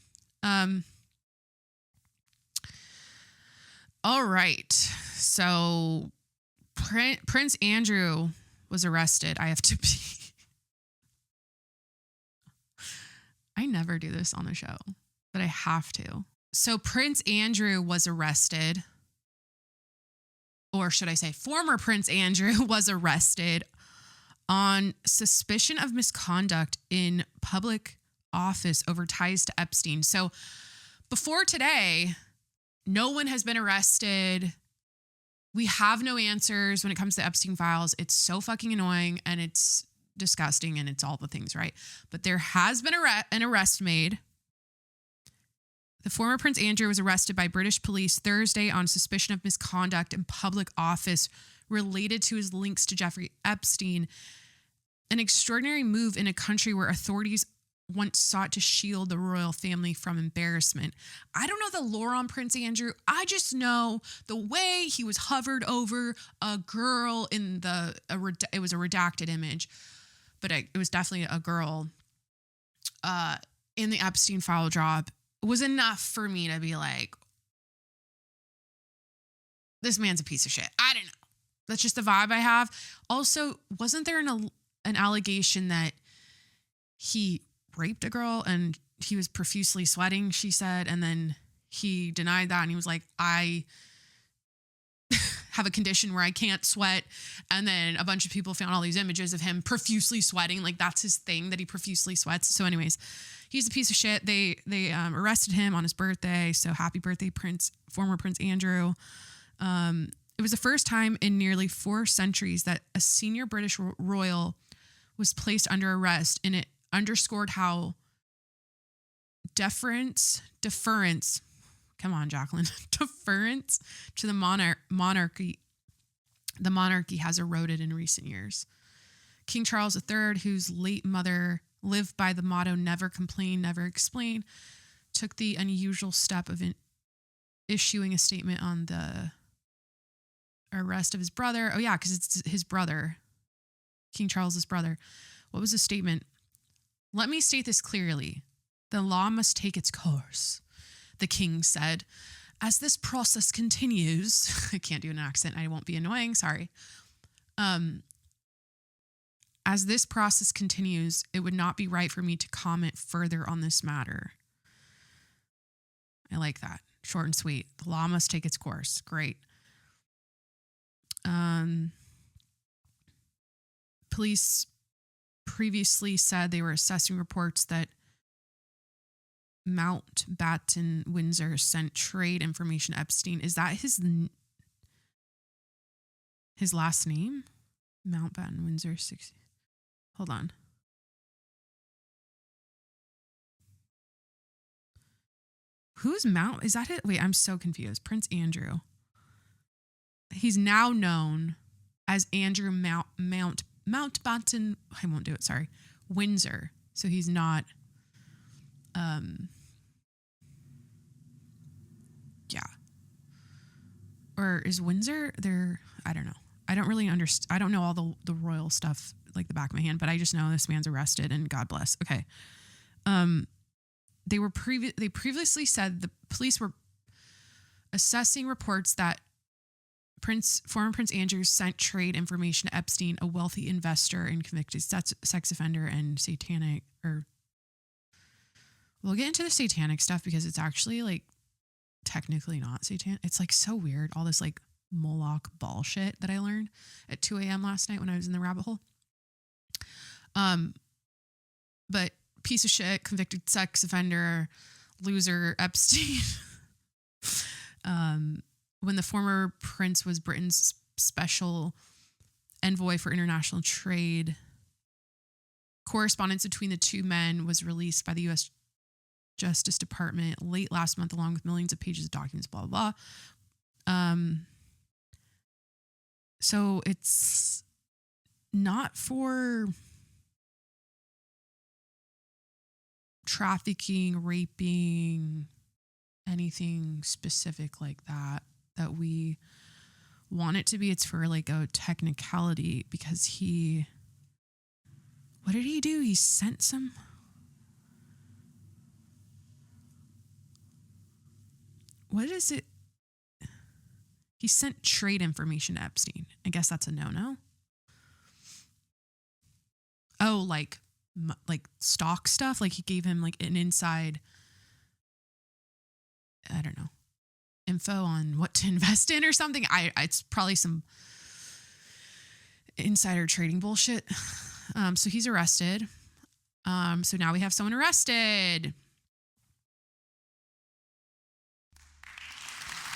All right. So Prince Andrew was arrested. I have to be. I never do this on the show, but I have to. So Prince Andrew was arrested, or should I say former Prince Andrew was arrested on suspicion of misconduct in public office over ties to Epstein. So before today, no one has been arrested. We have no answers when it comes to Epstein files. It's so fucking annoying and it's disgusting and it's all the things, right? But there has been an arrest made. The former Prince Andrew was arrested by British police Thursday on suspicion of misconduct in public office related to his links to Jeffrey Epstein, an extraordinary move in a country where authorities once sought to shield the royal family from embarrassment. I don't know the lore on Prince Andrew. I just know the way he was hovered over a girl in it was a redacted image, but it was definitely a girl in the Epstein file drop was enough for me to be like, this man's a piece of shit. I don't know. That's just the vibe I have. Also, wasn't there an allegation that he raped a girl and he was profusely sweating, she said, and then he denied that and he was like, I have a condition where I can't sweat. And then a bunch of people found all these images of him profusely sweating. Like that's his thing, that he profusely sweats. So anyways, he's a piece of shit. They arrested him on his birthday. So happy birthday, former Prince Andrew. It was the first time in nearly 4 centuries that a senior British royal was placed under arrest, and it underscored how deference, come on, Jacqueline, deference to the monarchy has eroded in recent years. King Charles III, whose late mother lived by the motto, never complain, never explain, took the unusual step of issuing a statement on the arrest of his brother. Oh yeah, because it's his brother, King Charles's brother. What was the statement? Let me state this clearly. The law must take its course, the king said. As this process continues, I can't do an accent, I won't be annoying, sorry. As this process continues, it would not be right for me to comment further on this matter. I like that. Short and sweet. The law must take its course. Great. Police previously said they were assessing reports that Mountbatten Windsor sent trade information to Epstein. Is that his last name? Mountbatten Windsor 60. Hold on. Who's Is that it? Wait, I'm so confused. Prince Andrew. He's now known as Andrew Mountbatten. I won't do it. Sorry. Windsor. So he's not, yeah. Or is Windsor there? I don't know. I don't really understand. I don't know all the royal stuff like the back of my hand, but I just know this man's arrested and God bless. Okay. They previously said the police were assessing reports that former Prince Andrew sent trade information to Epstein, a wealthy investor and convicted sex offender and satanic, or we'll get into the satanic stuff because it's actually like technically not satanic. It's like so weird. All this like Moloch Baal shit that I learned at 2 a.m. last night when I was in the rabbit hole. But piece of shit, convicted sex offender, loser Epstein. When the former prince was Britain's special envoy for international trade, correspondence between the two men was released by the U.S. Justice Department late last month, along with millions of pages of documents, blah, blah, blah. So it's not for trafficking, raping, anything specific like that we want it to be. It's for like a technicality because what did he do? He sent some, what is it? He sent trade information to Epstein. I guess that's a no-no. Oh, like stock stuff? Like he gave him like an inside, I don't know, info on what to invest in or something. It's probably some insider trading bullshit. So he's arrested. So now we have someone arrested.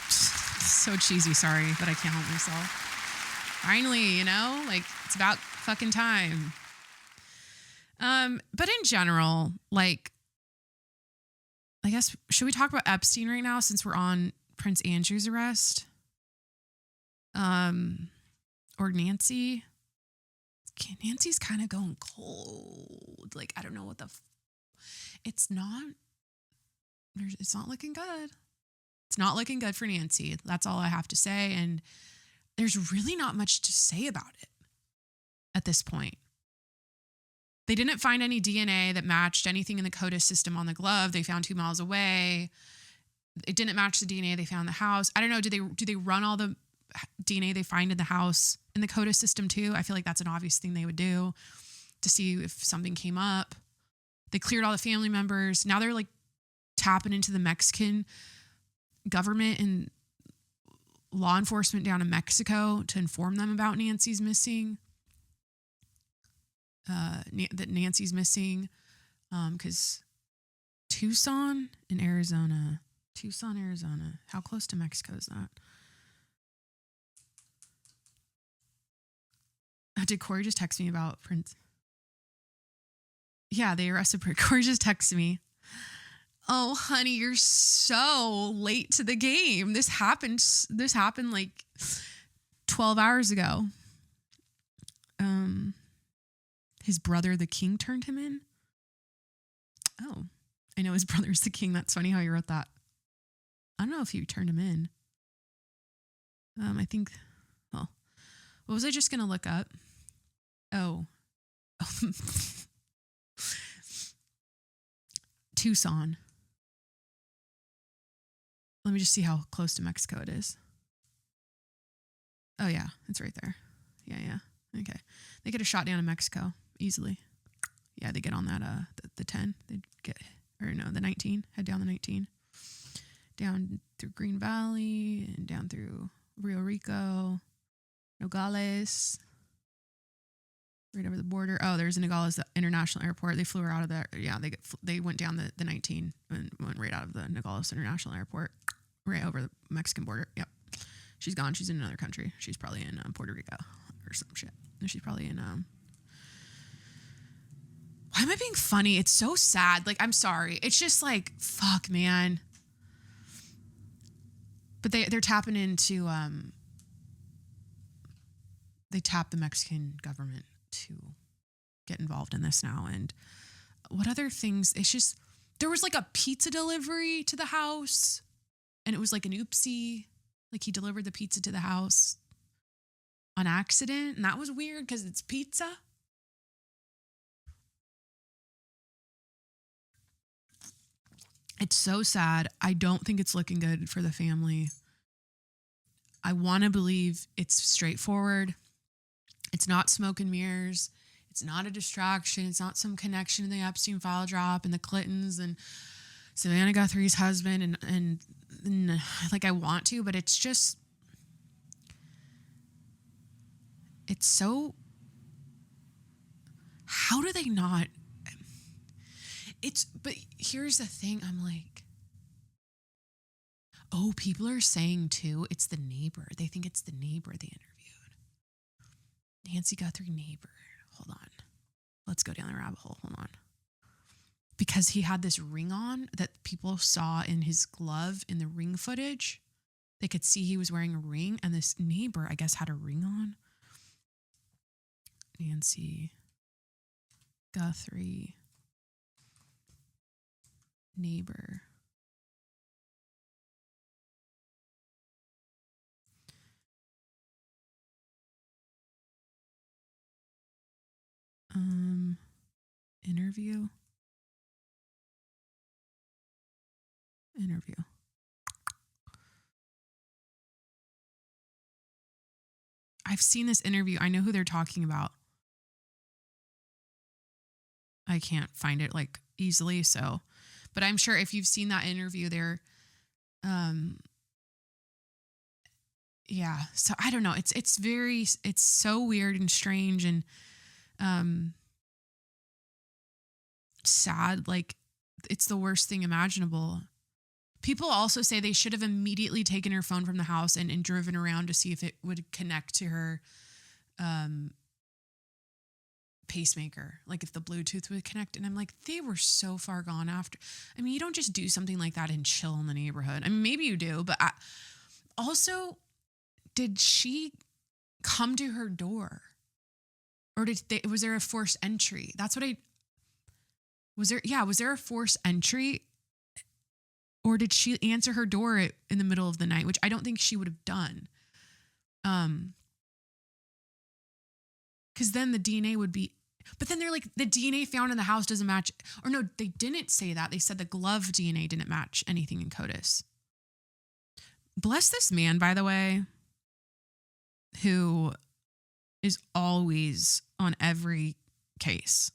So cheesy, sorry, but I can't help myself. Finally, like it's about fucking time. But in general, like, I guess, should we talk about Epstein right now since we're on Prince Andrew's arrest? Or Nancy? Nancy's kind of going cold. Like, I don't know what it's not looking good. It's not looking good for Nancy. That's all I have to say. And there's really not much to say about it at this point. They didn't find any DNA that matched anything in the CODIS system on the glove they found 2 miles away. It didn't match the DNA they found in the house. I don't know. Do they run all the DNA they find in the house in the CODIS system too? I feel like that's an obvious thing they would do to see if something came up. They cleared all the family members. Now they're like tapping into the Mexican government and law enforcement down in Mexico to inform them about Nancy's missing. That Nancy's missing, because Tucson, Arizona. How close to Mexico is that? Did Corey just text me about Prince? Yeah, they arrested Prince. Corey just texted me. Oh, honey, you're so late to the game. This happened like 12 hours ago. His brother, the king, turned him in. Oh, I know his brother's the king. That's funny how you wrote that. I don't know if he turned him in. I think, well, what was I just going to look up? Oh. Tucson. Let me just see how close to Mexico it is. Oh, yeah, it's right there. Yeah. Okay. They get a shot down in Mexico easily. Yeah, they get on that, the 10. They get, or no, the 19. Head down the 19. Down through Green Valley and down through Rio Rico, Nogales, right over the border. Oh, there's Nogales International Airport. They flew her out of there. Yeah, they went down the 19 and went right out of the Nogales International Airport, right over the Mexican border. Yep. She's gone. She's in another country. She's probably in Puerto Rico or some shit. She's probably in why am I being funny? It's so sad. Like, I'm sorry. It's just like, fuck, man. But they're tapping into they tap the Mexican government to get involved in this now. And what other things? It's just, there was like a pizza delivery to the house, and it was like an oopsie. Like, he delivered the pizza to the house on accident, and that was weird because it's pizza. It's so sad. I don't think it's looking good for the family. I want to believe it's straightforward. It's not smoke and mirrors. It's not a distraction. It's not some connection to the Epstein file drop and the Clintons and Savannah Guthrie's husband. And like, I want to, but it's just, it's so, how do they not? But here's the thing. I'm like, oh, people are saying too, it's the neighbor. They think it's the neighbor they interviewed. Nancy Guthrie neighbor. Hold on. Let's go down the rabbit hole. Hold on. Because he had this ring on that people saw in his glove in the ring footage. They could see he was wearing a ring, and this neighbor, I guess, had a ring on. Nancy Guthrie neighbor. Interview. I've seen this interview. I know who they're talking about. I can't find it like easily, so, but I'm sure if you've seen that interview there, yeah. So I don't know. It's so weird and strange and sad. Like, it's the worst thing imaginable. People also say they should have immediately taken her phone from the house and driven around to see if it would connect to her pacemaker, like if the Bluetooth would connect. And I'm like, they were so far gone after. I mean, you don't just do something like that and chill in the neighborhood. I mean, maybe you do, but also, did she come to her door, or was there a forced entry? That's what was there a forced entry, or did she answer her door in the middle of the night, which I don't think she would have done. Because then the DNA would be, but then they're like, the DNA found in the house doesn't match, or no, they didn't say that. They said the glove DNA didn't match anything in CODIS. Bless this man, by the way, who is always on every case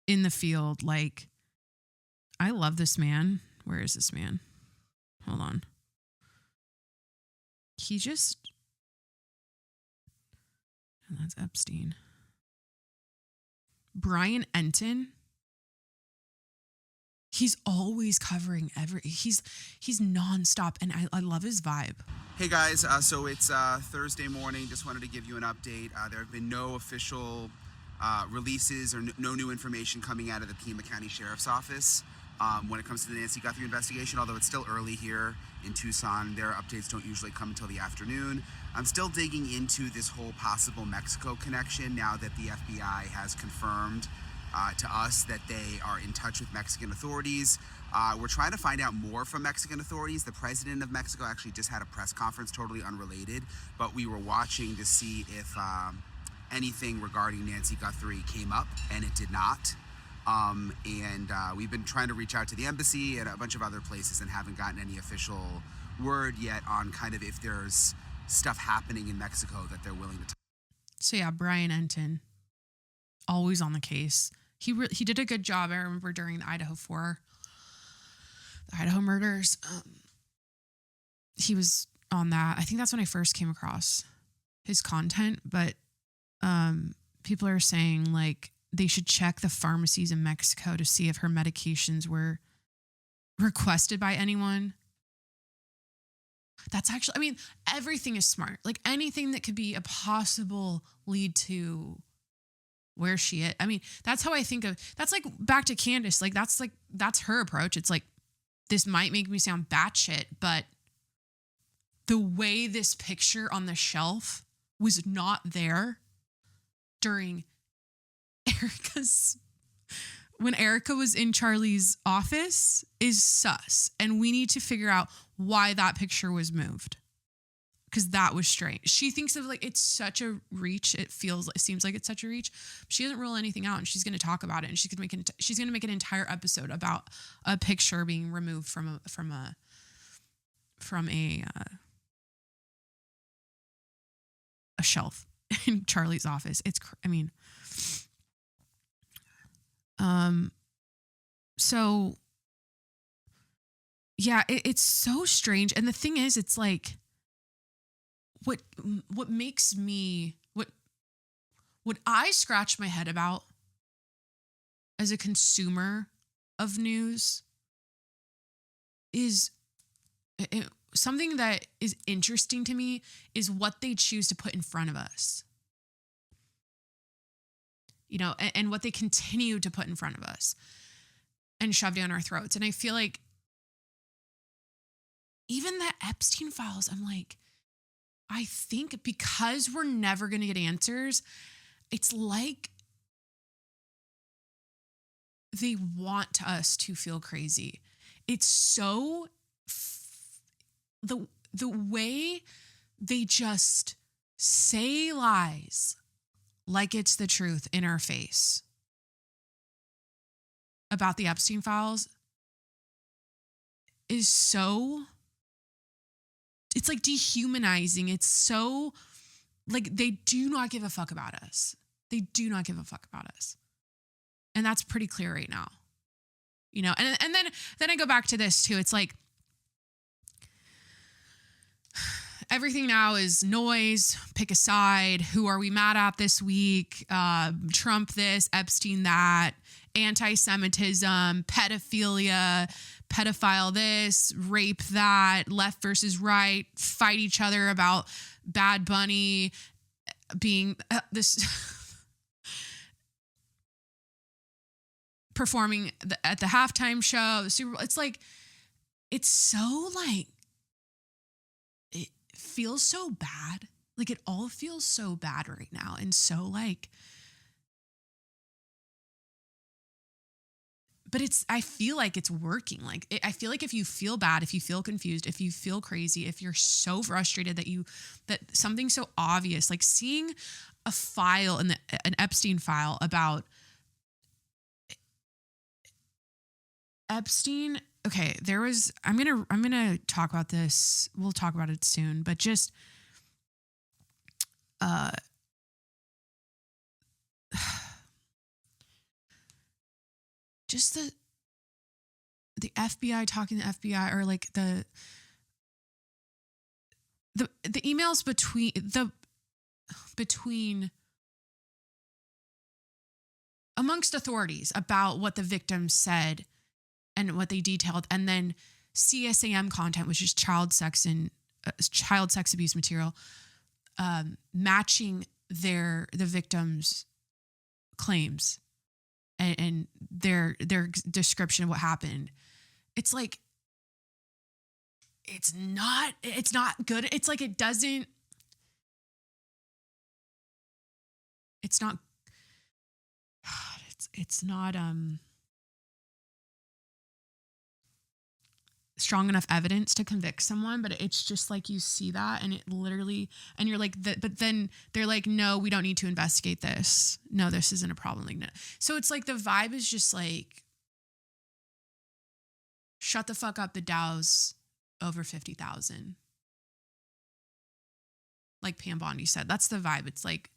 in the field. Like, I love this man. Where is this man? Hold on. he just, and that's Epstein. Brian Enton. He's always covering he's nonstop, and I love his vibe. Hey guys, so it's Thursday morning. Just wanted to give you an update. There have been no official releases or no new information coming out of the Pima County Sheriff's Office when it comes to the Nancy Guthrie investigation, although it's still early here in Tucson. Their updates don't usually come until the afternoon. I'm still digging into this whole possible Mexico connection now that the FBI has confirmed to us that they are in touch with Mexican authorities. We're trying to find out more from Mexican authorities. The president of Mexico actually just had a press conference, totally unrelated, but we were watching to see if anything regarding Nancy Guthrie came up, and it did not. We've been trying to reach out to the embassy and a bunch of other places and haven't gotten any official word yet on kind of if there's stuff happening in Mexico that they're willing to talk. So yeah, Brian Enton, always on the case. He did a good job. I remember during the Idaho murders, he was on that. I think that's when I first came across his content, but people are saying like they should check the pharmacies in Mexico to see if her medications were requested by anyone. That's actually, I mean, everything is smart. Like anything that could be a possible lead to where she is. I mean, that's how I think of, that's like back to Candace. That's her approach. It's like, this might make me sound batshit, but the way this picture on the shelf was not there during when Erica was in Charlie's office is sus. And we need to figure out why that picture was moved. Because that was strange. She thinks of like, it's such a reach. It seems like it's such a reach. She doesn't rule anything out, and she's going to talk about it. And she's going to make an entire episode about a picture being removed from a shelf in Charlie's office. So yeah, it's so strange. And the thing is, it's like, what makes me, what I scratch my head about as a consumer of news is something that is interesting to me is what they choose to put in front of us, you know, and what they continue to put in front of us and shove down our throats. And I feel like even the Epstein files, I'm like, I think because we're never going to get answers, it's like they want us to feel crazy. It's so the way they just say lies like it's the truth in our face about the Epstein files is so, it's like dehumanizing. It's so like they do not give a fuck about us. They do not give a fuck about us. And that's pretty clear right now. You know, and then I go back to this too. It's like everything now is noise, pick a side. Who are we mad at this week? Trump this, Epstein that, anti-Semitism, pedophilia, pedophile this, rape that, left versus right, fight each other about Bad Bunny being this performing at the halftime show, the Super Bowl. It's like, it's so like, it feels so bad. Like it all feels so bad right now. And so like, but I feel like it's working. Like, I feel like if you feel bad, if you feel confused, if you feel crazy, if you're so frustrated that something so obvious, like seeing a file an Epstein file about Epstein. Okay. I'm going to talk about this. We'll talk about it soon, but just, just the FBI talking to FBI, or like the emails between amongst authorities about what the victims said and what they detailed, and then CSAM content, which is child sex abuse material, matching the victims' claims and their description of what happened. It's like, it's not good. It's like it's not strong enough evidence to convict someone, but it's just like, you see that and it literally, and you're like, but then they're like, no, we don't need to investigate this. No, this isn't a problem. Like, no. So it's like the vibe is just like, shut the fuck up. The Dow's over 50,000. Like Pam Bondi said, that's the vibe. It's like,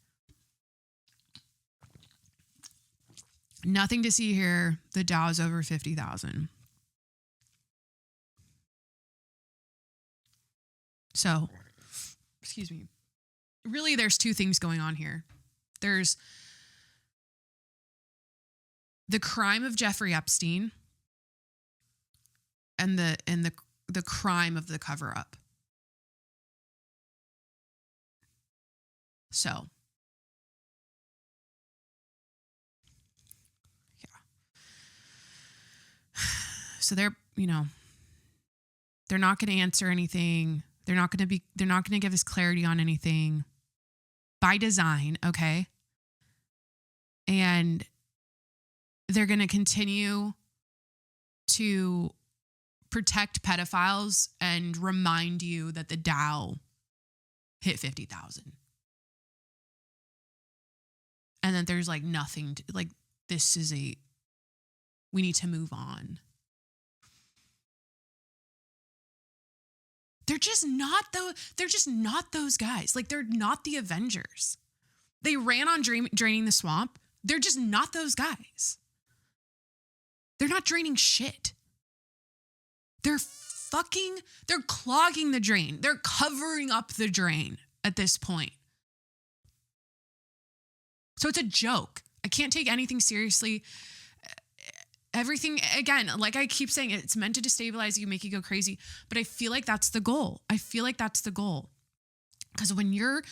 nothing to see here. The Dow is over 50,000. So, excuse me. Really, there's two things going on here. There's the crime of Jeffrey Epstein and the crime of the cover-up. So, so they're not going to answer anything. They're not going to give us clarity on anything by design. Okay. And they're going to continue to protect pedophiles and remind you that the Dow hit 50,000. And then there's like nothing to, like, we need to move on. They're just not those guys. Like, they're not the Avengers. They ran on draining the swamp. They're just not those guys. They're not draining shit. They're clogging the drain. They're covering up the drain at this point. So it's a joke. I can't take anything seriously. Everything, again, like I keep saying, it's meant to destabilize you, make you go crazy. But I feel like that's the goal. Because when you're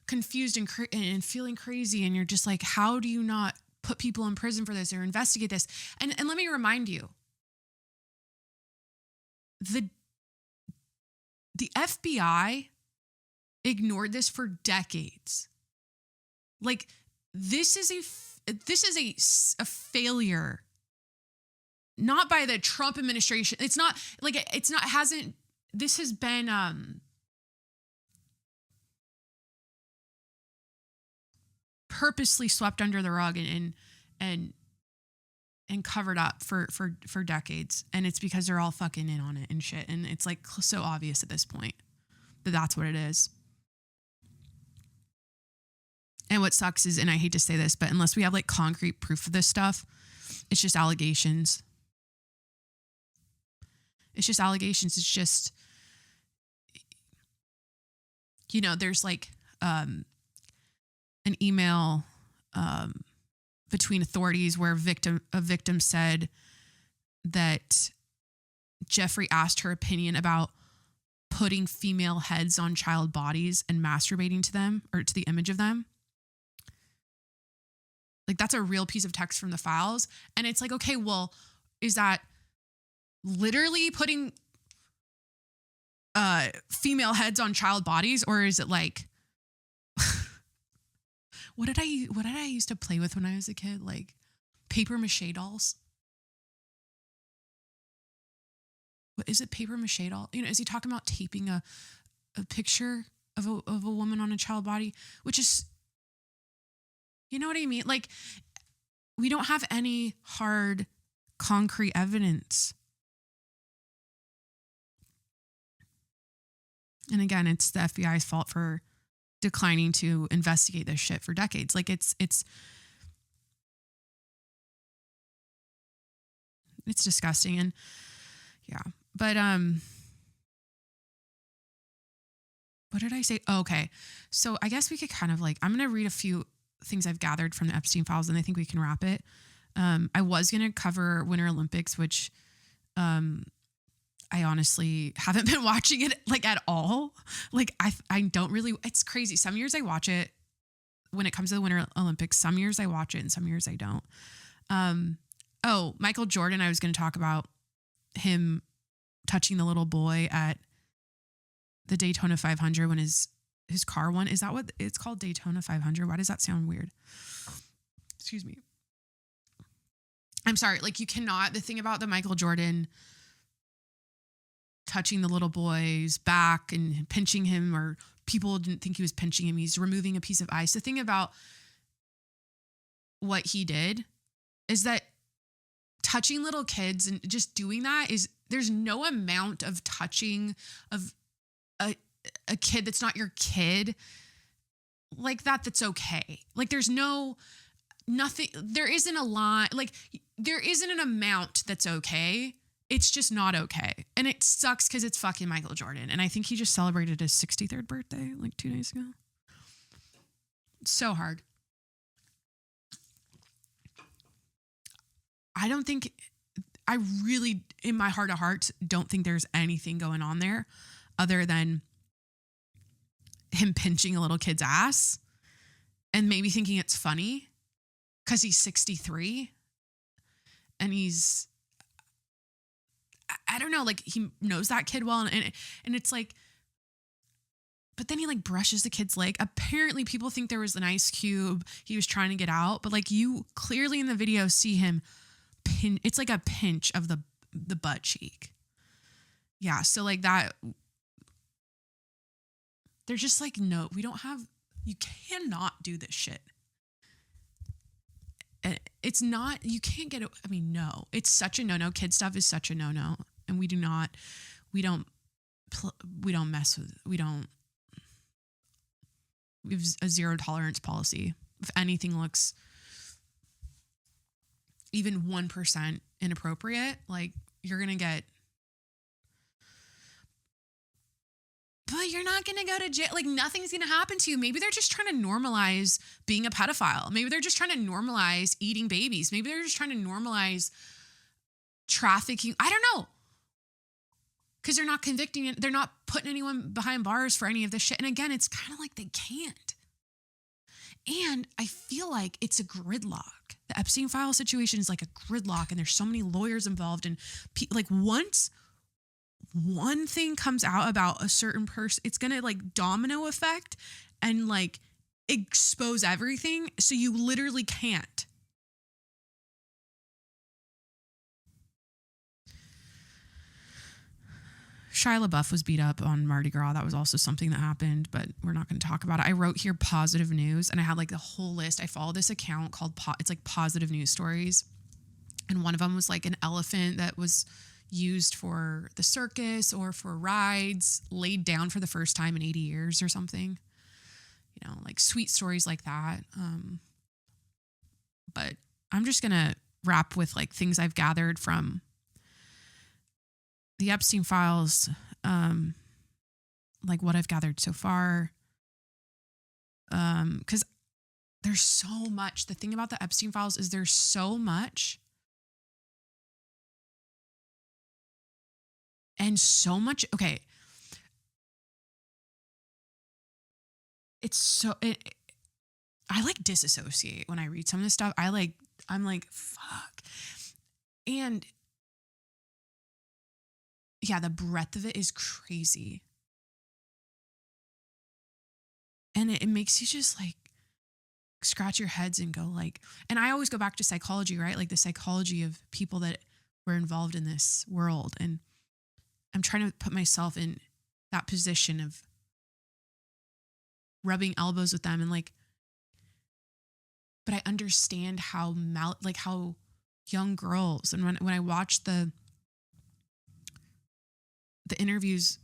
confused and feeling crazy and you're just like, how do you not put people in prison for this or investigate this? And let me remind you, the FBI ignored this for decades. Like, this is a failure. Not by the Trump administration. This has been purposely swept under the rug and covered up for decades. And it's because they're all fucking in on it and shit. And it's like so obvious at this point that that's what it is. And what sucks is, and I hate to say this, but unless we have like concrete proof of this stuff, it's just allegations. It's just allegations. It's just, there's like an email between authorities where a victim said that Jeffrey asked her opinion about putting female heads on child bodies and masturbating to them or to the image of them. Like, that's a real piece of text from the files. And it's like, okay, well, is that literally putting female heads on child bodies, or is it like what did I used to play with when I was a kid? Like paper mache dolls. What is it? Paper mache doll? Is he talking about taping a picture of a woman on a child body, which is, you know what I mean? Like, we don't have any hard concrete evidence. And again, it's the FBI's fault for declining to investigate this shit for decades. Like, it's disgusting. And yeah, but what did I say? Oh, okay. So I guess we could kind of like, I'm going to read a few things I've gathered from the Epstein files, and I think we can wrap it. I was going to cover Winter Olympics, which I honestly haven't been watching it like at all. Like I don't really, it's crazy. Some years I watch it when it comes to the Winter Olympics. Some years I watch it and some years I don't. Oh, Michael Jordan, I was going to talk about him touching the little boy at the Daytona 500 when his car won. Is that what it's called? Daytona 500? Why does that sound weird? Excuse me. I'm sorry. Like you cannot, the thing about the Michael Jordan touching the little boy's back and pinching him, or people didn't think he was pinching him. He's removing a piece of ice. The thing about what he did is that touching little kids and just doing that is, there's no amount of touching of a kid that's not your kid like that's okay. Like there's nothing, there isn't a line, like there isn't an amount that's okay. It's just not okay. And it sucks because it's fucking Michael Jordan. And I think he just celebrated his 63rd birthday like 2 days ago. It's so hard. I really, in my heart of hearts, don't think there's anything going on there other than him pinching a little kid's ass and maybe thinking it's funny because he's 63 and he's, I don't know, like he knows that kid well. And it's like, but then he like brushes the kid's leg. Apparently people think there was an ice cube he was trying to get out, but like you clearly in the video see him it's like a pinch of the butt cheek. Yeah. So like that, there's just like, no, you cannot do this shit. It's not, you can't get it. I mean, no, it's such a no-no. Kid stuff is such a no-no. And we don't mess with, we have a zero tolerance policy. If anything looks even 1% inappropriate, like you're going to get, but you're not going to go to jail. Like nothing's going to happen to you. Maybe they're just trying to normalize being a pedophile. Maybe they're just trying to normalize eating babies. Maybe they're just trying to normalize trafficking. I don't know. Because they're not convicting it. They're not putting anyone behind bars for any of this shit. And again, it's kind of like they can't. And I feel like it's a gridlock. The Epstein file situation is like a gridlock, and there's so many lawyers involved. And like once one thing comes out about a certain person, it's going to like domino effect and like expose everything. So you literally can't. Shia LaBeouf was beat up on Mardi Gras. That was also something that happened, but we're not going to talk about it. I wrote here positive news, and I had like the whole list. I follow this account called it's like positive news stories. And one of them was like an elephant that was used for the circus or for rides, laid down for the first time in 80 years or something. You know, like sweet stories like that. But I'm just going to wrap with like things I've gathered from the Epstein files, like what I've gathered so far. Because there's so much. The thing about the Epstein files is there's so much. And so much. Okay. It's so, I like disassociate when I read some of this stuff. I'm like, fuck. And yeah, the breadth of it is crazy. And it makes you just like scratch your heads and go like, and I always go back to psychology, right? Like the psychology of people that were involved in this world. And I'm trying to put myself in that position of rubbing elbows with them and like, but I understand how how young girls, and when I watch the interviews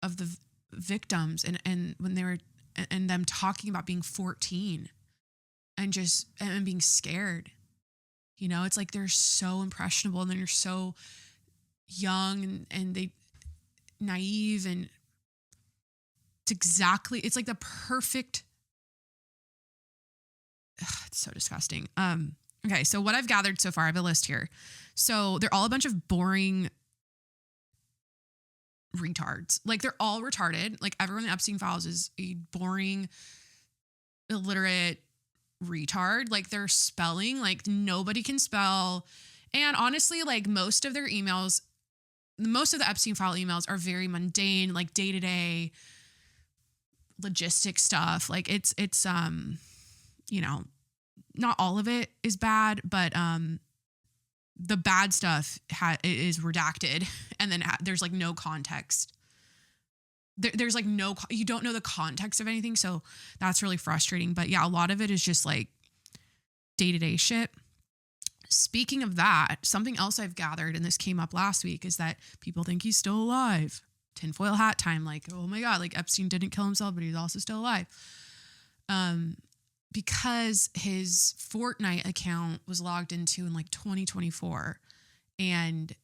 of the victims and when they were, and them talking about being 14 and being scared, you know, it's like they're so impressionable and they're so young and they naive, and It's like the perfect, it's so disgusting. Okay, so what I've gathered so far, I have a list here. So they're all a bunch of boring retards. Like they're all retarded. Like everyone in the Epstein files is a boring, illiterate retard. Like their spelling, like nobody can spell. And honestly, like most of the Epstein file emails are very mundane, like day-to-day logistic stuff. Like it's you know, not all of it is bad, but the bad stuff is redacted, and then there's like no context. There's like you don't know the context of anything, so that's really frustrating. But yeah, a lot of it is just like day-to-day shit. Speaking of that, something else I've gathered, and this came up last week, is that people think he's still alive. Tinfoil hat time, like, oh my God, like Epstein didn't kill himself, but he's also still alive. Because his Fortnite account was logged into in like 2024, and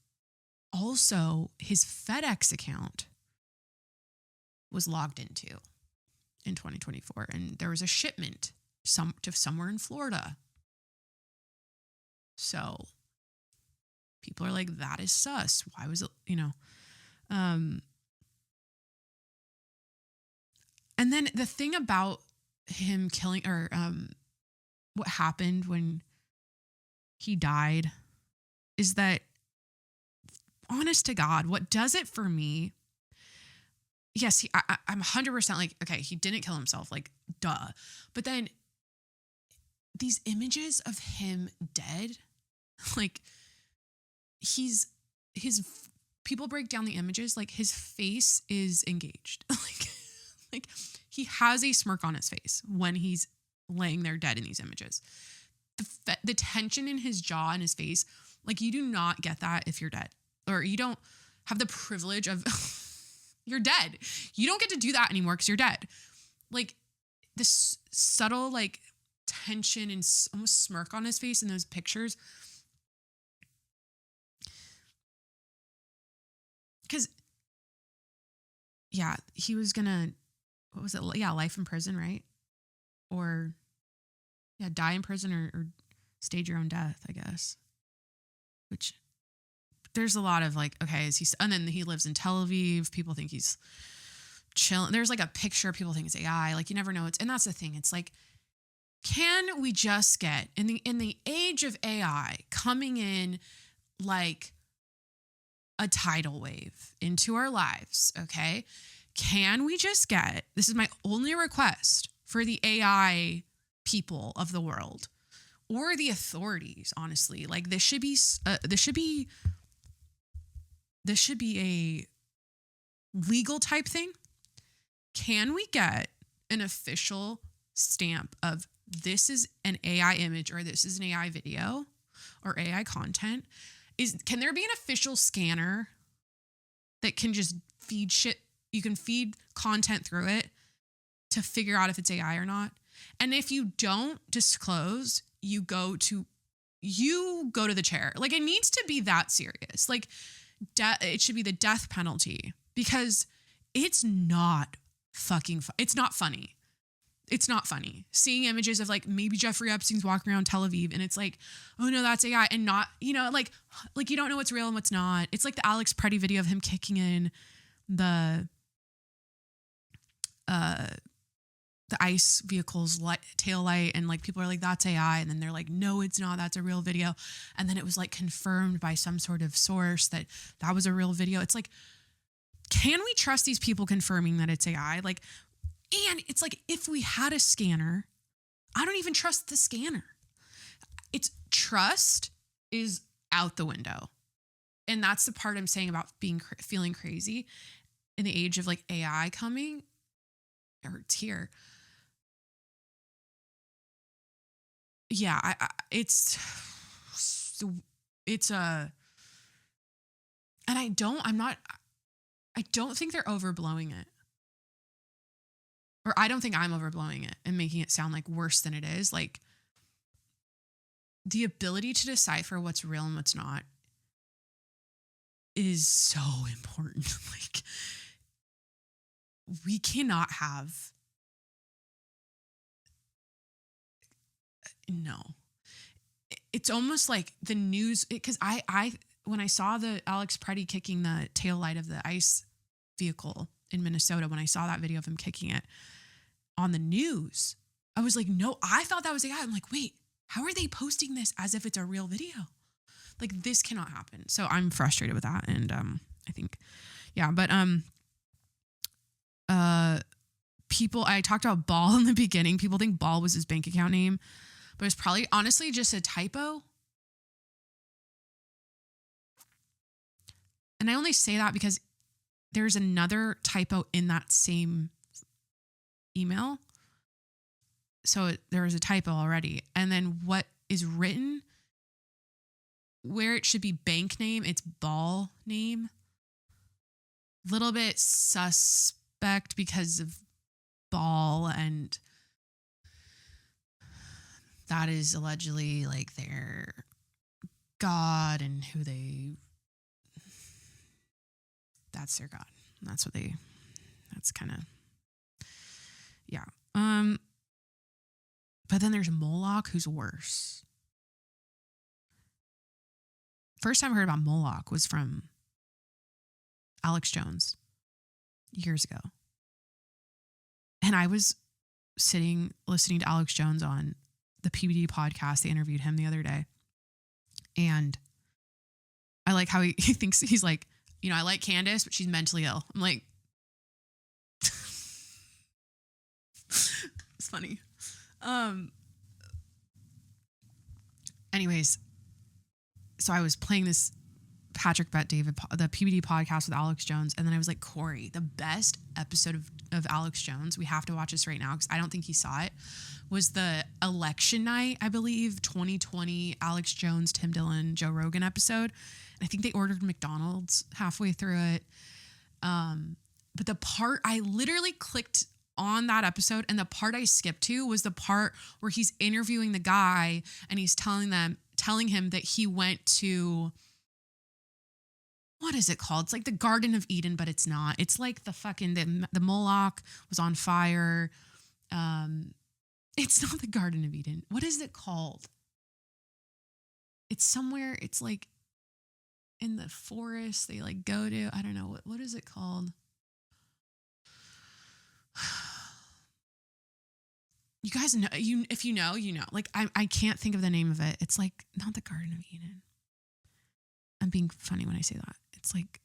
also his FedEx account was logged into in 2024, and there was a shipment to somewhere in Florida. So people are like, that is sus. Why was it, you know? And then the thing about him killing, or what happened when he died, is that, honest to God, what does it for me? Yes, I'm 100% like, okay, he didn't kill himself, like, duh. But then these images of him dead, like, people break down the images, like his face is engaged. like he has a smirk on his face when he's laying there dead in these images. The tension in his jaw and his face, like you do not get that if you're dead, or you don't have the privilege of, you're dead. You don't get to do that anymore because you're dead. Like this subtle like tension and almost smirk on his face in those pictures. Because, yeah, he was gonna, what was it? Yeah, life in prison, right? Or, yeah, die in prison or stage your own death, I guess. Which, there's a lot of like, okay, and then he lives in Tel Aviv. People think he's chilling. There's like a picture, people think it's AI. Like, you never know. And that's the thing. It's like, can we just get, in the age of AI, coming in like a tidal wave into our lives, okay? Can we just get, this is my only request for the AI people of the world, or the authorities, honestly, like this should be a legal type thing. Can we get an official stamp of this is an AI image, or this is an AI video, or AI content? Can there be an official scanner that can just feed shit? You can feed content through it to figure out if it's AI or not. And if you don't disclose, you go to the chair. Like, it needs to be that serious. Like, it should be the death penalty, because it's not fucking it's not funny. It's not funny seeing images of like maybe Jeffrey Epstein's walking around Tel Aviv and it's like, oh no, that's AI, and not, you know, like you don't know what's real and what's not. It's like the Alex Preddy video of him kicking in the ICE vehicle's tail light, and like people are like, that's AI, and then they're like, no, it's not, that's a real video. And then it was like confirmed by some sort of source that was a real video. It's like, can we trust these people confirming that it's AI? Like, and it's like, if we had a scanner, I don't even trust the scanner. It's trust is out the window. And that's the part I'm saying about feeling crazy in the age of like AI coming, or it's here. Yeah, and I don't think they're overblowing it. Or I don't think I'm overblowing it and making it sound like worse than it is. Like, the ability to decipher what's real and what's not is so important. Like, we cannot have. No. It's almost like the news, because I when I saw the Alex Preddy kicking the taillight of the ICE vehicle in Minnesota, when I saw that video of him kicking it on the news, I was like, no, I thought that was a guy. I'm like, wait, how are they posting this as if it's a real video? Like, this cannot happen. So I'm frustrated with that. And I think, yeah, but people, I talked about Baal in the beginning. People think Baal was his bank account name, but it's probably honestly just a typo. And I only say that because there's another typo in that same email. So there is a typo already. And then what is written, where it should be bank name, it's Baal name. Little bit suspect because of Baal, and that is allegedly like their god and who they, that's their god. That's what they, that's kind of, yeah. But then there's Moloch, who's worse. First time I heard about Moloch was from Alex Jones years ago. And I was sitting listening to Alex Jones on the PBD podcast. They interviewed him the other day. And I like how he thinks, he's like, you know, I like Candace, but she's mentally ill. I'm like, it's funny. Anyways, so I was playing this Patrick Bet David, the PBD podcast with Alex Jones. And then I was like, Corey, the best episode of Alex Jones, we have to watch this right now because I don't think he saw it, was the election night, I believe, 2020 Alex Jones, Tim Dillon, Joe Rogan episode. And I think they ordered McDonald's halfway through it. But the part, I literally clicked on that episode, and the part I skipped to was the part where he's interviewing the guy and he's telling him that he went to, what is it called? It's like the Garden of Eden, but it's not. It's like the fucking, the Moloch was on fire. It's not the Garden of Eden. What is it called? It's somewhere, it's like in the forest they like go to. I don't know. What is it called? You guys know, if you know, you know. Like, I can't think of the name of it. It's like not the Garden of Eden. I'm being funny when I say that. It's like,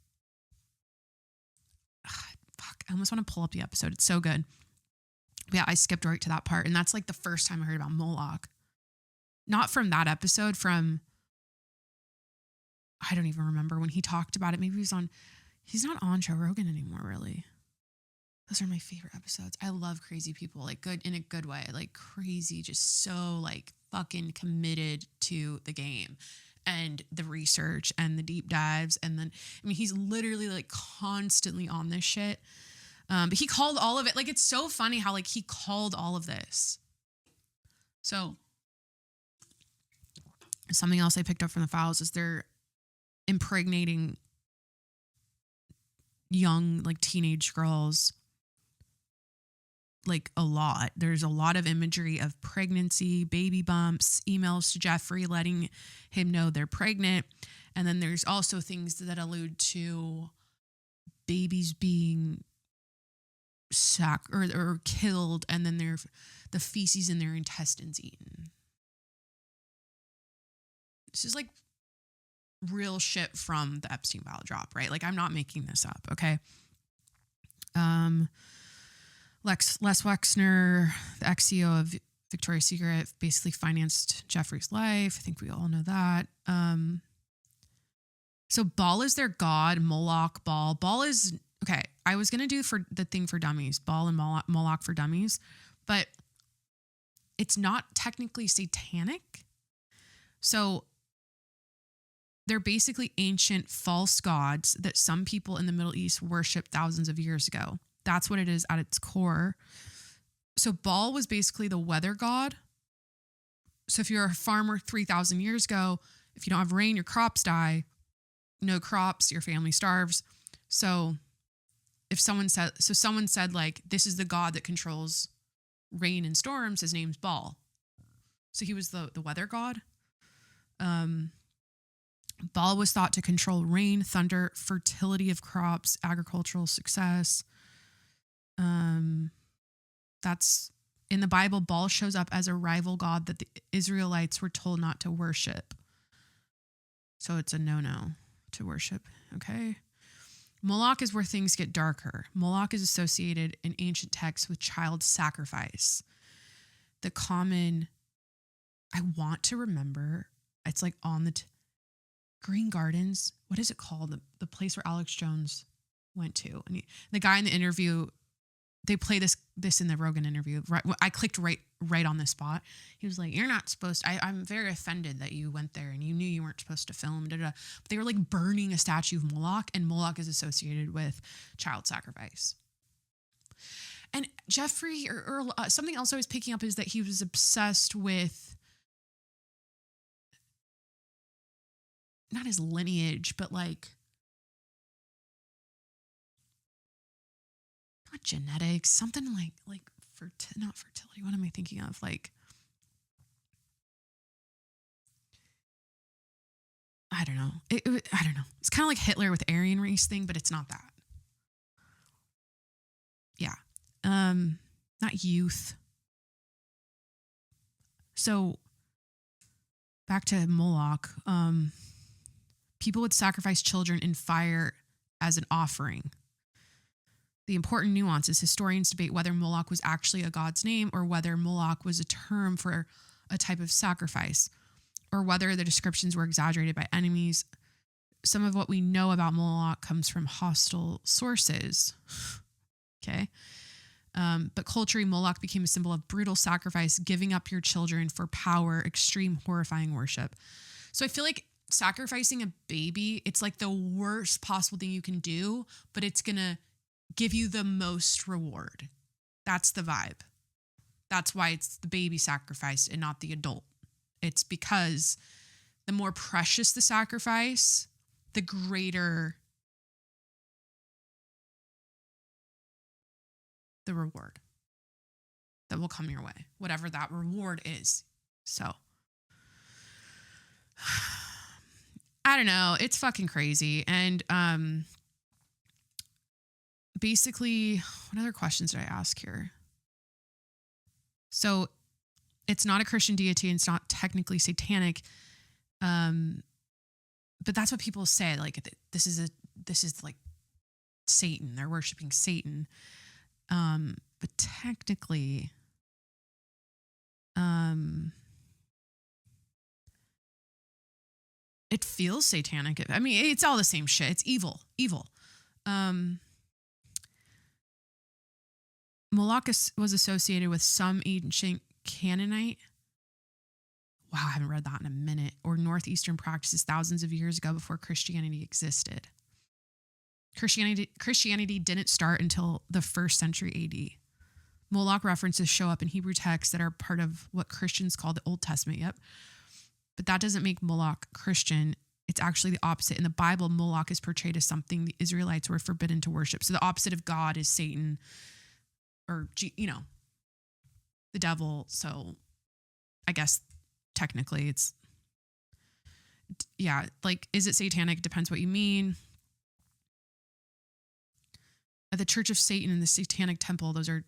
fuck, I almost want to pull up the episode. It's so good. But yeah, I skipped right to that part. And that's like the first time I heard about Moloch. Not from that episode, from, I don't even remember when he talked about it. Maybe he's not on Joe Rogan anymore, really. Those are my favorite episodes. I love crazy people, like good, in a good way, like crazy, just so like fucking committed to the game and the research and the deep dives. And then, I mean, he's literally like constantly on this shit. But he called all of it. Like, it's so funny how like he called all of this. So something else I picked up from the files is they're impregnating young, like teenage girls, like a lot. There's a lot of imagery of pregnancy, baby bumps, emails to Jeffrey letting him know they're pregnant. And then there's also things that allude to babies being sacked or killed, and then the feces in their intestines eaten. This is like real shit from the Epstein file drop, right? Like, I'm not making this up, okay? Les Wexner, the ex-CEO of Victoria's Secret, basically financed Jeffrey's life. I think we all know that. So Baal is their god, Moloch, Baal. Baal is, okay, I was going to do for the thing for dummies, Baal and Moloch for dummies, but it's not technically satanic. So they're basically ancient false gods that some people in the Middle East worshiped thousands of years ago. That's what it is at its core. So Baal was basically the weather god. So if you're a farmer 3,000 years ago, if you don't have rain, your crops die. No crops, your family starves. So if someone said like, this is the god that controls rain and storms, his name's Baal. So he was the weather god. Baal was thought to control rain, thunder, fertility of crops, agricultural success. That's in the Bible. Baal shows up as a rival god that the Israelites were told not to worship. So it's a no-no to worship. Okay. Moloch is where things get darker. Moloch is associated in ancient texts with child sacrifice. The common, I want to remember, it's like on the Green Gardens. What is it called? The place where Alex Jones went to. And the guy in the interview, they play this in the Rogan interview. Right, I clicked right on the spot. He was like, "You're not supposed to, I'm very offended that you went there and you knew you weren't supposed to film." But they were like burning a statue of Moloch, and Moloch is associated with child sacrifice. And Jeffrey, or something else I was picking up is that he was obsessed with not his lineage, but like not genetics, something like not fertility. What am I thinking of? Like, I don't know. I don't know. It's kind of like Hitler with Aryan race thing, but it's not that. Yeah. Not youth. So back to Moloch. People would sacrifice children in fire as an offering. The important nuance is historians debate whether Moloch was actually a god's name or whether Moloch was a term for a type of sacrifice, or whether the descriptions were exaggerated by enemies. Some of what we know about Moloch comes from hostile sources. Okay. But culturally, Moloch became a symbol of brutal sacrifice, giving up your children for power, extreme, horrifying worship. So I feel like sacrificing a baby, it's like the worst possible thing you can do, but it's going to give you the most reward. That's the vibe. That's why it's the baby sacrifice and not the adult. It's because the more precious the sacrifice, the greater the reward that will come your way, whatever that reward is. So I don't know. It's fucking crazy. And basically, what other questions did I ask here? So it's not a Christian deity and it's not technically satanic. But that's what people say. Like, this is like Satan. They're worshiping Satan. But technically, it feels satanic. I mean, it's all the same shit. It's evil. Moloch was associated with some ancient Canaanite. Wow, I haven't read that in a minute. Or Northeastern practices thousands of years ago before Christianity existed. Christianity didn't start until the 1st century AD. Moloch references show up in Hebrew texts that are part of what Christians call the Old Testament. Yep. But that doesn't make Moloch Christian. It's actually the opposite. In the Bible, Moloch is portrayed as something the Israelites were forbidden to worship. So the opposite of God is Satan, or, the devil. So I guess technically it's, yeah, like, is it satanic? It depends what you mean. The Church of Satan and the Satanic Temple, those are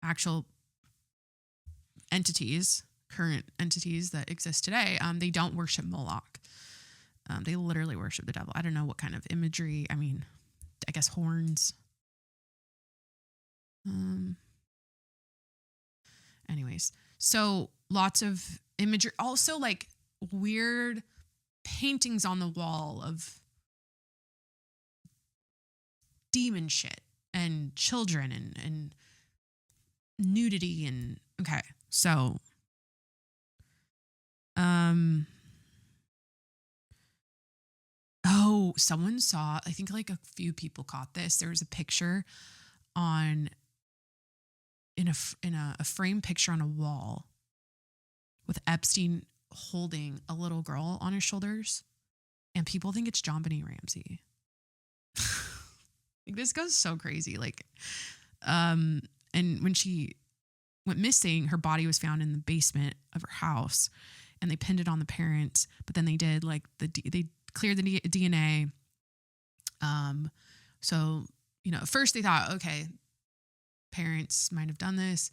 actual entities, current entities that exist today. They don't worship Moloch. They literally worship the devil. I don't know what kind of imagery. I mean, I guess horns. Anyways, so lots of imagery. Also, like, weird paintings on the wall of demon shit and children and nudity and okay. So someone saw, I think like a few people caught this. There was a picture in a frame picture on a wall with Epstein holding a little girl on his shoulders, and people think it's JonBenet Ramsey. Like, this goes so crazy. Like, and when she went missing, her body was found in the basement of her house, and they pinned it on the parents. But then they did like they cleared the DNA. So, you know, at first they thought, okay, parents might have done this.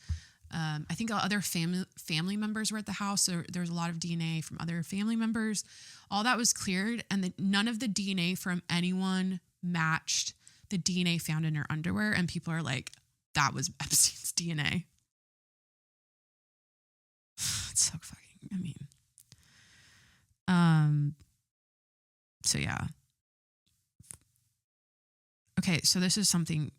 I think other family members were at the house. So there was a lot of DNA from other family members. All that was cleared, and none of the DNA from anyone matched the DNA found in her underwear. And people are like, that was Epstein's DNA. It's so fucking, I mean. So yeah. Okay, so this is something.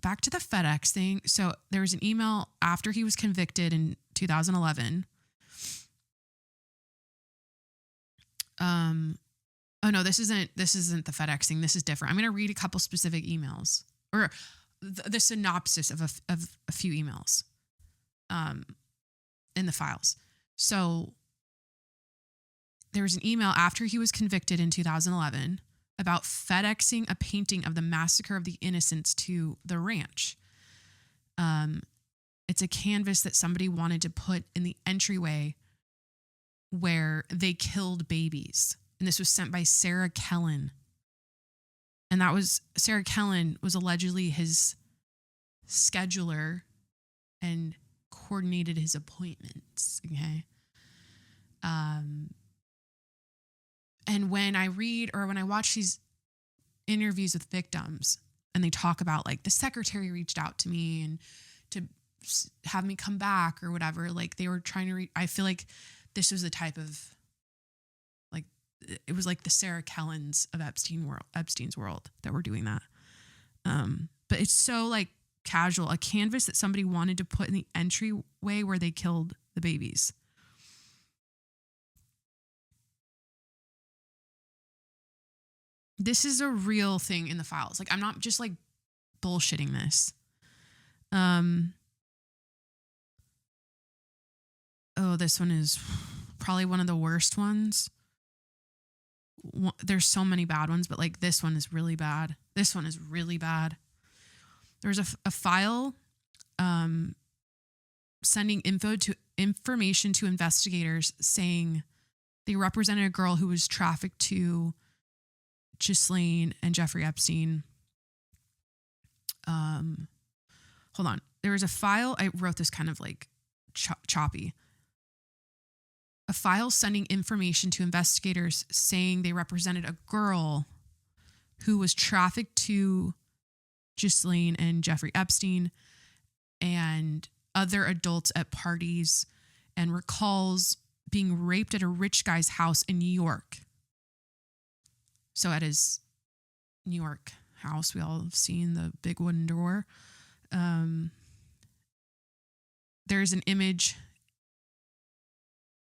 Back to the FedEx thing. So there was an email after he was convicted in 2011. Oh no, this isn't the FedEx thing. This is different. I'm going to read a couple specific emails, or the synopsis of a few emails in the files. So there was an email after he was convicted in 2011 about FedExing a painting of the massacre of the innocents to the ranch. It's a canvas that somebody wanted to put in the entryway where they killed babies. And this was sent by Sarah Kellen. And Sarah Kellen was allegedly his scheduler and coordinated his appointments. Okay. And when I read or when I watch these interviews with victims and they talk about like the secretary reached out to me and to have me come back or whatever, like they were trying to I feel like this was the type of, like, it was like the Sarah Kellens of Epstein's world that were doing that. But it's so like casual, a canvas that somebody wanted to put in the entryway where they killed the babies. This is a real thing in the files. Like, I'm not just like bullshitting this. Oh, this one is probably one of the worst ones. There's so many bad ones, but like this one is really bad. This one is really bad. There's a file sending information to investigators saying they represented a girl who was trafficked to Ghislaine and Jeffrey Epstein. Hold on. There was a file. I wrote this kind of like choppy. A file sending information to investigators saying they represented a girl who was trafficked to Ghislaine and Jeffrey Epstein and other adults at parties, and recalls being raped at a rich guy's house in New York. So at his New York house, we all have seen the big wooden door. There's an image.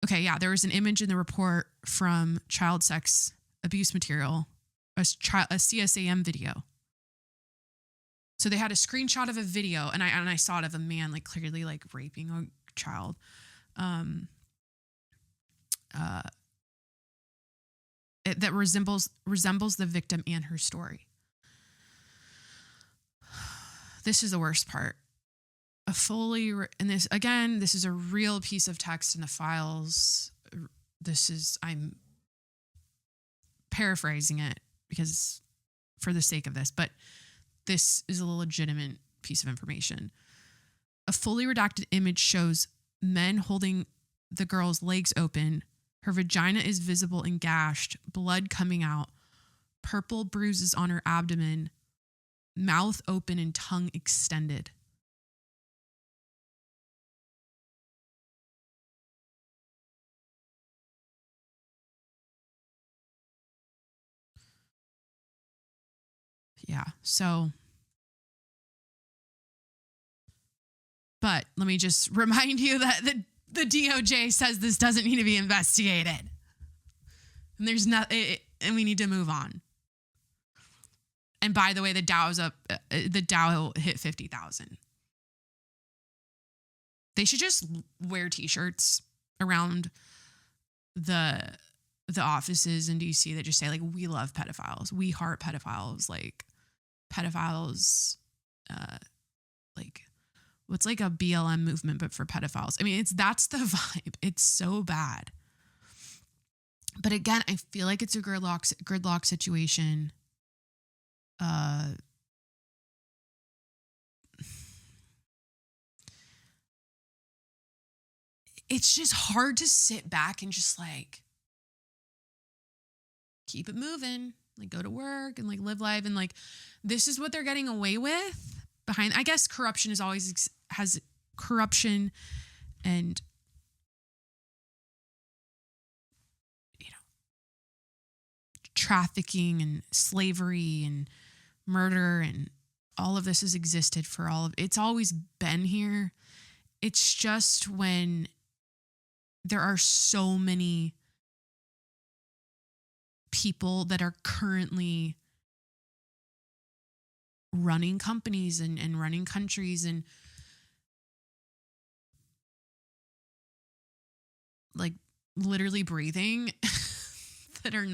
Okay, yeah, there was an image in the report from child sex abuse material, a CSAM video. So they had a screenshot of a video, and I saw it of a man like clearly like raping a child. That resembles the victim and her story. This is the worst part. This is a real piece of text in the files. I'm paraphrasing it because for the sake of this, but this is a legitimate piece of information. A fully redacted image shows men holding the girl's legs open. Her vagina is visible and gashed, blood coming out, purple bruises on her abdomen, mouth open and tongue extended. Yeah, so, but let me just remind you that the DOJ says this doesn't need to be investigated. And there's nothing, and we need to move on. And by the way, the Dow hit 50,000. They should just wear t-shirts around the the offices in DC that just say like, we love pedophiles, we heart pedophiles, like pedophiles, like what's like a BLM movement but for pedophiles. I mean, that's the vibe. It's so bad. But again, I feel like it's a gridlock situation. It's just hard to sit back and just like keep it moving, like go to work and like live life. And like, this is what they're getting away with behind. I guess corruption is always has corruption and, you know, trafficking and slavery and murder and all of this has existed for it's always been here. It's just when there are so many people that are currently running companies and running countries and like literally breathing that are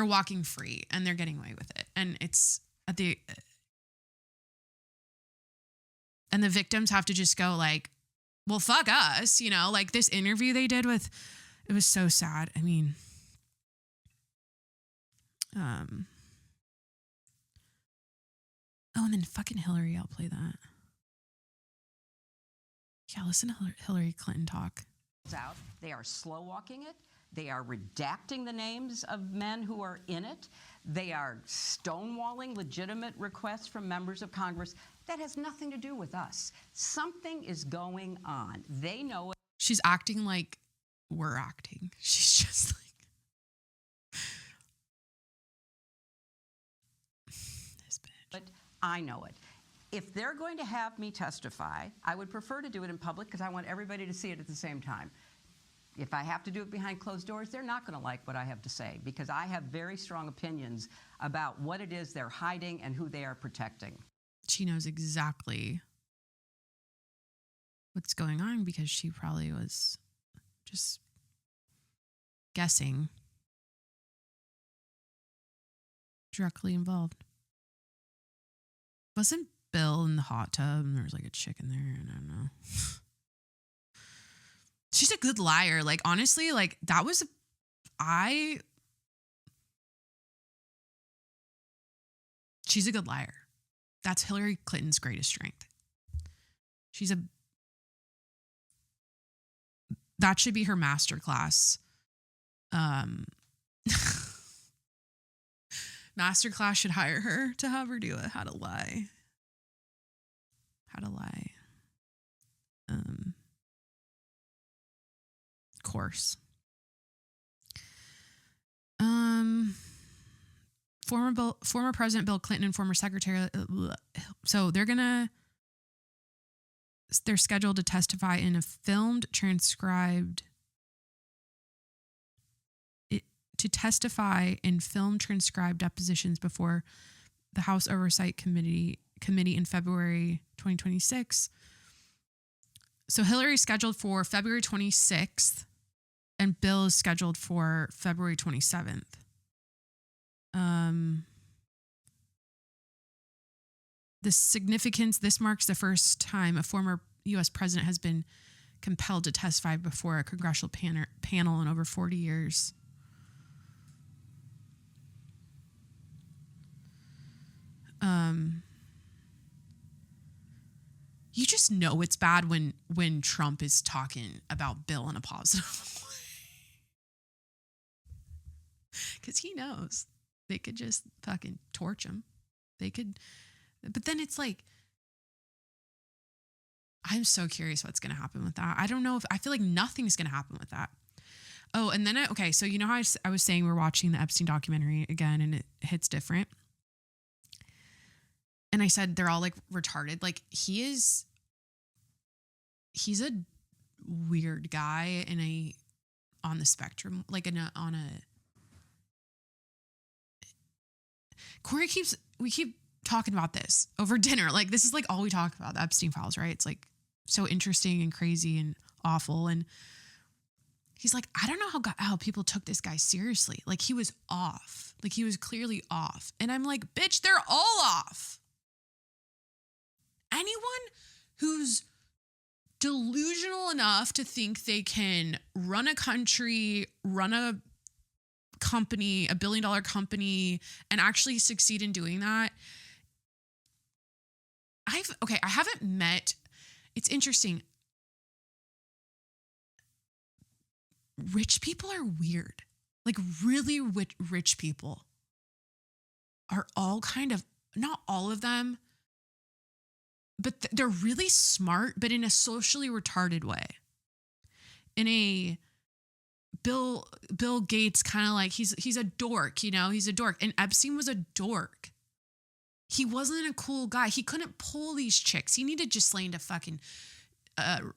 walking free and they're getting away with it. And it's and the victims have to just go like, well, fuck us, you know, like this interview they did it was so sad. I mean, oh, and then fucking Hillary, I'll play that. Yeah, listen to Hillary Clinton talk. Out. They are slow walking it. They are redacting the names of men who are in it. They are stonewalling legitimate requests from members of Congress. That has nothing to do with us. Something is going on. They know it. She's acting like we're acting. She's just like this bitch. But I know it. If they're going to have me testify, I would prefer to do it in public because I want everybody to see it at the same time. If I have to do it behind closed doors, they're not going to like what I have to say because I have very strong opinions about what it is they're hiding and who they are protecting. She knows exactly what's going on because she probably was just guessing, directly involved. Wasn't Bill in the hot tub and there was like a chick in there? I don't know. She's a good liar. Like, honestly, like that was, she's a good liar. That's Hillary Clinton's greatest strength. That should be her masterclass. Masterclass should hire her to have her do it. How to lie. Course. Former President Bill Clinton and former Secretary. So they're scheduled to testify in a transcribed depositions before the House Oversight Committee in February 2026. So Hillary's scheduled for February 26th and Bill is scheduled for February 27th. The significance, this marks the first time a former U.S. president has been compelled to testify before a congressional panel in over 40 years. You just know it's bad when Trump is talking about Bill in a positive way. Because he knows they could just fucking torch him. They could, but then it's like, I'm so curious what's going to happen with that. I don't know I feel like nothing's going to happen with that. Oh, and then, okay, so you know how I was saying we're watching the Epstein documentary again and it hits different. And I said they're all like retarded. Like he's a weird guy on the spectrum, like Corey we keep talking about this over dinner. Like this is like all we talk about, the Epstein files, right? It's like so interesting and crazy and awful. And He's like, I don't know how people took this guy seriously. Like, he was off. Like, he was clearly off. And I'm like, bitch, they're all off. Anyone who's delusional enough to think they can run a country, run a company, $1 billion company, and actually succeed in doing that. I haven't met, it's interesting. Rich people are weird. Like, really rich people are all kind of, not all of them, but they're really smart, but in a socially retarded way. In a Bill Gates kind of like, he's a dork, you know, he's a dork. And Epstein was a dork. He wasn't a cool guy. He couldn't pull these chicks. He needed Ghislaine to fucking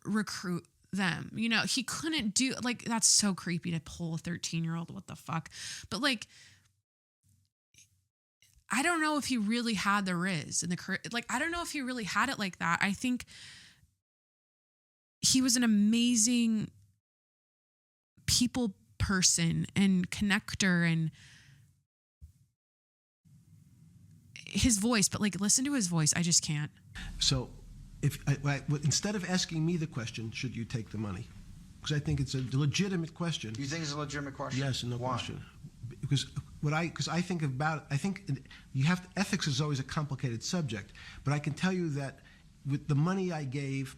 recruit them. You know, he couldn't do, like, that's so creepy to pull a 13-year-old. What the fuck? But like, I don't know if he really had the riz and I don't know if he really had it like that. I think he was an amazing people person and connector, and his voice, but like, listen to his voice. I just can't. So instead of asking me the question, should you take the money? Because I think it's a legitimate question. You think it's a legitimate question? Yes, no Why? question. Because I think you have to, ethics is always a complicated subject, but I can tell you that with the money I gave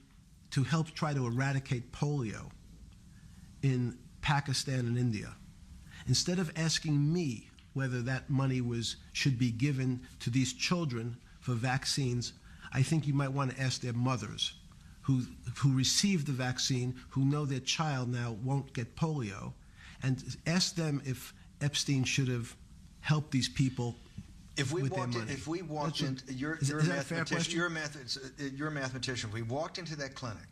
to help try to eradicate polio in Pakistan and India, instead of asking me whether that money should be given to these children for vaccines, I think you might want to ask their mothers who received the vaccine, who know their child now won't get polio, and ask them if Epstein should have helped these people with their money. If we walked in, you're a mathematician. If we walked into that clinic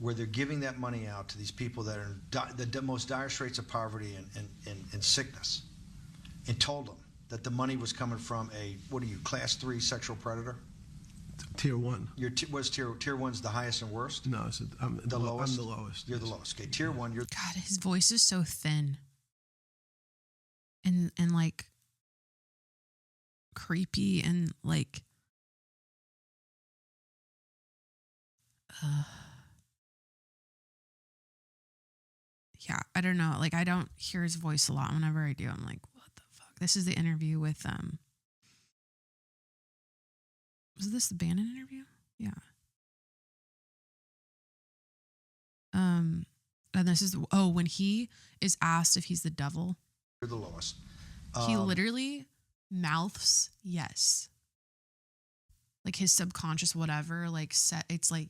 where they're giving that money out to these people that are in the most dire straits of poverty and sickness, and told them that the money was coming from class 3 sexual predator? Tier 1. Was tier 1's the highest and worst? No, I'm the lowest. I'm the lowest. You're the lowest. Okay, tier 1. God, his voice is so thin. And like creepy and like yeah, I don't know. Like, I don't hear his voice a lot. Whenever I do, I'm like, what the fuck? This is the interview with was this the Bannon interview? Yeah. And this is when he is asked if he's the devil. You're the lowest. He literally mouths yes. Like, his subconscious whatever, like, it's like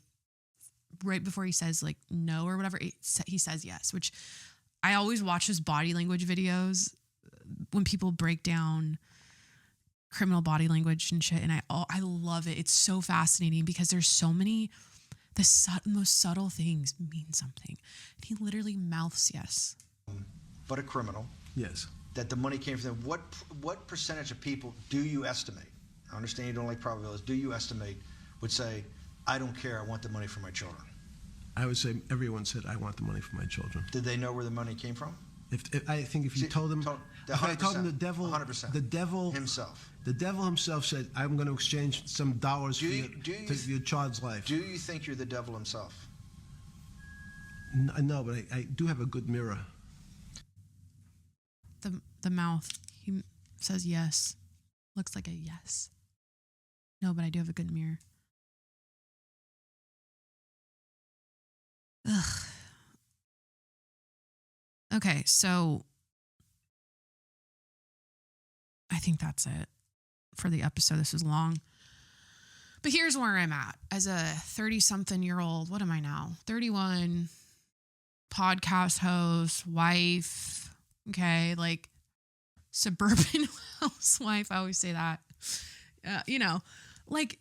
right before he says like no or whatever, he says yes, which I always watch his body language videos when people break down criminal body language and shit, and I love it. It's so fascinating because there's so many, the most subtle things mean something. And he literally mouths yes. But a criminal. Yes. That the money came from them. What percentage of people do you estimate? I understand you don't like probabilities. Do you estimate would say, I don't care, I want the money for my children? I would say everyone said, I want the money for my children. Did they know where the money came from? I think if you told them, if I told them the devil, 100%. The devil himself said, I'm going to exchange some dollars for your child's life. Do you think you're the devil himself? No, but I do have a good mirror. The mouth, he says yes. Looks like a yes. No, but I do have a good mirror. Ugh. Okay, so I think that's it for the episode. This is long. But here's where I'm at. As a 30-something-year-old, what am I now? 31, podcast host, wife, okay, like suburban housewife. I always say that. Like,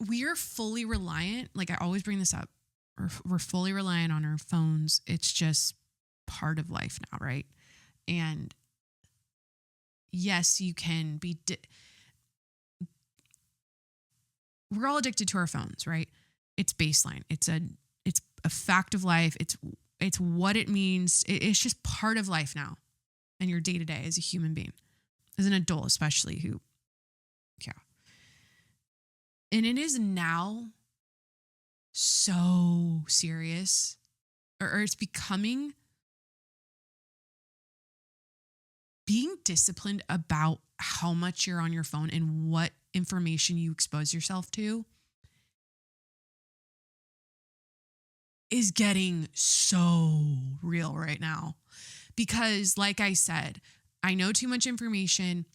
we're fully reliant. Like, I always bring this up. We're fully reliant on our phones. It's just part of life now, right? And yes, you can be. We're all addicted to our phones, right? It's baseline. It's a fact of life. It's It's what it means. It's just part of life now and your day to day as a human being, as an adult, especially who, yeah. And it is now so serious, or it's becoming, being disciplined about how much you're on your phone and what information you expose yourself to is getting so real right now. Because like I said, I know too much information.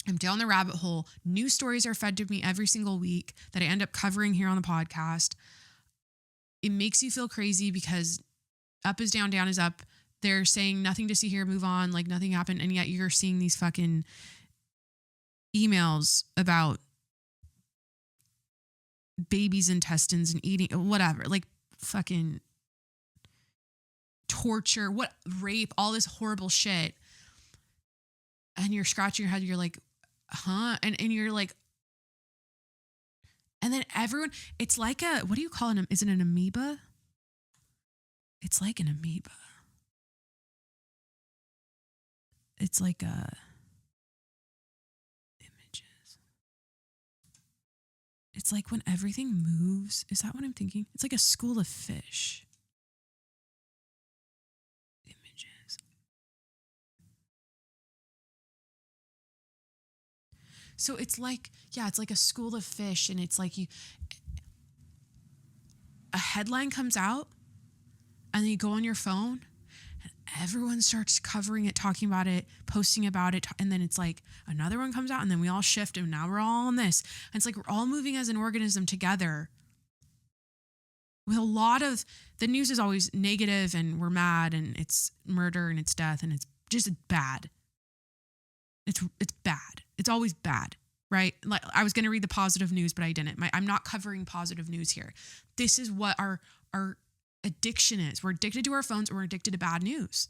I'm down the rabbit hole. News stories are fed to me every single week that I end up covering here on the podcast. It makes you feel crazy because up is down, down is up. They're saying nothing to see here, move on, like nothing happened. And yet you're seeing these fucking emails about babies' intestines and eating, whatever, like fucking torture, rape, all this horrible shit. And you're scratching your head. You're like, huh? And you're like, and then everyone, it's like what do you call it? Is it an amoeba? It's like an amoeba. It's like images. It's like when everything moves. Is that what I'm thinking? It's like a school of fish. Images. So it's like, yeah, it's like a school of fish, and it's like a headline comes out, and then you go on your phone, and everyone starts covering it, talking about it, posting about it. And then it's like another one comes out, and then we all shift, and now we're all on this. And it's like we're all moving as an organism together. With a lot of, the news is always negative, and we're mad, and it's murder, and it's death, and it's just bad. It's bad. It's always bad, right? Like I was going to read the positive news, but I didn't. I'm not covering positive news here. This is what our addiction is. We're addicted to our phones, or we're addicted to bad news.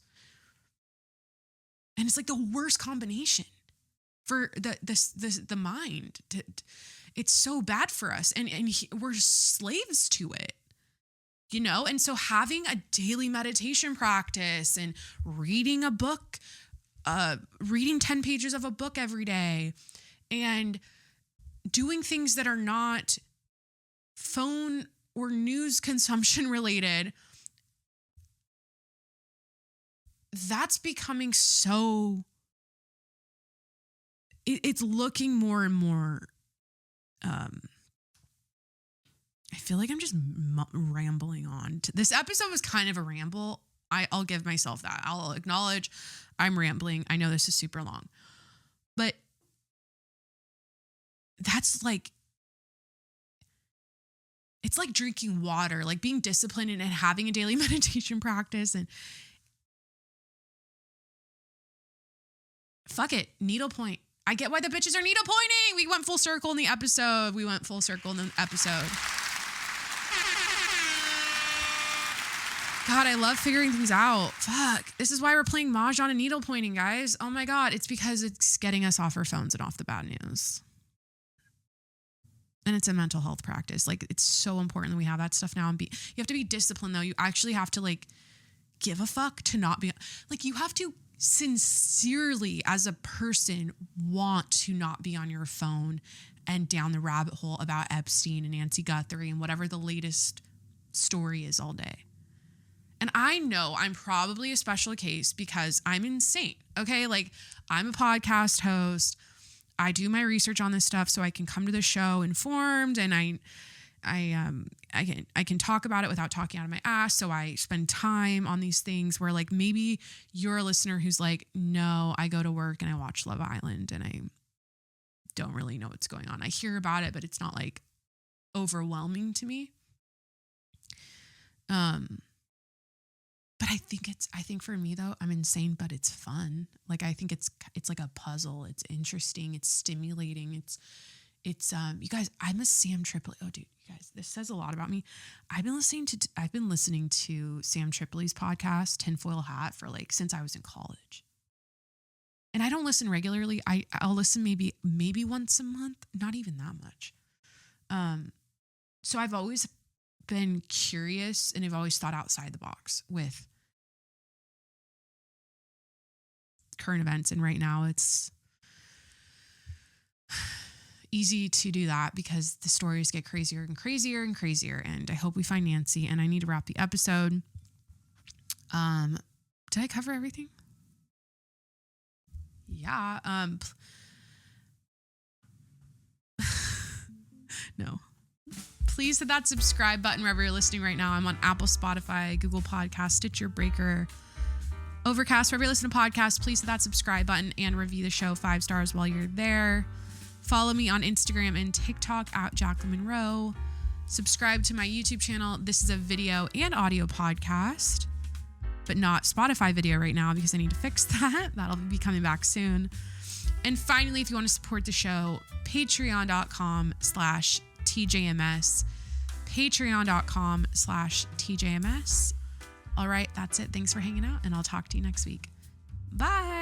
And it's like the worst combination for the mind. It's so bad for us, and we're slaves to it, you know? And so having a daily meditation practice and reading a book, reading 10 pages of a book every day, and doing things that are not phone or news consumption related, that's becoming so, it's looking more and more, I feel like I'm just rambling on. This episode was kind of a ramble. I'll give myself that. I'll acknowledge I'm rambling. I know this is super long, but that's like, it's like drinking water, like being disciplined and having a daily meditation practice. And fuck it, needlepoint. I get why the bitches are needle pointing. We went full circle in the episode. God, I love figuring things out. Fuck. This is why we're playing Mahjong and needle pointing, guys. Oh my God. It's because it's getting us off our phones and off the bad news. And it's a mental health practice. Like, it's so important that we have that stuff now. And you have to be disciplined, though. You actually have to, like, give a fuck to not be, like, you have to sincerely, as a person, want to not be on your phone and down the rabbit hole about Epstein and Nancy Guthrie and whatever the latest story is all day. And I know I'm probably a special case because I'm insane. Okay. Like, I'm a podcast host. I do my research on this stuff so I can come to the show informed, and I can talk about it without talking out of my ass. So I spend time on these things where, like, maybe you're a listener who's like, no, I go to work and I watch Love Island and I don't really know what's going on. I hear about it, but it's not like overwhelming to me. But I think for me though, I'm insane, but it's fun. Like, I think it's like a puzzle. It's interesting. It's stimulating. It's you guys, I'm a Sam Tripoli. Oh dude, you guys, this says a lot about me. I've been listening to Sam Tripoli's podcast, Tinfoil Hat, for like, since I was in college. And I don't listen regularly. I'll listen maybe once a month, not even that much. So I've always been curious and have always thought outside the box with current events. And right now it's easy to do that because the stories get crazier and crazier and crazier. And I hope we find Nancy, and I need to wrap the episode. Did I cover everything? Yeah. No. Please hit that subscribe button wherever you're listening right now. I'm on Apple, Spotify, Google Podcasts, Stitcher, Breaker, Overcast. Wherever you listen to podcasts, please hit that subscribe button and review the show 5 stars while you're there. Follow me on Instagram and TikTok at Jacqueline Monroe. Subscribe to my YouTube channel. This is a video and audio podcast, but not Spotify video right now because I need to fix that. That'll be coming back soon. And finally, if you want to support the show, patreon.com/TJMS. Patreon.com/TJMS. All right, that's it. Thanks for hanging out, and I'll talk to you next week. Bye.